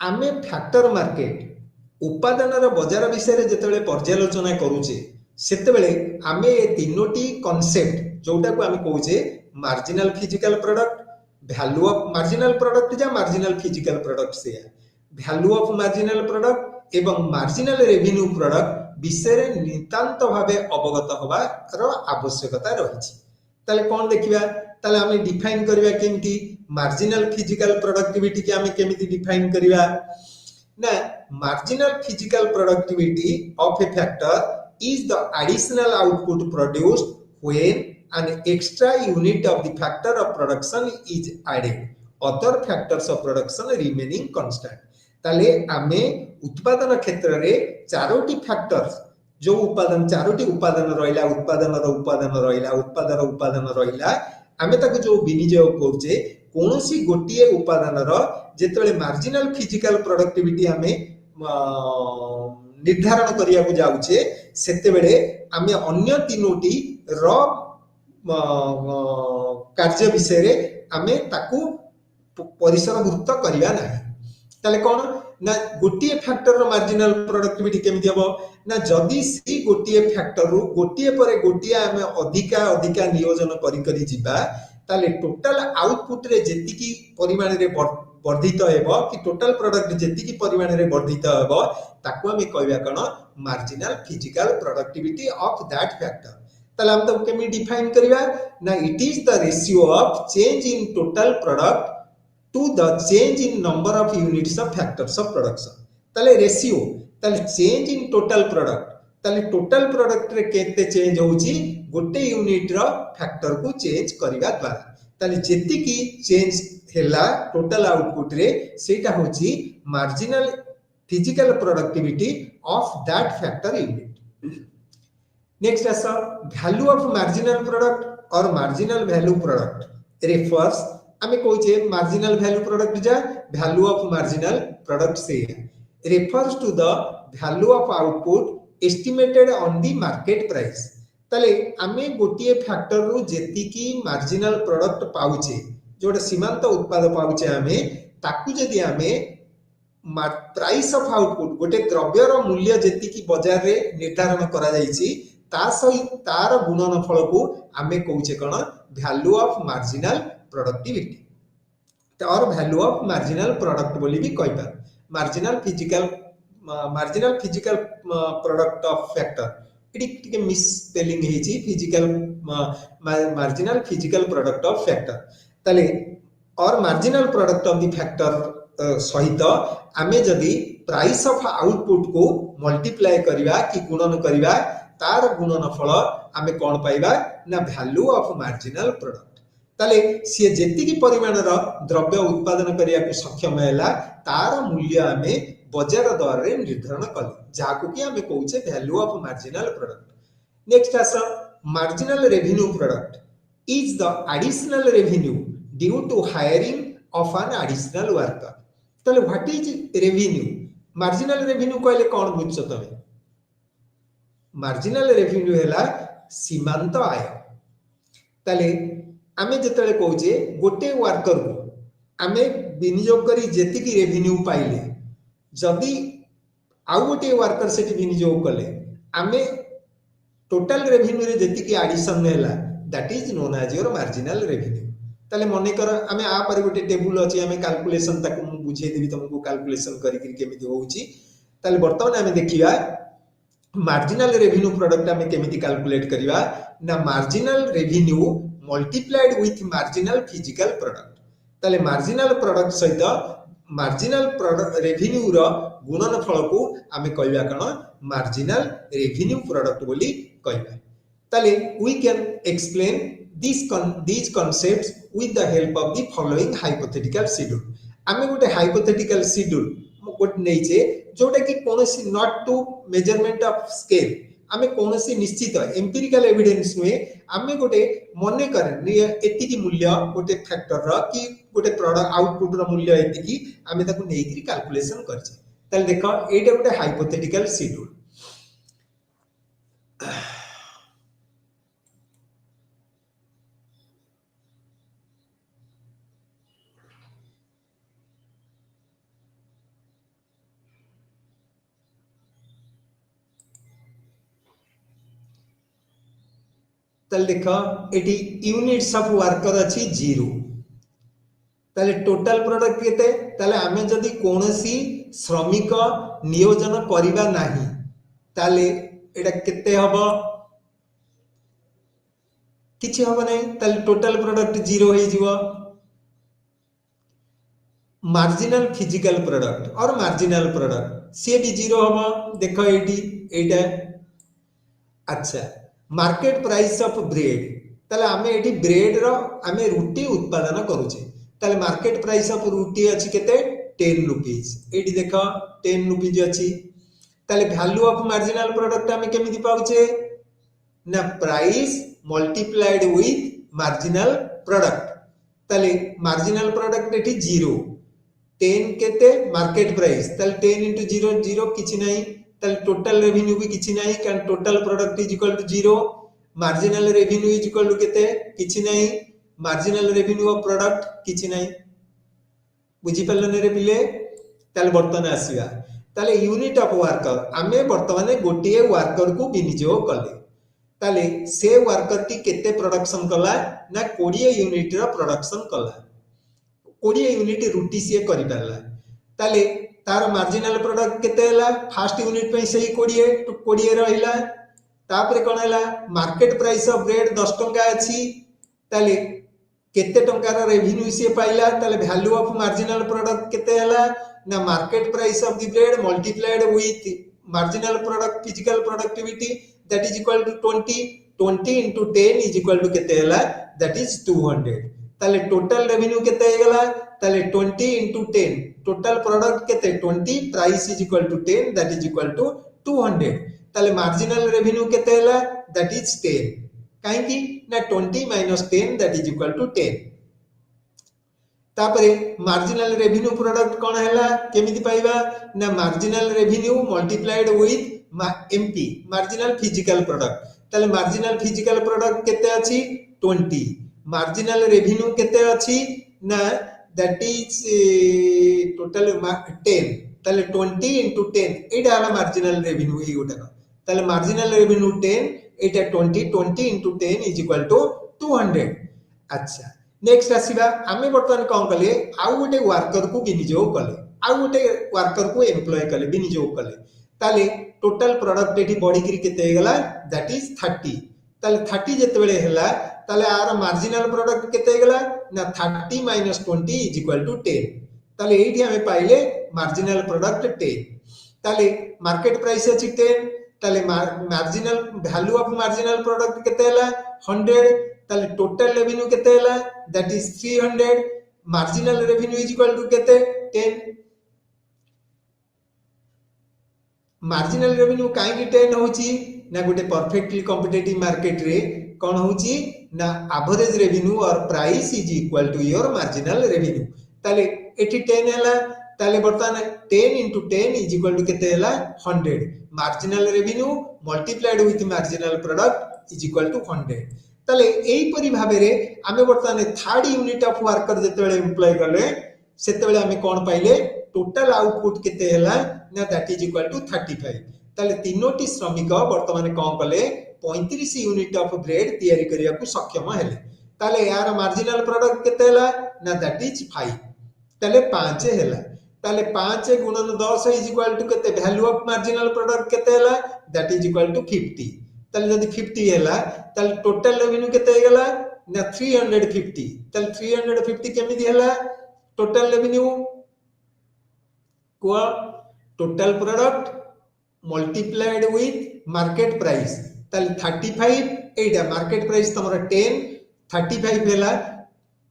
आमे फैक्टर मार्केट उत्पादन रो बाजार विषय जेतेबेले पर्यालोचना करूचे सेतेबेले आमे ए तीनोटी कांसेप्ट जोटा को आमे कहूचे marginal physical product value of marginal product जा मार्जिनल फिजिकल प्रोडक्ट से वैल्यू ऑफ मार्जिनल प्रोडक्ट एवं मार्जिनल रेवेन्यू प्रोडक्ट विषय नितांत भावे अवगत होबा रो आवश्यकता रहिछि ताले कोन देखिबा ताले आमे डिफाइन करबा केमती मार्जिनल फिजिकल प्रोडक्टिविटी के आमे केमिति डिफाइन करबा ना marginal physical productivity of a factor is the additional output produced when an extra unit of the factor of production is added other factors of production remaining constant ताले आमे उत्पादन क्षेत्र रे चारोटी फैक्टर्स जो उत्पादन चारोटी उत्पादन रहिला उत्पादन रहिला आमे ताको जो विनियोग करूचे कोनोसी गोटिए उत्पादन रो जेतेबेले मार्जिनल फिजिकल प्रोडक्टिविटी आमे निर्धारण करिया को जाउचे सेतेबेले आमे अन्य तीनोटी रो कार्य विषय रे आमे ताकू परिसरभुक्त करिया नाही ताले कोन ना गोटिए फैक्टर रो मार्जिनल प्रोडक्टिविटी केमिति हबो ना जदी सी गोटिए फैक्टर रो गोटिए परे गोटिए आमे अधिका नियोजन करी जिबा ताले टोटल आउटपुट रे जेतिकी परिमाण रे वर्धित हेबो कि टोटल प्रोडक्ट जेतिकी परिमाण रे वर्धित हेबो ताकू आमे कहबा कोन marginal physical productivity of that factor ताले हम तो केमि डिफाइन करिवा ना it is the ratio of change in total product to the change in number of units of factors of production ताले रेशियो ताले चेंज इन टोटल प्रोडक्ट ताले total product रे केते चेंज होउची गोटे यूनिट रो फैक्टर को change करिवा द्वारा ताले जेति की चेंज हैला टोटल आउटपुट रे सेटा होची marginal physical productivity of that factor unit next as value of marginal product or marginal value product refers आमे कहूचे मार्जिनल वैल्यू प्रोडक्ट जा वैल्यू ऑफ मार्जिनल प्रोडक्ट से refers to the value of output estimated on the market price तले आमे गोटिए factor रु जेति की marginal product पाउचे जोटा सीमांत उत्पाद पाउचे आमे ताकू जदी आमे प्राइस ऑफ आउटपुट गोटे द्रव्यर मूल्य जेति की बाजार रे निर्धारण करा जाईची ता सहित तार गुणनफल को आमे कहूचे कोन वैल्यू ऑफ मार्जिनल प्रोडक्टिविटी और वैल्यू ऑफ मार्जिनल प्रोडक्ट बोली भी कहि पार marginal physical product of factor इटिके मिस स्पेलिंग हेची physical marginal physical product of factor तले और marginal product of the factor सहित आमे जदी प्राइस ऑफ आउटपुट को मल्टीप्लाई करिवा कि गुणन करिवा तार गुणनफल आमे कोन पाइबा ना वैल्यू ऑफ मार्जिनल प्रोडक्ट तले से जेति की परिमाण रो द्रव्य उत्पादन करिया को सक्षम हैला तार मूल्य आमे बाजार दर रे निर्धारण कले जाको कि आमे कहूचे value of marginal product next आस marginal revenue product is the additional revenue due to hiring of an additional worker तले what is revenue marginal revenue कहले कोन बुझछ तमे मार्जिनल रेवेन्यू हैला सीमांत आय तले आमे जतले कहूचे गोटे वर्कर को आमे विनियोग करी जेति की रेवेन्यू पाइले जदि आउ गोटे वर्कर से विनियोग कले आमे टोटल रेवेन्यू रे जेति की एडिशन हैला that is known as your marginal revenue तले मने कर आमे आ पर गोटे टेबल अछि आमे कैलकुलेशन तक मु बुझे देबी तुमको कैलकुलेशन करी करी केमिति होउची तले वर्तमान आमे देखिबा मार्जिनल रेवेन्यू प्रोडक्ट आमे केमिति कैलकुलेट करिवा ना marginal revenue multiplied with marginal physical product तले मार्जिनल प्रोडक्ट सहित मार्जिनल रेवेन्यू रो गुणनफल को आमे कहबा कण मार्जिनल रेवेन्यू प्रोडक्ट बोली कहबा तले we can explain these concepts with the help of the following hypothetical schedule आमे गोटे hypothetical schedule गोटे नै जे जोटा कि कोनोसी not to measurement of scale आमे कोनोसी निश्चित एम्पिरिकल एविडेंस में आमे गोटे मने कर एति की मूल्य गोटे फैक्टर रो कि गोटे प्रोडक्ट आउटपुट रो मूल्य एति की आमे ताको नै कि कैलकुलेशन करछे तले देखो एटा गोटे हाइपोथेटिकल शेड्यूल तले देखो एटी यूनिट्स ऑफ वर्कर अछि 0 तले टोटल प्रोडक्ट केते तले आमे जदी कोनोसी श्रमिक नियोजन करिबा नाही तले एटा केते हबो किछि हबो नै तले टोटल प्रोडक्ट 0 होई जिवो marginal physical product or marginal product से भी 0 हबो देखो एटी एटा अच्छा मार्केट प्राइस ऑफ ब्रेड तले आमे एटी ब्रेड रो आमे रुटी उत्पादन करूचे तले मार्केट प्राइस ऑफ रुटी अछि केते 10 रुपीस एटी देखो 10 रुपीस अछि तले वैल्यू ऑफ मार्जिनल प्रोडक्ट आमे केमिति पाउचे ना price multiplied with marginal product तले मार्जिनल प्रोडक्ट एटी 0 10 केते मार्केट प्राइस तले 10 into 0 0 किछि नाही तले टोटल रेवेन्यू भी किछि नाही कारण total product is equal to 0 marginal revenue is equal to केते किछि नाही मार्जिनल रेवेन्यू ऑफ प्रोडक्ट किछि नाही बुझी पल्लने रे पिले तले वर्तमान आसीबा तले यूनिट ऑफ वर्कर आमे वर्तमान गोटिए वर्कर को विनियोग कले तले से वर्कर टी केते प्रोडक्शन कला ना 20 यूनिट रो प्रोडक्शन कला 20 यूनिट रुटी से करि परला तले तार मार्जिनल प्रोडक्ट केते हला फर्स्ट यूनिट पे सही 20 रहिला तापरे कोन हला मार्केट प्राइस ऑफ ब्रेड 10 टंका अछि तले केते टंका रो रेवेन्यू से पाइला तले वैल्यू ऑफ मार्जिनल प्रोडक्ट केते हला ना market price of the bread multiplied with marginal product physical productivity that is equal to 20 into 10 is equal to केते हला दैट इज 200 तले टोटल रेवेन्यू केते हेगला तले 20 into 10 टोटल प्रोडक्ट केते 20 price is equal to 10 that is equal to 200 तले marginal revenue केते हला that is 10 कहीं ना 20 minus 10 that is equal to 10 तापरे मार्जिनल रेवेन्यू प्रोडक्ट कौन है केमिति पाइबा ना marginal revenue multiplied with MP marginal physical product ताले मार्जिनल फिजिकल प्रोडक्ट केते अछि 20 मार्जिनल रेवेन्यू केते अछि ना दैट इज टोटल 10 ताले 20 into 10 एटा हला मार्जिनल रेवेन्यू ए गोटा ताले marginal revenue 10 Etah 20 into 10 is equal to 200 अच्छा नेक्स्ट आसीबा आमे वर्तमान कोन कले आउ गोटे वर्कर को विनियोग कले आउ गोटे वर्कर को एम्प्लॉय कले विनियोग कले ताले टोटल प्रोडक्ट एठी बॉडी करी केते गेला दैट इज 30 ताले 30 जते बेले हैला ताले आर मार्जिनल प्रोडक्ट केते गेला ना 30 minus 20 is equal to 10 ताले एठी हमें पाइले मार्जिनल प्रोडक्ट 10 ताले मार्केट प्राइस अछि 10 ताले marginal value of marginal product केते हैला 100 ताले टोटल रेवेन्यू केते हैला that is 300 marginal revenue is equal to केते 10 मार्जिनल रेवेन्यू काहे 10 होची ना गोटे परफेक्टली कॉम्पिटिटिव मार्केट रे कोन होची ना average revenue or price is equal to your marginal revenue ताले एठी 10 हैला ताले बर्तमान 10 into 10 is equal to केते हैला 100 marginal revenue multiplied with marginal product is equal to 100 ताले एई परि भाबे रे आमे बर्तमान थर्ड यूनिट ऑफ वर्कर जते बेले एम्प्लॉय करले सेते बेले आमे कोन पाइले टोटल आउटपुट केते हैला ना दैट इज इक्वल टू 35 ताले तीनोटी श्रमिक वर्तमान कोन कले 35 यूनिट ऑफ ब्रेड तयारी करिया को सक्षम हेले ताले यार मार्जिनल प्रोडक्ट केते हैला ना दैट इज 5 ताले 5 हैला ताले 5 गुणन 10 इज इक्वल टू केते वैल्यू ऑफ मार्जिनल प्रोडक्ट केते हैला दैट इज इक्वल टू 50 ताले जदी 50 हैला ताले टोटल रेवेन्यू केते हेगला ना 350 ताले 350 केमिति हैला टोटल रेवेन्यू को total product multiplied with market price ताले 35 एटा मार्केट प्राइस तमरा 10 35 हैला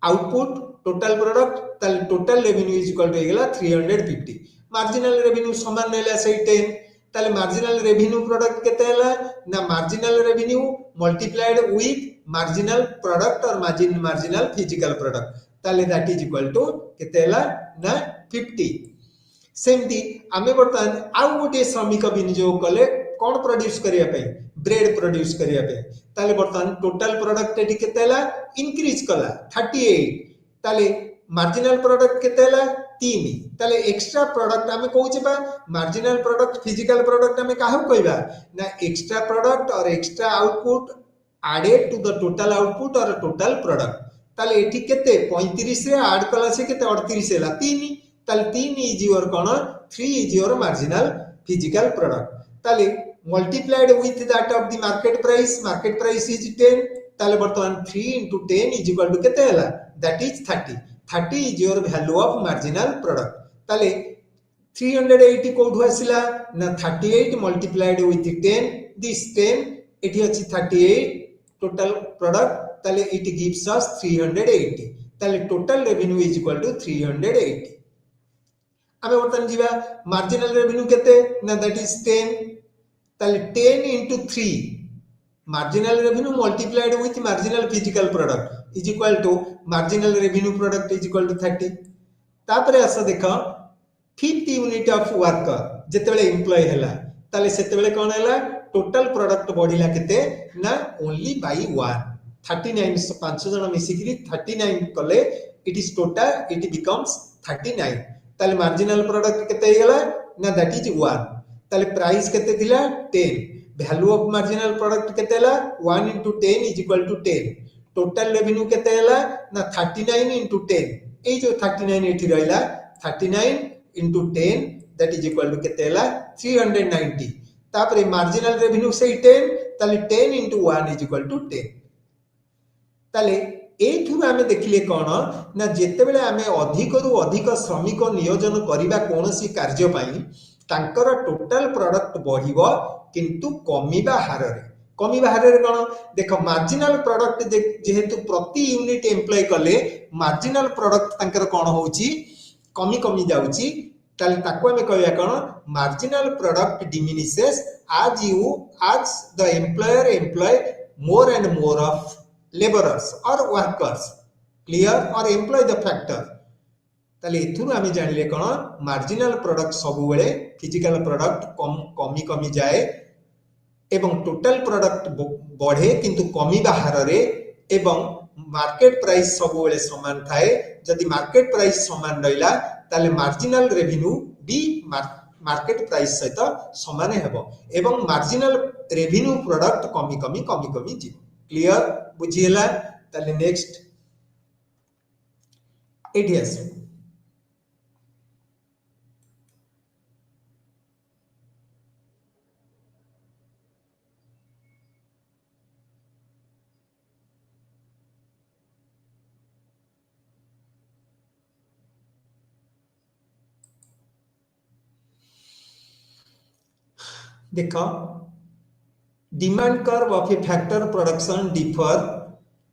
आउटपुट टोटल प्रोडक्ट ताले total revenue is equal to हेगला 350 मार्जिनल रेवेन्यू समान रहला से 10 ताले मार्जिनल रेवेन्यू प्रोडक्ट केते हैला ना marginal revenue multiplied with marginal product or marginal physical product ताले दैट इज इक्वल टू केते हैला ना 50 सेमती आमे बर्तमान आउ गोटे श्रमिक विनियोग कले कोन प्रोड्यूस करिया पे ब्रेड प्रोड्यूस करिया पे ताले बर्तमान टोटल प्रोडक्ट एटी केते हैला इंक्रीज कला 38 ताले मार्जिनल प्रोडक्ट केते हैला 3 ताले एक्स्ट्रा प्रोडक्ट आमे कहूचे बा मार्जिनल प्रोडक्ट फिजिकल प्रोडक्ट आमे काहू कहबा ना extra product or extra output added to the total output or total product ताले एठी केते 35 रे ऐड कला से केते 38 हैला 3 ताले 3 इज योर कोन 3 is your marginal physical product ताले multiplied with that of the market price is 10 ताले वर्तमान 3 into 10 इज इक्वल टू केते हैला that is 30 is your value of marginal product ताले 380 कोठु आसिला ना 38 multiplied with 10 this 10 एठी अछि 38 total product ताले it gives us 380 ताले total revenue is equal to 380 आमे वर्तमान जीवा marginal revenue केते ना that is 10 ताले 10 into 3 marginal revenue multiplied with marginal physical product is equal to marginal revenue product is equal to 30 तापरे आसा देखा फिफ्थ यूनिट ऑफ वर्कर जते बेले एम्प्लॉय हैला ताले सेते बेले कोन हैला टोटल प्रोडक्ट बढ़िला केते ना ओनली बाय 1 39 5 जण मिसिकरी 39 कले it is total it becomes 39 ताले मार्जिनल प्रोडक्ट केते हेला ना दैट इज 1 ताले प्राइस केते थिला 10 वैल्यू ऑफ मार्जिनल प्रोडक्ट केते हैला 1 into 10 is equal to 10 total revenue केते हैला ना 39 into 10 ए जो 39 एठी रहला 39 into 10 that is equal to केते हैला 390 तापरे मार्जिनल रेवेन्यू से 10 ताले 10 into 1 is equal to 10 ताले एठु आमे देखिले कोन ना जेते बेले आमे अधिक रु अधिक श्रमिक नियोजन करिबा कोनोसी कार्य पई तांकर टोटल प्रोडक्ट बढ़िबो किंतु कमिबा हाररे कोन देखो मार्जिनल प्रोडक्ट जेहेतु प्रति यूनिट एम्प्लॉय कले मार्जिनल प्रोडक्ट तांकर कोन होउची कमी जाउची ताले ताको हमें कहया कोन marginal product diminishes as the employer employ more and more of laborers or workers, clear, or employ the factor. ताले इथुरु आमे जानिले कोन मार्जिनल प्रोडक्ट सबु बेले फिजिकल प्रोडक्ट कमी कमी जाए एवं टोटल प्रोडक्ट बढ़े किंतु कमिबा हारे एवं मार्केट प्राइस सबु बेले समान थाए जदि मार्केट प्राइस समान रहिला ताले मार्जिनल रेवेन्यू भी मार्केट प्राइस सहित समान हेबो एवं मार्जिनल रेवेन्यू प्रोडक्ट कमी कमी कमी कमी जी क्लियर बुझिएला ताले नेक्स्ट एठी आसे देखो demand curve of a factor production differ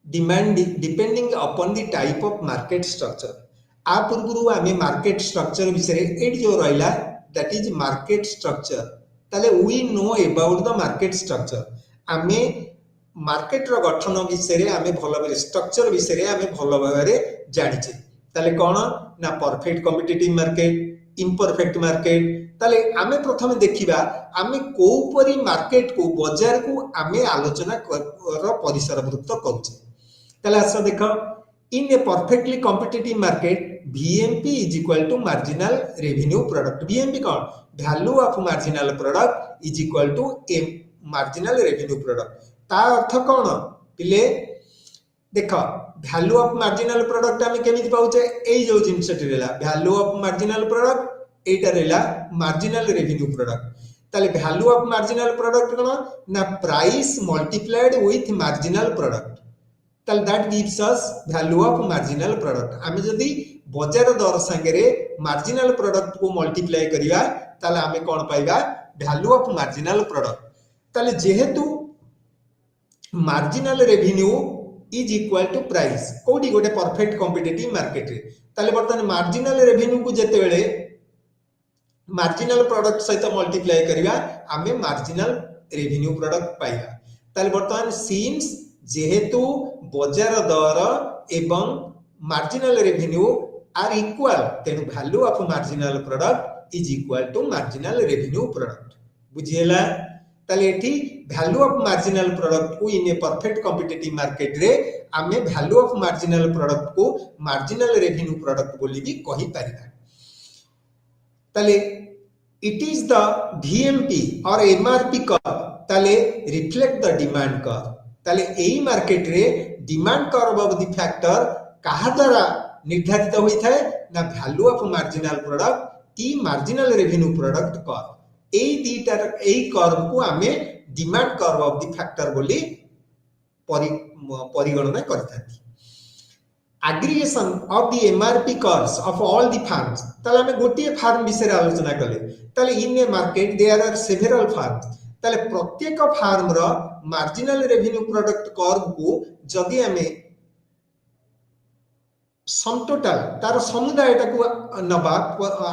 demand depending upon the type of market structure आ पूर्व आमे मार्केट स्ट्रक्चर विषय एट जो रहिला दैट इज मार्केट स्ट्रक्चर ताले we know about the market structure आमे मार्केट रो गठन विषय आमे भलो भाबरे स्ट्रक्चर विषय आमे भलो भाबरे जानिचे ताले कोन ना perfect competitive market imperfect market ताले आमे प्रथम देखिबा आमे कोपरी मार्केट को बाजार को आमे आलोचना रो परिसरभुक्त करूचे ताले आसा देखो in a perfectly competitive market VMP is equal to marginal revenue product VMP कौन value of marginal product is equal to a marginal revenue product ता अर्थ कौन पिले देखो वैल्यू ऑफ मार्जिनल प्रोडक्ट आमे केमिति पाउचे एई जो जिंसटी रेला वैल्यू ऑफ मार्जिनल प्रोडक्ट एटा रेला मार्जिनल रेवेन्यू प्रोडक्ट ताले वैल्यू ऑफ मार्जिनल प्रोडक्ट कोन ना price multiplied with marginal product ताले that gives us value of marginal product आमे जदी बाजार दर संगे मार्जिनल प्रोडक्ट को मल्टीप्लाई करिया ताले आमे कोन पाइबा वैल्यू ऑफ मार्जिनल प्रोडक्ट ताले जेहेतु marginal revenue is equal to price कोडी गोटे परफेक्ट कॉम्पिटिटिव मार्केट रे ताले बर्तन मार्जिनल रेवेन्यू को जेते बेले मार्जिनल प्रोडक्ट सहित मल्टीप्लाई करिया आमे मार्जिनल रेवेन्यू प्रोडक्ट पाइबा ताले बर्तन सिंस जेहेतु बाजार दर एवं मार्जिनल रेवेन्यू आर इक्वल तेनु value of marginal product is equal to marginal revenue product बुझिएला ताले एठी वैल्यू ऑफ मार्जिनल प्रोडक्ट को in a perfect competitive market रे आमे वैल्यू ऑफ मार्जिनल प्रोडक्ट को मार्जिनल रेवेन्यू प्रोडक्ट बोली भी कहि परिबा ताले इट इज द VMP और MRP कर्व ताले रिफ्लेक्ट द डिमांड कर्व ताले एई मार्केट रे demand curve of the factor कहा द्वारा निर्धारित होई थाए ना वैल्यू ऑफ मार्जिनल प्रोडक्ट की मार्जिनल रेवेन्यू प्रोडक्ट कर्व एई दीटा एई कर्व को आमे demand curve of the factor बोली परिगणना करथाती aggregation of the MRP curves of all the farms ताले हमें गोटिए फार्म विषय आलोचना कले ताले in a market there are several firms ताले प्रत्येक फार्म रो मार्जिनल रेवेन्यू प्रोडक्ट कर्व को जदि हमें सम टोटल तार समुदायटा को नबा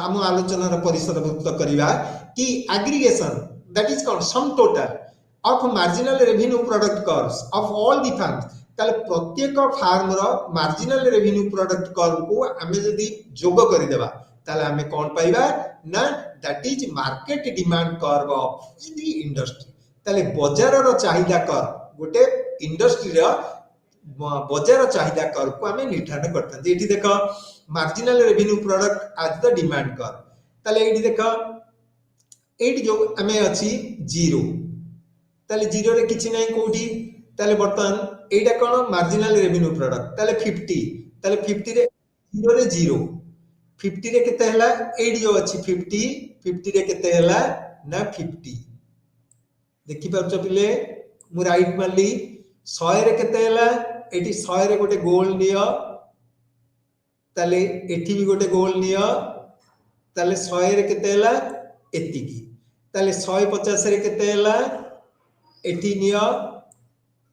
हम आलोचना रो परिसरभुक्त करिवा कि aggregation that is called sum total of marginal revenue product curves of all the farms ताले प्रत्येक फार्म रो मार्जिनल रेवेन्यू प्रोडक्ट कर्व को हमें जदी जोग करि देबा ताले हमें कोन पाइबा ना that is market demand curve of the industry ताले बाजार रो चाहिदा कर्व गोटे इंडस्ट्री रो बाजार चाहिदा कर्व को हमें निर्धारण करता एठी देखो marginal revenue product as the demand curve ताले एठी देखो एठी जो हमें अछि 0 ताले 0 रे किछि नै कोठी ताले बर्तन एटा कोन मार्जिनल रेवेन्यू प्रोडक्ट ताले 50 ताले 50 रे 0 रे 0 50 रे केते हला 8 जो अछि 50 रे केते हला ना 50 देखि परछ पिले मु राइट मारली 100 रे केते हला एटी 100 रे गोटे गोल नियो ताले एठी भी गोटे गोल नियो ताले 100 रे केते हला एतिकी ताले 150 रे केते हला एठी नियो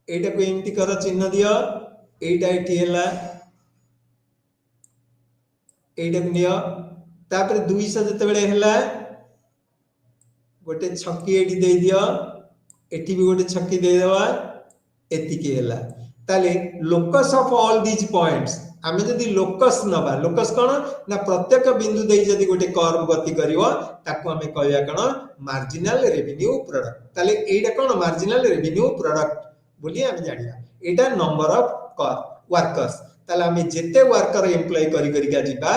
एटा को एमती कर चिन्ह दियो एटा एठी हला एटा नियो तापर 200 जते बेले हला गोटे छक्की एठी दे दियो एठी भी गोटे छक्की दे देवा एतिकी हैला ताले locus of all these points आमे जदि लोकस नबा लोकस कोन ना प्रत्येक बिंदु देई जदि गोटे कर्व गति करिवो ताको आमे कहया कोन मार्जिनल रेवेन्यू प्रोडक्ट ताले एटा कोन मार्जिनल रेवेन्यू प्रोडक्ट बोली आमे जानिया एटा नंबर ऑफ वर्कर्स ताले आमे जेते वर्कर एम्प्लॉय करी करी का जिबा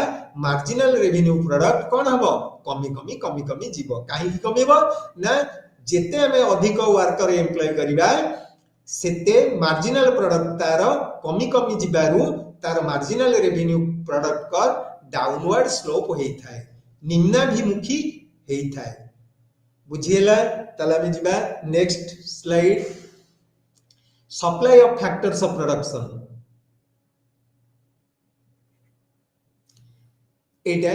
मार्जिनल रेवेन्यू प्रोडक्ट कोन हबो कमी कमी जीवो काहे की कमीबो ना जेते आमे अधिक वर्कर एम्प्लॉय करिबा सेते मार्जिनल प्रोडक्ट तार कमी जिबारु तार मार्जिनल रेवेन्यू प्रोडक्ट का डाउनवर्ड स्लोप होई थाए निम्नाभिमुखी हेई थाए बुझिएला तला में जिबा next slide supply of factors of production Etah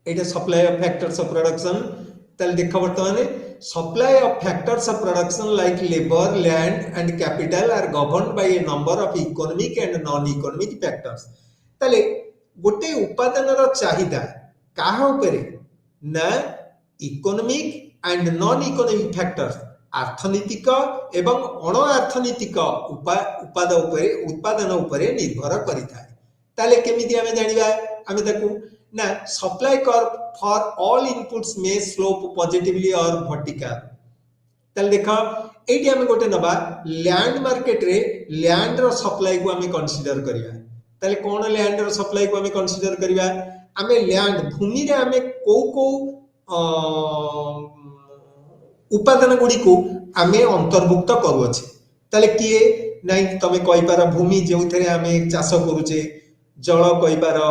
Etah supply of factors of production तल देखा वर्तमान supply of factors of production like labor land and capital are governed by a number of economic and non economic factors तले गोटे उत्पादन रो चाहिदा काहा उपरे ना economic and non economic factors अर्थनीतिक एवं अण अर्थनीतिक उत्पादन उपरे निर्भर करिथाय ताले केमिति आमे जानिबा आमे ताकू ना supply curve for all inputs में स्लोप पॉजिटिवली और वर्टिकल तल देखा एटी हमें गोटे नबा लैंड मार्केट रे लैंड रो सप्लाई को हमें कंसीडर करिया तले कोन लैंड रो सप्लाई को हमें कंसीडर करिया हमें लैंड भूमि रे हमें को उत्पादन गुडी को हमें अंतर्भुक्त करू अछि तले किए नाही तमे कहि पारा भूमि जेउथरे हमें चाष करूचे जल कहि पारा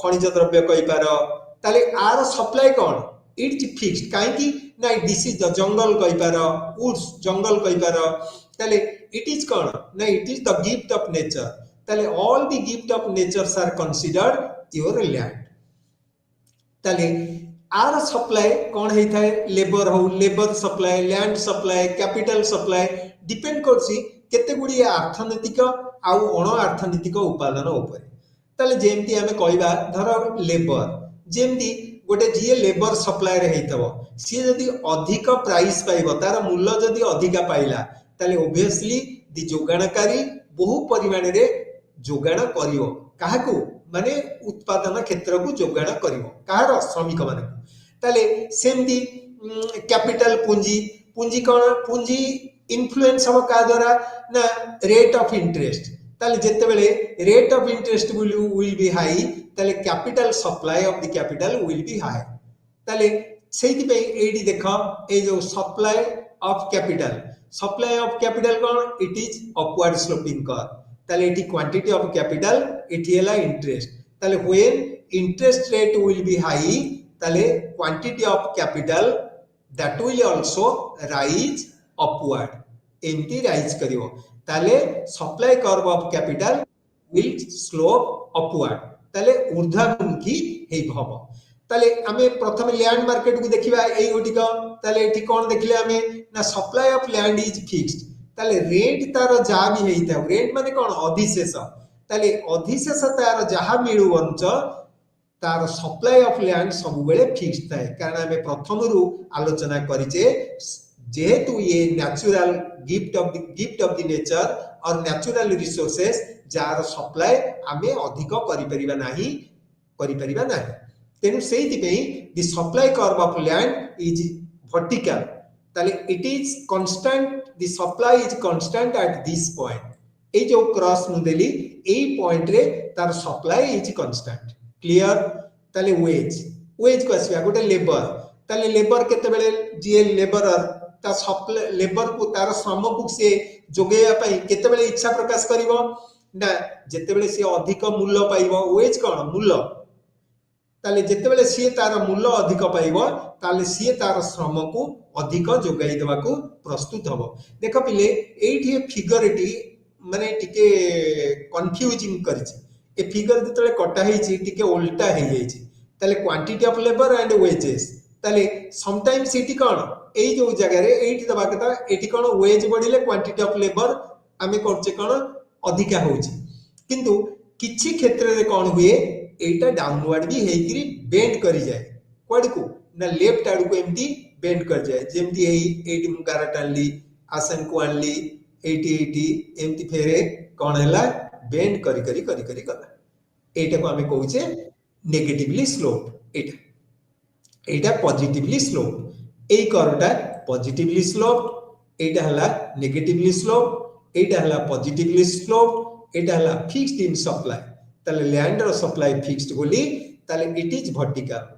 खनिज द्रव्य कहि पारा ताले आर सप्लाई कोन इट इज फिक्स्ड काहे की ना दिस इज द जंगल कहि पारा वुड्स जंगल कहि पारा ताले इट इज कोन ना it is the gift of nature ताले all the gift of natures are considered your land ताले आर सप्लाई कोन हेइ थाए labour supply land supply capital supply depend करसी केते गुडी अर्थनैतिक आ अण अर्थनैतिक उत्पादन ऊपर ताले जेमती हमें कहबा धर लेबर जेमती गोटे जी लेबर सप्लायर हेइतबो सी जदी अधिक प्राइस पाइबो तार मूल्य जदी अधिका पाइला ताले ऑब्वियसली दि जोगाणकारी बहु परिमाण रे जोगाण करिवो काहाकू माने उत्पादन क्षेत्र को जोगाण करिवो काहार श्रमिक माने ताले सेमती कैपिटल पूंजी कोन पूंजी इन्फ्लुएंस हो का द्वारा ना रेट ऑफ इंटरेस्ट ताले जेते बेले rate of interest will be high ताले capital supply of the capital will be high ताले सेति पे एडी देखो ए जो सप्लाई ऑफ कैपिटल कोन it is upward sloping curve ताले एटी क्वांटिटी ऑफ कैपिटल एटी एला इंटरेस्ट ताले when interest rate will be high ताले quantity of capital that will also rise upward एमटी राइज करिवो ताले supply curve of capital will slope upward ताले ऊर्ध्वमुखी हेइ भबो ताले हमें प्रथम लैंड मार्केट को देखिबा एई ओटिक ताले एठी कोन देखले हमें ना supply of land is fixed ताले रेट तार जा भी हेइ था रेट माने कोन अधिशेष ताले अधिशेष तार जहा मिलु वंच तार सप्लाई ऑफ लैंड सब बेले फिक्स्ड थाए कारण हमें प्रथम रु आलोचना करिचे जेहेतु ये natural gift of the nature और नेचुरल रिसोर्सेस जार सप्लाई आमे अधिक करि परिबा नाही तेनु सेहि पे the supply curve of land is vertical ताले it is constant the supply is constant at this point ए जो क्रॉस मुदेली ए पॉइंट रे तार सप्लाई इज कांस्टेंट क्लियर ताले वेज को आसीबा गोटे लेबर ताले लेबर केते बेले जे लेबरर ता सप्लाई लेबर को तार श्रम को से जोगेया पई केते बेले इच्छा प्रकाश करिवो ना जेते बेले से अधिक मूल्य पाइबो वेज कोन मूल्य ताले जेते बेले से तार मूल्य अधिक पाइबो ताले से तार श्रम को अधिक जोगाई देबा को प्रस्तुत हबो देखो पिले एठी फिगर एटी माने टिके कंफ्यूजिंग करछि ए फिगर जतले कटा हेछि टिके उल्टा हे जाइछि ताले quantity of labour and wages ताले समटाइम्स एटी कोन एई जो जगह रे एटी दबा कथा एटी कोन वेज बढ़िले क्वांटिटी ऑफ लेबर आमे करछे कोन अधिका होछि किंतु किछि क्षेत्र रे कोन हुए एटा डाउनवर्ड भी हेकरी बेंड करी जाय कोड को ना लेफ्ट आड़ को एमती बेंड कर जाए जेमती एटी मु गार टाणली आसन को आणली एटी एमती फेरे कौन है बेंड करी करी करी करी गला एटा को आमे कहूचे नेगेटिवली स्लोप एटा पॉजिटिवली स्लोप एई कर्वटा पॉजिटिवली स्लोप एटा हला नेगेटिवली स्लोप एटा हला पॉजिटिवली स्लोप एटा हला फिक्स्ड इन सप्लाई ताले लैंड रो सप्लाई फिक्स्ड बोली ताले it is vertical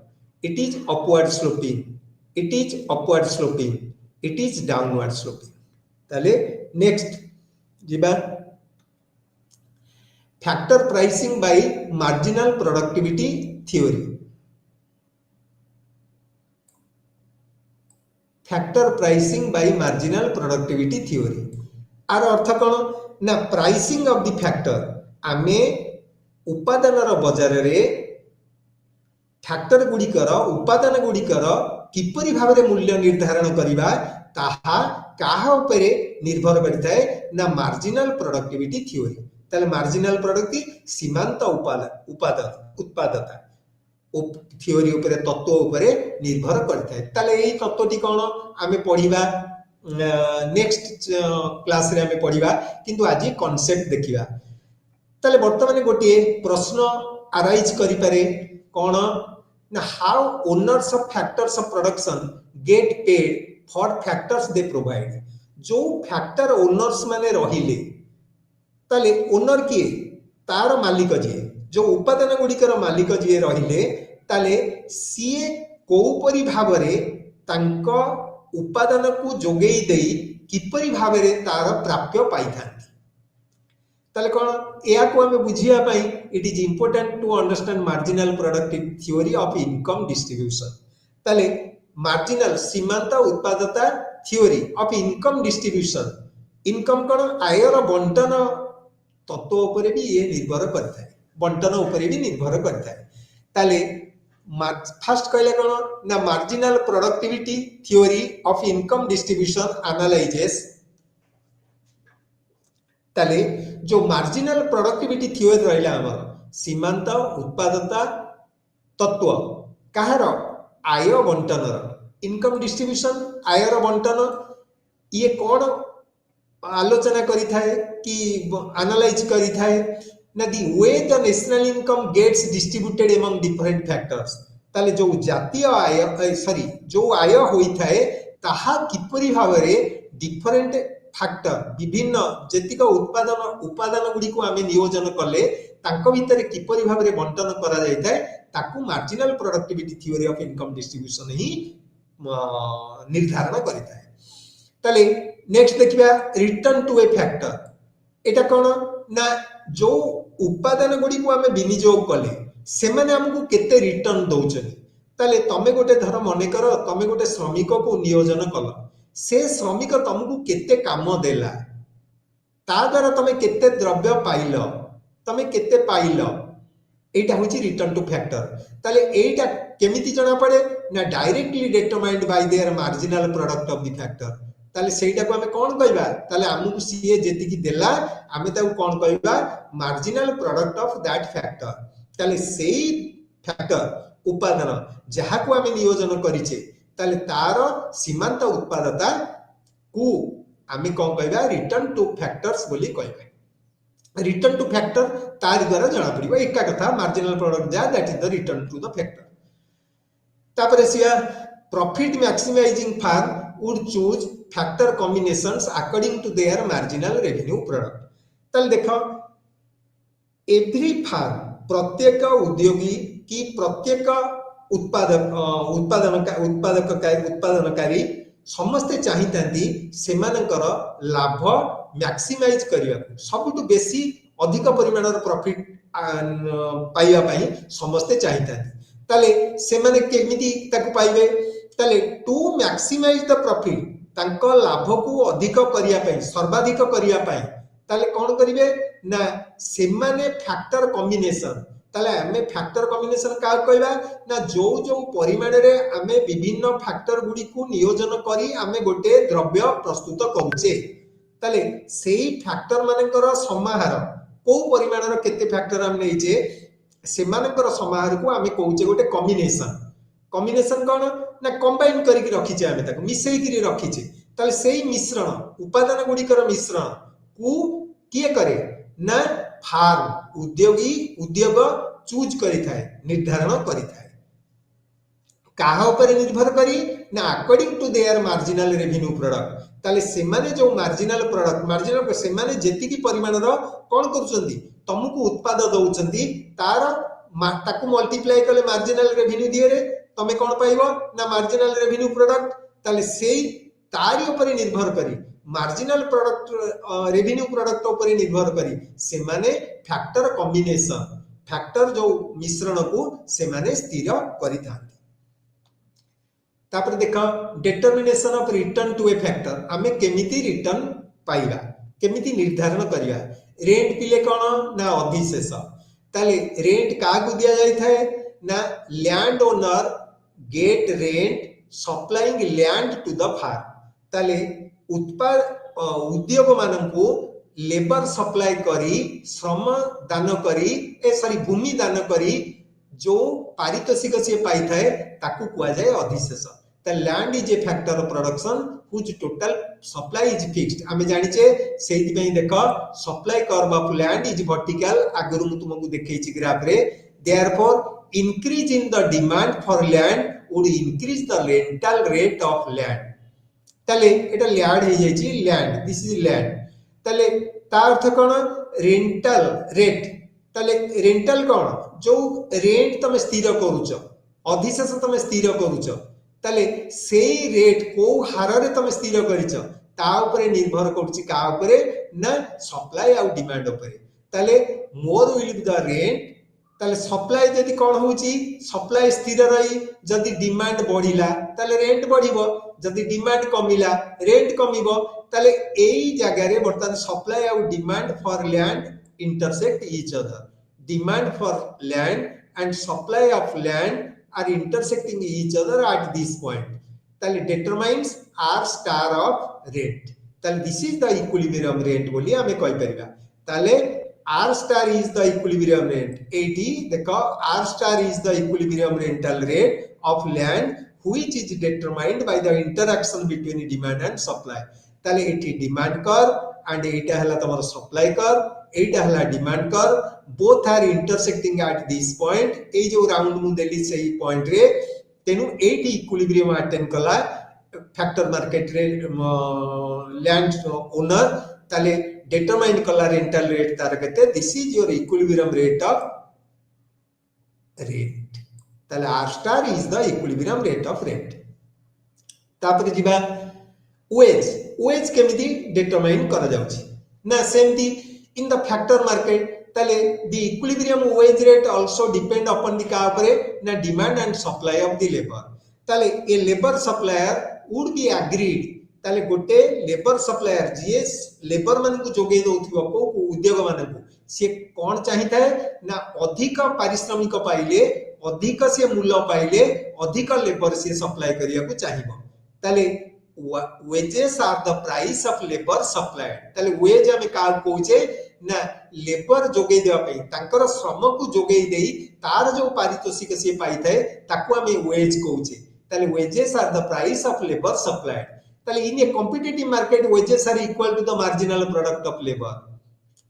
it is upward sloping it is upward sloping it is downward sloping ताले नेक्स्ट जिबा factor pricing by marginal productivity theory factor pricing by marginal productivity theory आर अर्थ कौन ना pricing of the factor आमे उपादान बजार रे फैक्टर गुड़िकर उपादान गुड़िकर किपरि भाव में मूल्य निर्धारण करबा ताहा काहा उपरे निर्भर करता है ना मार्जिनल प्रोडक्टिविटी थ्योरी ताले मार्जिनल प्रोडक्टिविटी सीमांत उत्पादकता थ्योरी उपरे तत्व उपरे निर्भर करता है ताले एई तत्वटी कोन आमे पढिबा नेक्स्ट क्लास रे आमे पढिबा किंतु आज कांसेप्ट देखिबा ताले वर्तमान गोटे प्रश्न अराइज करि पारे कोन ना how owners of factors of production get paid for factors they provide जो फैक्टर ओनर्स माने रहिले ताले ओनर किए तार मालिक जी जो उपादान गुड़िकर मालिक जी रहिले ताले सीए कोपरी भावरे तांको उपादान को जोगेई देई किपरि भावरे तार प्राप्य पाई थांती ताले कोन या को हमें बुझिया पई it is important to understand marginal productive theory of income distribution ताले मार्जिनल सीमांत उत्पादकता theory of income distribution income कोन आयर बंटन तत्व उपरे भी ये निर्भर करता है बंटन उपरे भी निर्भर करता है ताले फर्स्ट कहले कोन ना marginal productivity theory of income distribution analyses ताले जो मार्जिनल प्रोडक्टिविटी थ्योरी रहला हमर सीमांत उत्पादकता तत्व कहार आय बंटन इनकम डिस्ट्रीब्यूशन आयर बंटन ये कौन आलोचना करी थाए कि एनालाइज करी थाए ना the way the national income gets distributed among different factors ताले जो जातीय आय सॉरी जो आय होई थाए ताहा किपरि भावरे डिफरेंट फैक्टर विभिन्न जेतिक उपादान गुडी को आमे नियोजन कले तांको भितरे किपरि भावरे बंटन करा जाय थाए ताकू marginal productivity theory of income distribution ही निर्धारण करी थाए ताले नेक्स्ट देखिबा रिटर्न टू ए फैक्टर एटा कोन ना जो उपादान गुडी को आमे विनियोग कले से माने हमकु केते रिटर्न दउछन ताले तमे गोटे धर मने कर तमे गोटे श्रमिक को नियोजन कल से श्रमिक तुमको केते काम देला ता द्वारा तमे केते द्रव्य पाइल तमे केते पाइल एटा होची रिटर्न टू फैक्टर ताले एटा केमिति जणा पड़े ना directly determined by there marginal product of the factor ताले सेटा को हमें कौन कहबा ताले हमकु सीए जेति की देला हमें ताऊ कौन कहबा marginal product of that factor ताले सेई फैक्टर उपादान जहा को हमें नियोजन करिचे ताले तार सीमांत उत्पादकता को हमें कौन कहबा रिटर्न टू फैक्टर्स बोली कहबा रिटर्न टू फैक्टर तार द्वारा जाना पड़िबो एका कथा मार्जिनल प्रोडक्ट जा that is the return to the factor तापरे सिया profit maximising firm would choose factor combinations according to their marginal revenue product ताले देखो एवरी फर्म प्रत्येक उद्योगी की प्रत्येक उत्पादनकारी समस्ते चाहिए सेमानकर लाभ मैक्सिमाइज करने सबुठ बेसी अधिक परिमाण प्रॉफिट पाइबा पई समस्ते चाहिए ताले सेमाने केमिति ताकू पाइबे ताले टू मैक्सिमाइज द प्रॉफिट तांको लाभ को अधिक करिया पई सर्वाधिक करिया पई ताले कोन करिवे ना सेमाने फैक्टर कॉम्बिनेशन ताले हमें फैक्टर कॉम्बिनेशन का कहबा ना जो जो परिमाण रे हमें विभिन्न फैक्टर गुडी को नियोजन करी हमें गोटे द्रव्य प्रस्तुत करूचे ताले सेही फैक्टर मानकर समाहार को परिमाण रो केते फैक्टर हम नैचे सेमानकर समाहार को हमें कहूचे गोटे कॉम्बिनेशन कॉम्बिनेशन कोन ना कंबाइन करके रखीचे आमे ताको मिसेई रखीचे ताले सेई मिश्रण उपादान गुड़िकर मिश्रण को किए करे ना फार्म उद्योग चूज करी थाए निर्धारण करी थाए काहा ऊपर निर्भर करी ना according to their marginal revenue product ताले सेमाने जो मार्जिनल प्रोडक्ट मार्जिनल सेमाने जेतिकी परिमाण रो कोन करूचंदी तुमको उत्पाद दउचंदी तार ताकू मल्टीप्लाई कले मार्जिनल रेवेन्यू दिए तमे कोन पाइबो ना मार्जिनल रेवेन्यू प्रोडक्ट ताले सेई तारी ऊपर निर्भर करी मार्जिनल प्रोडक्ट रेवेन्यू प्रोडक्ट ऊपर निर्भर करी सेमाने फैक्टर कॉम्बिनेशन फैक्टर जो मिश्रण को सेमाने स्थिर करी थांती तापर देखा determination of return to a factor आमे केमिति रिटर्न पाइबा केमिति निर्धारण करिया रेंट पिले कोन ना अधिशेष ताले रेंट कागु दिया जाय थाए ना land owner get rent supplying land to the firm ताले उत्पाद उद्योग माननकु लेबर सप्लाई करी श्रम दान करी भूमि दान करी जो पारितोषिक से पाई थाए ताकू कुआ जाए अधिशेष the land is a factor of production whose total supply is fixed आमे जानिचे सेहि पई देखो supply curve of land is vertical आगरु मु तुमको देखैछि ग्राफ रे therefore increase in the demand for land would increase the rental rate of land ताले एटा लैंड हे जाइछि लैंड दिस इज लैंड ताले ता अर्थ कोन रेंटल रेट ताले रेंटल कोन जो रेंट तमे स्थिर करूछ अधिशेष तमे स्थिर करूछ ताले सेई रेट को हार रे तमे स्थिर करिछ ता ऊपर निर्भर करूछि का ऊपर ना सप्लाई आ डिमांड ऊपर ताले more will be the rent ताले सप्लाई जदि कोन होउछि सप्लाई स्थिर रही जदि डिमांड बढ़िला ताले रेंट बढ़िबो जदि डिमांड कमिला रेंट कमिबो ताले एई जगह रे बर्तन सप्लाई आ demand for land intersect each other demand for land and supply of land are intersecting each other at this point ताले determines r star of rent ताले this is the equilibrium rent बोली हमें कहि परिबा ताले r star is the equilibrium rent eighty देखो r star is the equilibrium rental rate of land which is determined by the interaction between demand and supply ताले eighty demand कर and एटा हला तमर सप्लाई कर एटा हला डिमांड कर both are intersecting at this point ए जो round मु देली सही पॉइंट रे तेनु एटी इक्विलिब्रियम अटेन कला फैक्टर मार्केट रे लैंड ओनर ताले डिटरमाइन कला रेंटल रेट तार केते this is your equilibrium rate of rent ताले R star is the equilibrium rate of rent तापर जिबा वेज केमिति डिटरमाइन करा जाउची ना सेमती इन द फैक्टर मार्केट ताले the equilibrium wage rate also depend upon the कापरे ना demand and supply of the labor ताले a labor supplier would be agreed ताले गोटे labor supplier जीएस labor मान को जोगे दउथिबो को उद्योग मान को से कोन चाहिता है ना अधिक पारिश्रमिक पाइले अधिक से मूल्य पाइले अधिक लेबर से सप्लाई करिया को चाहिबो ताले wages are the price of labor supplied ताले wage हमें का कहूचे ना लेबर जोगे देवा पई तांकर श्रम को जोगे देई तार जो पारितोषिक से पाई थाए ताकू हमें वेज कहूचे ताले wages are the price of labour supplied ताले in a competitive market wages are equal to the marginal product of labour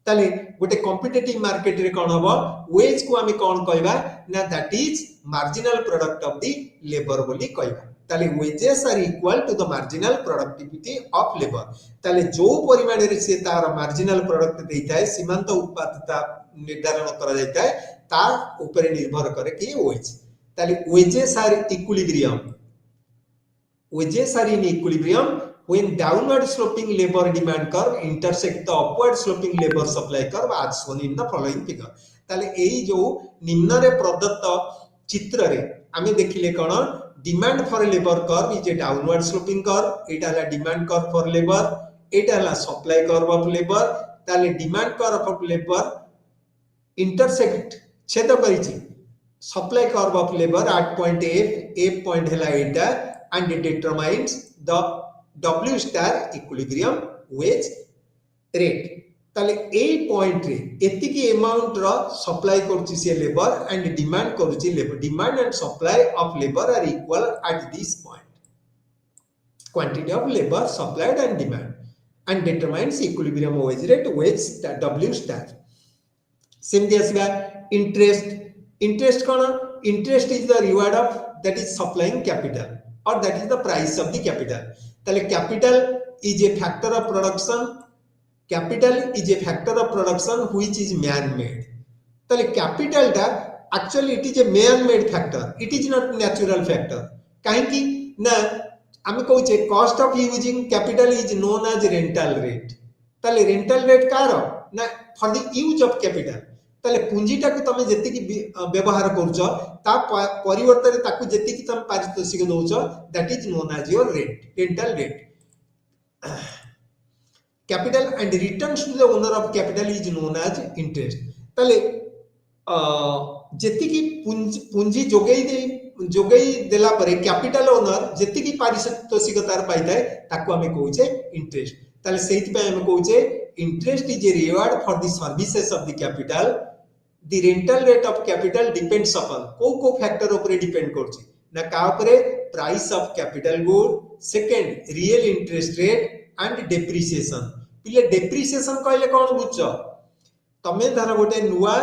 ताले गोटे कॉम्पिटिटिव मार्केट रे कोन हबो वेज को हमें कोन कहबा ना that is marginal product of the labour बोली कहबा ताले wages are equal to the marginal productivity of labor ताले जो परिमाण रे से तार मार्जिनल प्रोडक्ट देता है सीमांत उत्पादकता निर्धारण करा जाता है तार ऊपर निर्भर करे कि वेज ताले wages are in equilibrium when downward sloping labor demand curve intersect the upward sloping labor supply curve as shown in the following figure ताले एई जो निम्न रे प्रदत्त चित्र रे आमे देखिले कोन demand for labor curve is a downward sloping curve एटा हला demand curve for labor एटा हला supply curve of labor ताले demand curve of labor intersect छेद करिछि supply curve of labor at point f point हला एटा and it determines the w star equilibrium wage rate ताले ए point रे एतिकी amount रो supply करूची से labour and demand करूची labour demand and supply of labour are equal at this point quantity of labor supplied and demand and determines equilibrium wage rate wage w star same दिया interest कौन interest is the reward of that is supplying capital or that is the price of the capital ताले capital is a factor of production which is man made ताले capital टा actually it is a man made factor it is not natural factor काहे की ना आम कहे cost of using capital is known as rental rate ताले rental rate कार ना for the use of capital ताले पुंजीटा को तमे जेतिकी व्यवहार करूछ ता परिवर्तन रे ताकू जेतिकी तमे पारितोषिक दोछ that is known as your rent rental rate capital and returns to the owner of capital is known as interest ताले जेतिकी पुंजी जोगई देला परे कैपिटल ओनर जेतिकी पारितोषिक तार पाई थाए ताको हमें कहूचे इंटरेस्ट ताले सेहित पे हमें कहूचे interest is a reward for the services of the capital the rental rate of capital depends upon को फैक्टर ऊपर डिपेंड करछि ना का ऊपर price of capital good second real interest rate and depreciation पिले डेप्रिसिएशन कहले कोन बुझछ तमे धर गोटे नुवा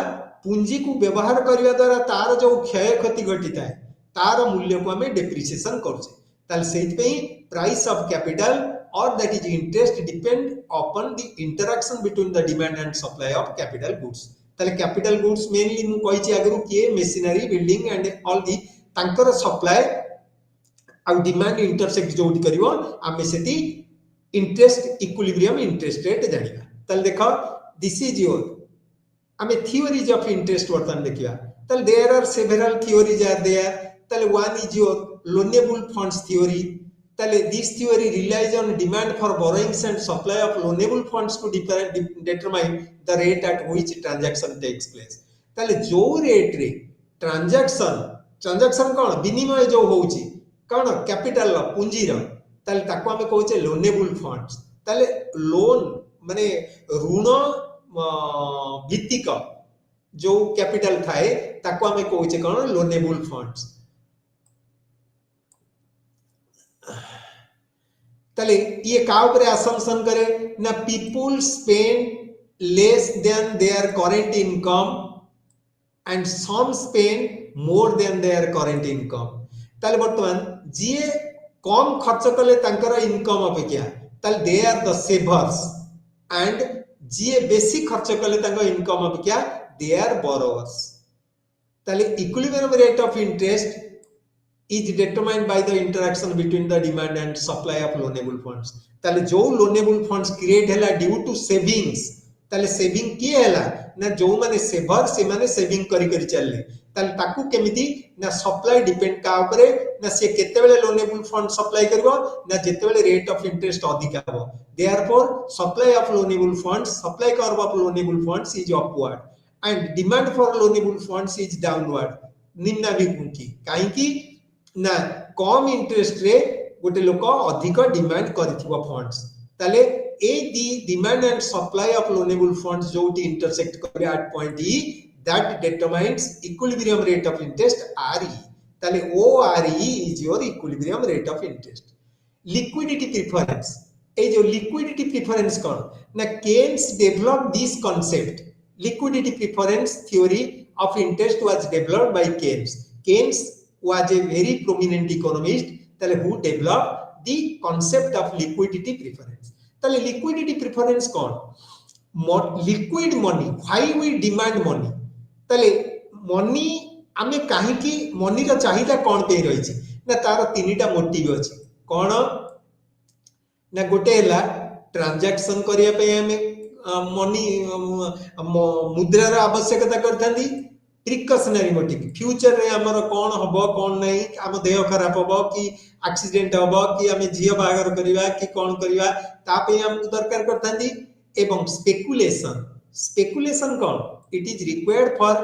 पुंजी को व्यवहार करने द्वारा तार जो क्षय क्षति घटी थाए तार मूल्य को हमें डेप्रिसिएशन करछे ताल सेहित pay price of capital or that is interest depend upon the interaction between the demand and supply of capital goods ताले कैपिटल गुड्स मेनली मु कहिछि आगरु किए machinery building and all the तांकर सप्लाई आ डिमांड इंटरसेक्ट जोडी करिवो आमे सेति इंटरेस्ट इक्विलिब्रियम इंटरेस्ट रेट जानिबा ताले देखो दिस इज योर आमे थियोरीज ऑफ इंटरेस्ट वर्तन देखिया ताले there are several theories are there ताले one is your loanable funds theory ताले this theory relies on demand for borrowings and supply of loanable funds to determine the rate at which transaction takes place ताले जो rate रे transaction कोन विनिमय जो होउची कोन capital पुंजी रो ताले ताको हमें कहूचे लोनेबल फंड्स ताले लोन माने ऋण भित्तिक जो कैपिटल थाए ताको हमें कहूचे कोन लोनेबल फंड्स ताले ये का ऊपर असम्पशन करे ना people spend less than their current income and some spend more than their current income ताले वर्तमान जे कम खर्च कले तांकर इनकम अपेक्षा ताले they are the savers and जे बेसी खर्च कले तांकर इनकम अपेक्षा दे आर बोरोवर्स ताले equilibrium rate of interest is determined by the interaction between the demand and supply of loanable funds ताले जो loanable funds create हैला due to savings ताले saving किए हैला ना जो माने सेवर से माने saving करी करी चलले ताले ताकू केमिति ना supply depend का ऊपरे ना से केते बेले loanable fund supply करबो ना जेते बेले rate of interest अधिक आबो therefore supply of loanable funds supply curve of loanable funds is upward and demand for loanable funds is downward निम्नाभिमुखी काहे की ना कम इंटरेस्ट रे गोटे लोक अधिक डिमांड करथिबो फंड्स ताले ए the demand and supply of loanable funds जोटी इंटरसेक्ट करे at point E that determines equilibrium rate of interest R E ताले O R E is your equilibrium rate of interest liquidity preference ए जो liquidity preference कोन ना Keynes develop this concept liquidity preference theory of interest was developed by Keynes was a very prominent economist who developed the concept of liquidity preference tale liquidity preference kon liquid money why we demand money tale money ame kahi ki money ro chahida kon pe rahi chi na tar तीनटा motive अछि कोन ना गोटे हला transaction करिया पे हमें money मुद्रा रो आवश्यकता करथांदी प्रिकॉशनरी मोटिव फ्यूचर रे हमर कोन हबो कोन नै हम देह खराब हबो कि एक्सीडेंट हबो कि हम जियो बागर करिवा कि कोन करिवा ता पे हम दरकार करथांदी एवं speculation cone it is required for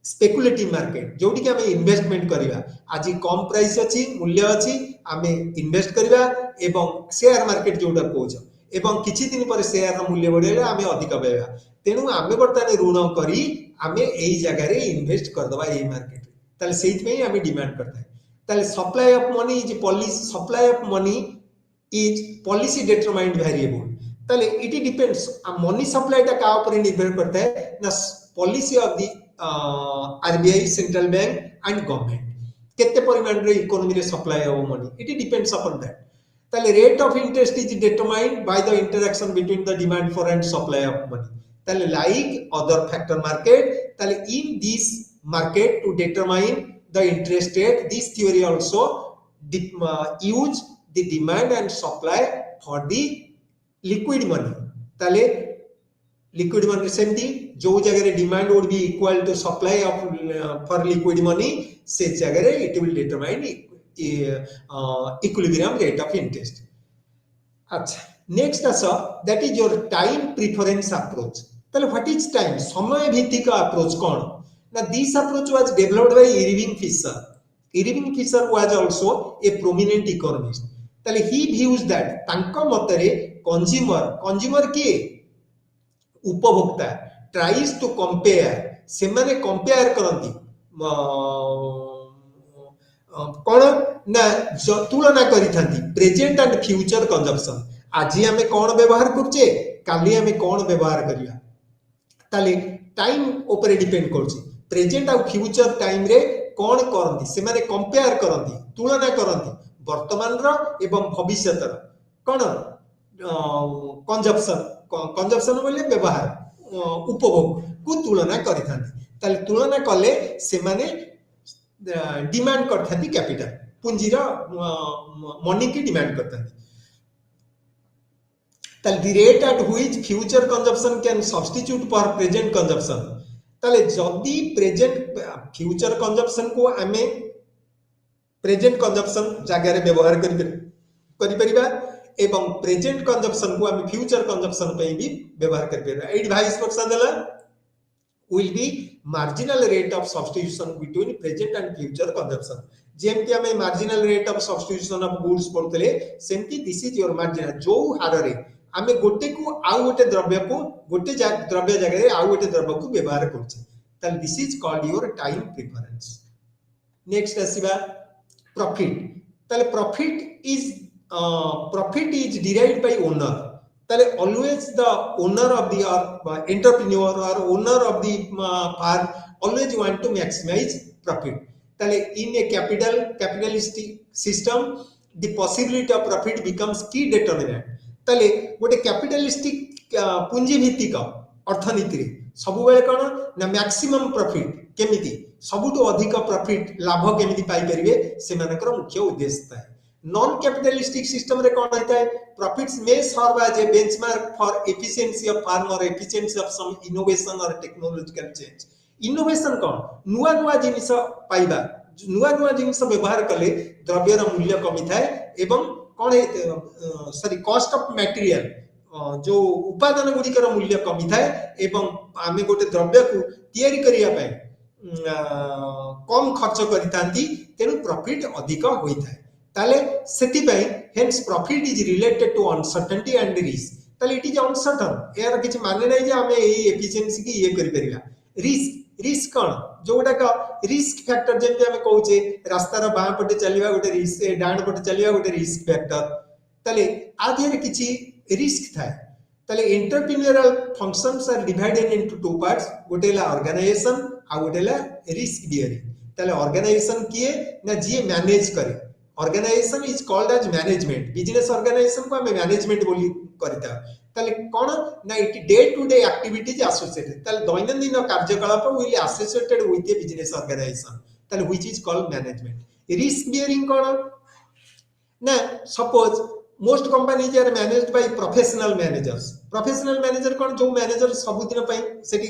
speculative market जोडी कि हम इन्वेस्टमेंट करिवा आज कम प्राइस अछि मूल्य अछि हम इन्वेस्ट करिवा एवं शेयर मार्केट जोडा कोछ एवं किछि दिन पर शेयर मूल्य बढ़े आम अधिक पाइबा तेणु आम बर्तमान ऋण करी आम यही जगह इनवेस्ट करदे यही मार्केट ताले से आम डिमांड करता है ताले supply of money is policy supply of money is policy determined variable ताले इट डिपेंड्स मनी सप्लाई टा का ऊपर निर्भर करता है ना policy of the RBI central bank and government केते परिमाण रे इकोनॉमी रे supply of money it depends upon that ताले rate of interest is determined by the interaction between the demand for and supply of money ताले like other factor market ताले in this market to determine the interest rate this theory also use the demand and supply for the liquid money tale liquid money सेमती जो जगह demand would be equal to supply of for liquid money से जगह it will determine equilibrium rate of interest अच्छा next आसा that is your time preference approach तले what is time समय भित्तिक approach कौन Now, this approach was developed by Irving Fisher. Irving Fisher was also a prominent economist. Tale he views that tanka matare consumer kiye उपभोक्ता tries to compare semane compare karanti कोन ना तुलना करिथांती present and future consumption आज आमे कोन व्यवहार करछे काली आमे कोन व्यवहार करिया ताले टाइम ऊपर डिपेंड करछि प्रेजेंट और फ्यूचर टाइम रे कौन करती से माने कंपेयर करती तुलना करती वर्तमान रो एवं भविष्यत रो कौन कंजप्शन बोले व्यवहार उपभोग को तुलना करिथांती ताले तुलना कले से माने डिमांड करथांती कैपिटल पूंजी रो मनी की डिमांड करथांती ताले the rate at which future consumption can substitute for present consumption ताले जदी प्रेजेंट फ्यूचर कंजप्शन को आमे प्रेजेंट कंजप्शन जगह रे व्यवहार करि परिबा एवं प्रेजेंट कंजप्शन को आमे फ्यूचर कंजप्शन पे भी व्यवहार करि परिबा एट वाइस वर्सा देला will be marginal rate of substitution between present and future consumption जेमति आमे marginal rate of substitution of goods पढतले सेमति this is your marginal जो हार रे आमे गोटे को आउ गोटे द्रव्य को गोटे द्रव्य जगह रे आउ गोटे द्रव्य को व्यवहार करछे ताल this is called your time preference next आसीबा प्रॉफिट ताले profit is derived by owner ताले always the owner of the entrepreneur और owner of the firm always want to maximise profit ताले in a capitalistic system the possibility of profit becomes key determinant ताले गोटे capitalistic पुंजी भित्तिक अर्थनीति रे सब बेले कोन ना मैक्सिमम प्रॉफिट केमिति सबुटो अधिक प्रॉफिट लाभ केमिति पाई परिबे से मानकर मुख्य उद्देश्य है नॉन कैपिटलिस्टिक सिस्टम रे कोन होता है profits may serve as a benchmark for efficiency of firm or efficiency of some innovation or technological change innovation कोन नुआ जिनिस पाइबा नुआ जिनिस व्यवहार कले द्रव्यर मूल्य कमी थाए एवं कौन सॉरी कॉस्ट ऑफ मटेरियल जो उपादान गुड़िकर मूल्य कमी थाए एवं आमे गोटे द्रव्य को तैयारी करिया पय कम खर्च करितांती तेनु प्रॉफिट अधिक होई थाए ताले सेति पय hence profit is related to uncertainty and risk ताले इट इज अनसर्टन यार किछ माने नै जे आमे एई एफिशिएंसी की ये करि परिबा रिस्क कौन जोटा का रिस्क फैक्टर जेमते हमें कहूचे रास्ता रा बाम पटे चलिबा गोटे रिस्क डाण पटे चलिबा गोटे रिस्क फैक्टर तले आधे रे किछि रिस्क थाए तले entrepreneurial functions are divided into two parts गोटे ला ऑर्गेनाइजेशन आ गोटे ला रिस्क बियरिंग तले ऑर्गेनाइजेशन किए ना जी मैनेज करे organisation is called as management business organisation को हमें मैनेजमेंट बोली करता ताले कोन ना it day to day activities associated ताले दैनंदिन कार्यकलाप will associated with a business organisation ताले which is called management risk bearing कोन ना suppose most companies are managed by professional manager कोन जो मैनेजर सब दिन पई सेठी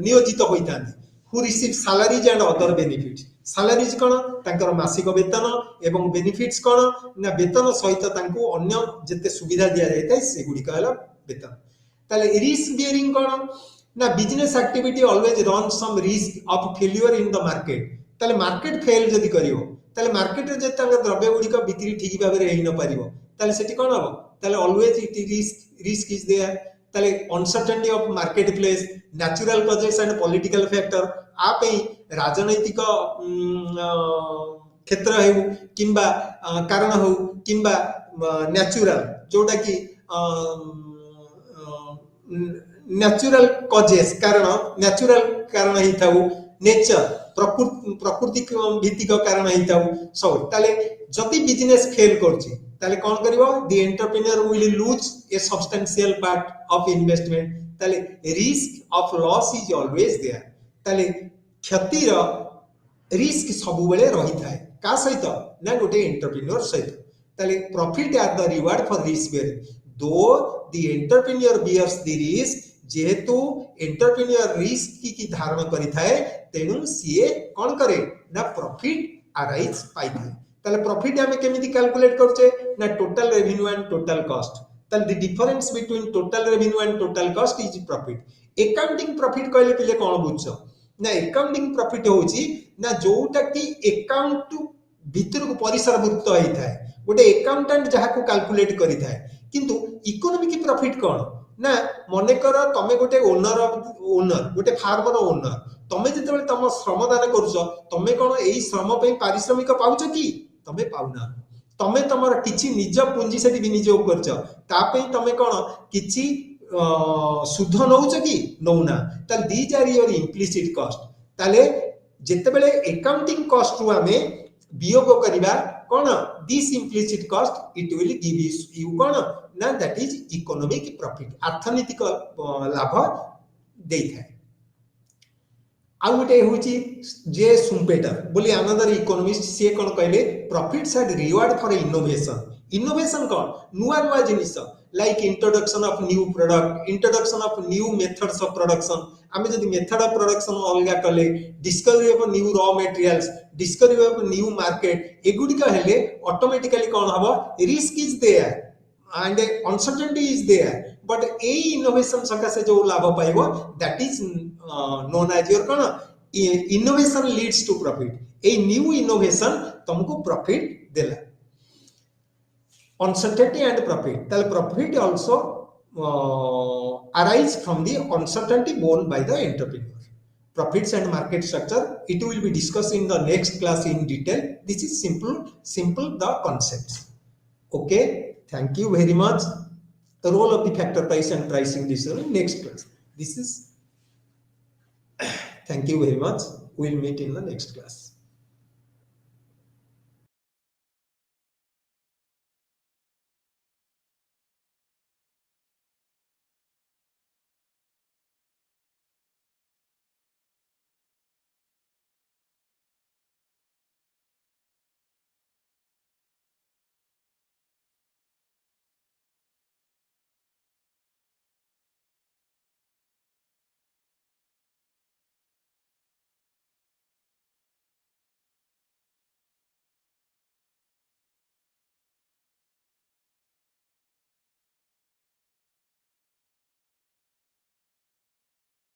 नियोजित होइतांती who receive salaries and other benefits salaries कोन तांकर मासिक वेतन एवं बेनिफिट्स कोन ना वेतन सहित तांको अन्य जते सुविधा दिया जायता से गुडी कहला वेतन ताले रिस्क बियरिंग कोन ना business activity always run some risk of failure in the market ताले मार्केट फेल जदी करियो ताले मार्केट रे जते तांकर द्रव्य गुडी का बिक्री ठीक भाबे रे हेइ न परिबो ताले सेठी कोन हबो ताले always it risk is there ताले uncertainty of market place natural causes and political factor आ पे राजनैतिक क्षेत्र हेउ किंबा कारण हो किंबा नेचुरल जोटा कि नेचुरल कॉजेस कारण ही थाउ नेचर प्रकृति भित्तिक कारण ही थाउ सब ताले जति बिजनेस फेल करछि ताले कोन करिवो the entrepreneur will lose a substantial part of investment ताले risk of loss is always there ताले क्षतिर रिस्क सब बेले रही थाए का सहित ना गोटे एंटरप्रेन्योर सहित ताले profit are the reward for risk bearing though the entrepreneur bears the risk जेहेतु एंटरप्रेन्योर रिस्क की धारण करि थाए तेनु सीए कोन करे ना प्रॉफिट अराइज पाई थाए ताले प्रॉफिट हमें केमिति कैलकुलेट करछे ना total revenue and total cost ताले the difference between total revenue and total cost is profit accounting profit कहले पिले कोन बुझछो ना अकाउंटिंग प्रॉफिट होची ना जोटा कि अकाउंट भीतर को परिसरभुक्त होई थाए गोटे अकाउंटेंट जहा को कैलकुलेट करि थाए किंतु इकोनॉमिक प्रॉफिट कोन ना मने कर तमे गोटे ओनर गोटे फार्मर ओनर तमे जेतेबेले तम श्रम दान करछो तमे कोन एई श्रम पे पारिश्रमिक पाउछो कि तमे पाउना तमे तमर किछि निज पुंजी सेठी विनियोग करछो ता पे तमे कोन किछि सुध नउछो कि नउना ताल these are your implicit cost ताले जेतेबेले अकाउंटिंग कॉस्ट रु हमें वियोग करिबा कोन this implicit cost it will give you कोन ना दैट इज इकोनॉमिक प्रॉफिट अर्थनीतिक लाभ देई थाए आ गोटे होची जे सुम्पेटर बोली अनदर इकोनॉमिस्ट से कोन कहले profits and reward for innovation कोन नुआ नुआ जिनिस like introduction of new product introduction of new methods of production आमे जदि मेथड ऑफ प्रोडक्शन अलगा कले discovery of new raw materials discovery of new market एगुडी का हेले ऑटोमेटिकली कोन हबो risk is there and uncertainty is there but a innovation सकासे जो लाभ पाइबो that is known as your cone innovation leads to profit a new innovation तुमको profit देला uncertainty and profit ताले profit also arise from the uncertainty borne by the entrepreneur profits and market structure it will be discussed in the next class in detail this is simple the concepts okay. Thank you very much. The role of the factor price and pricing decision next class. This is thank you very much. We'll meet in the next class.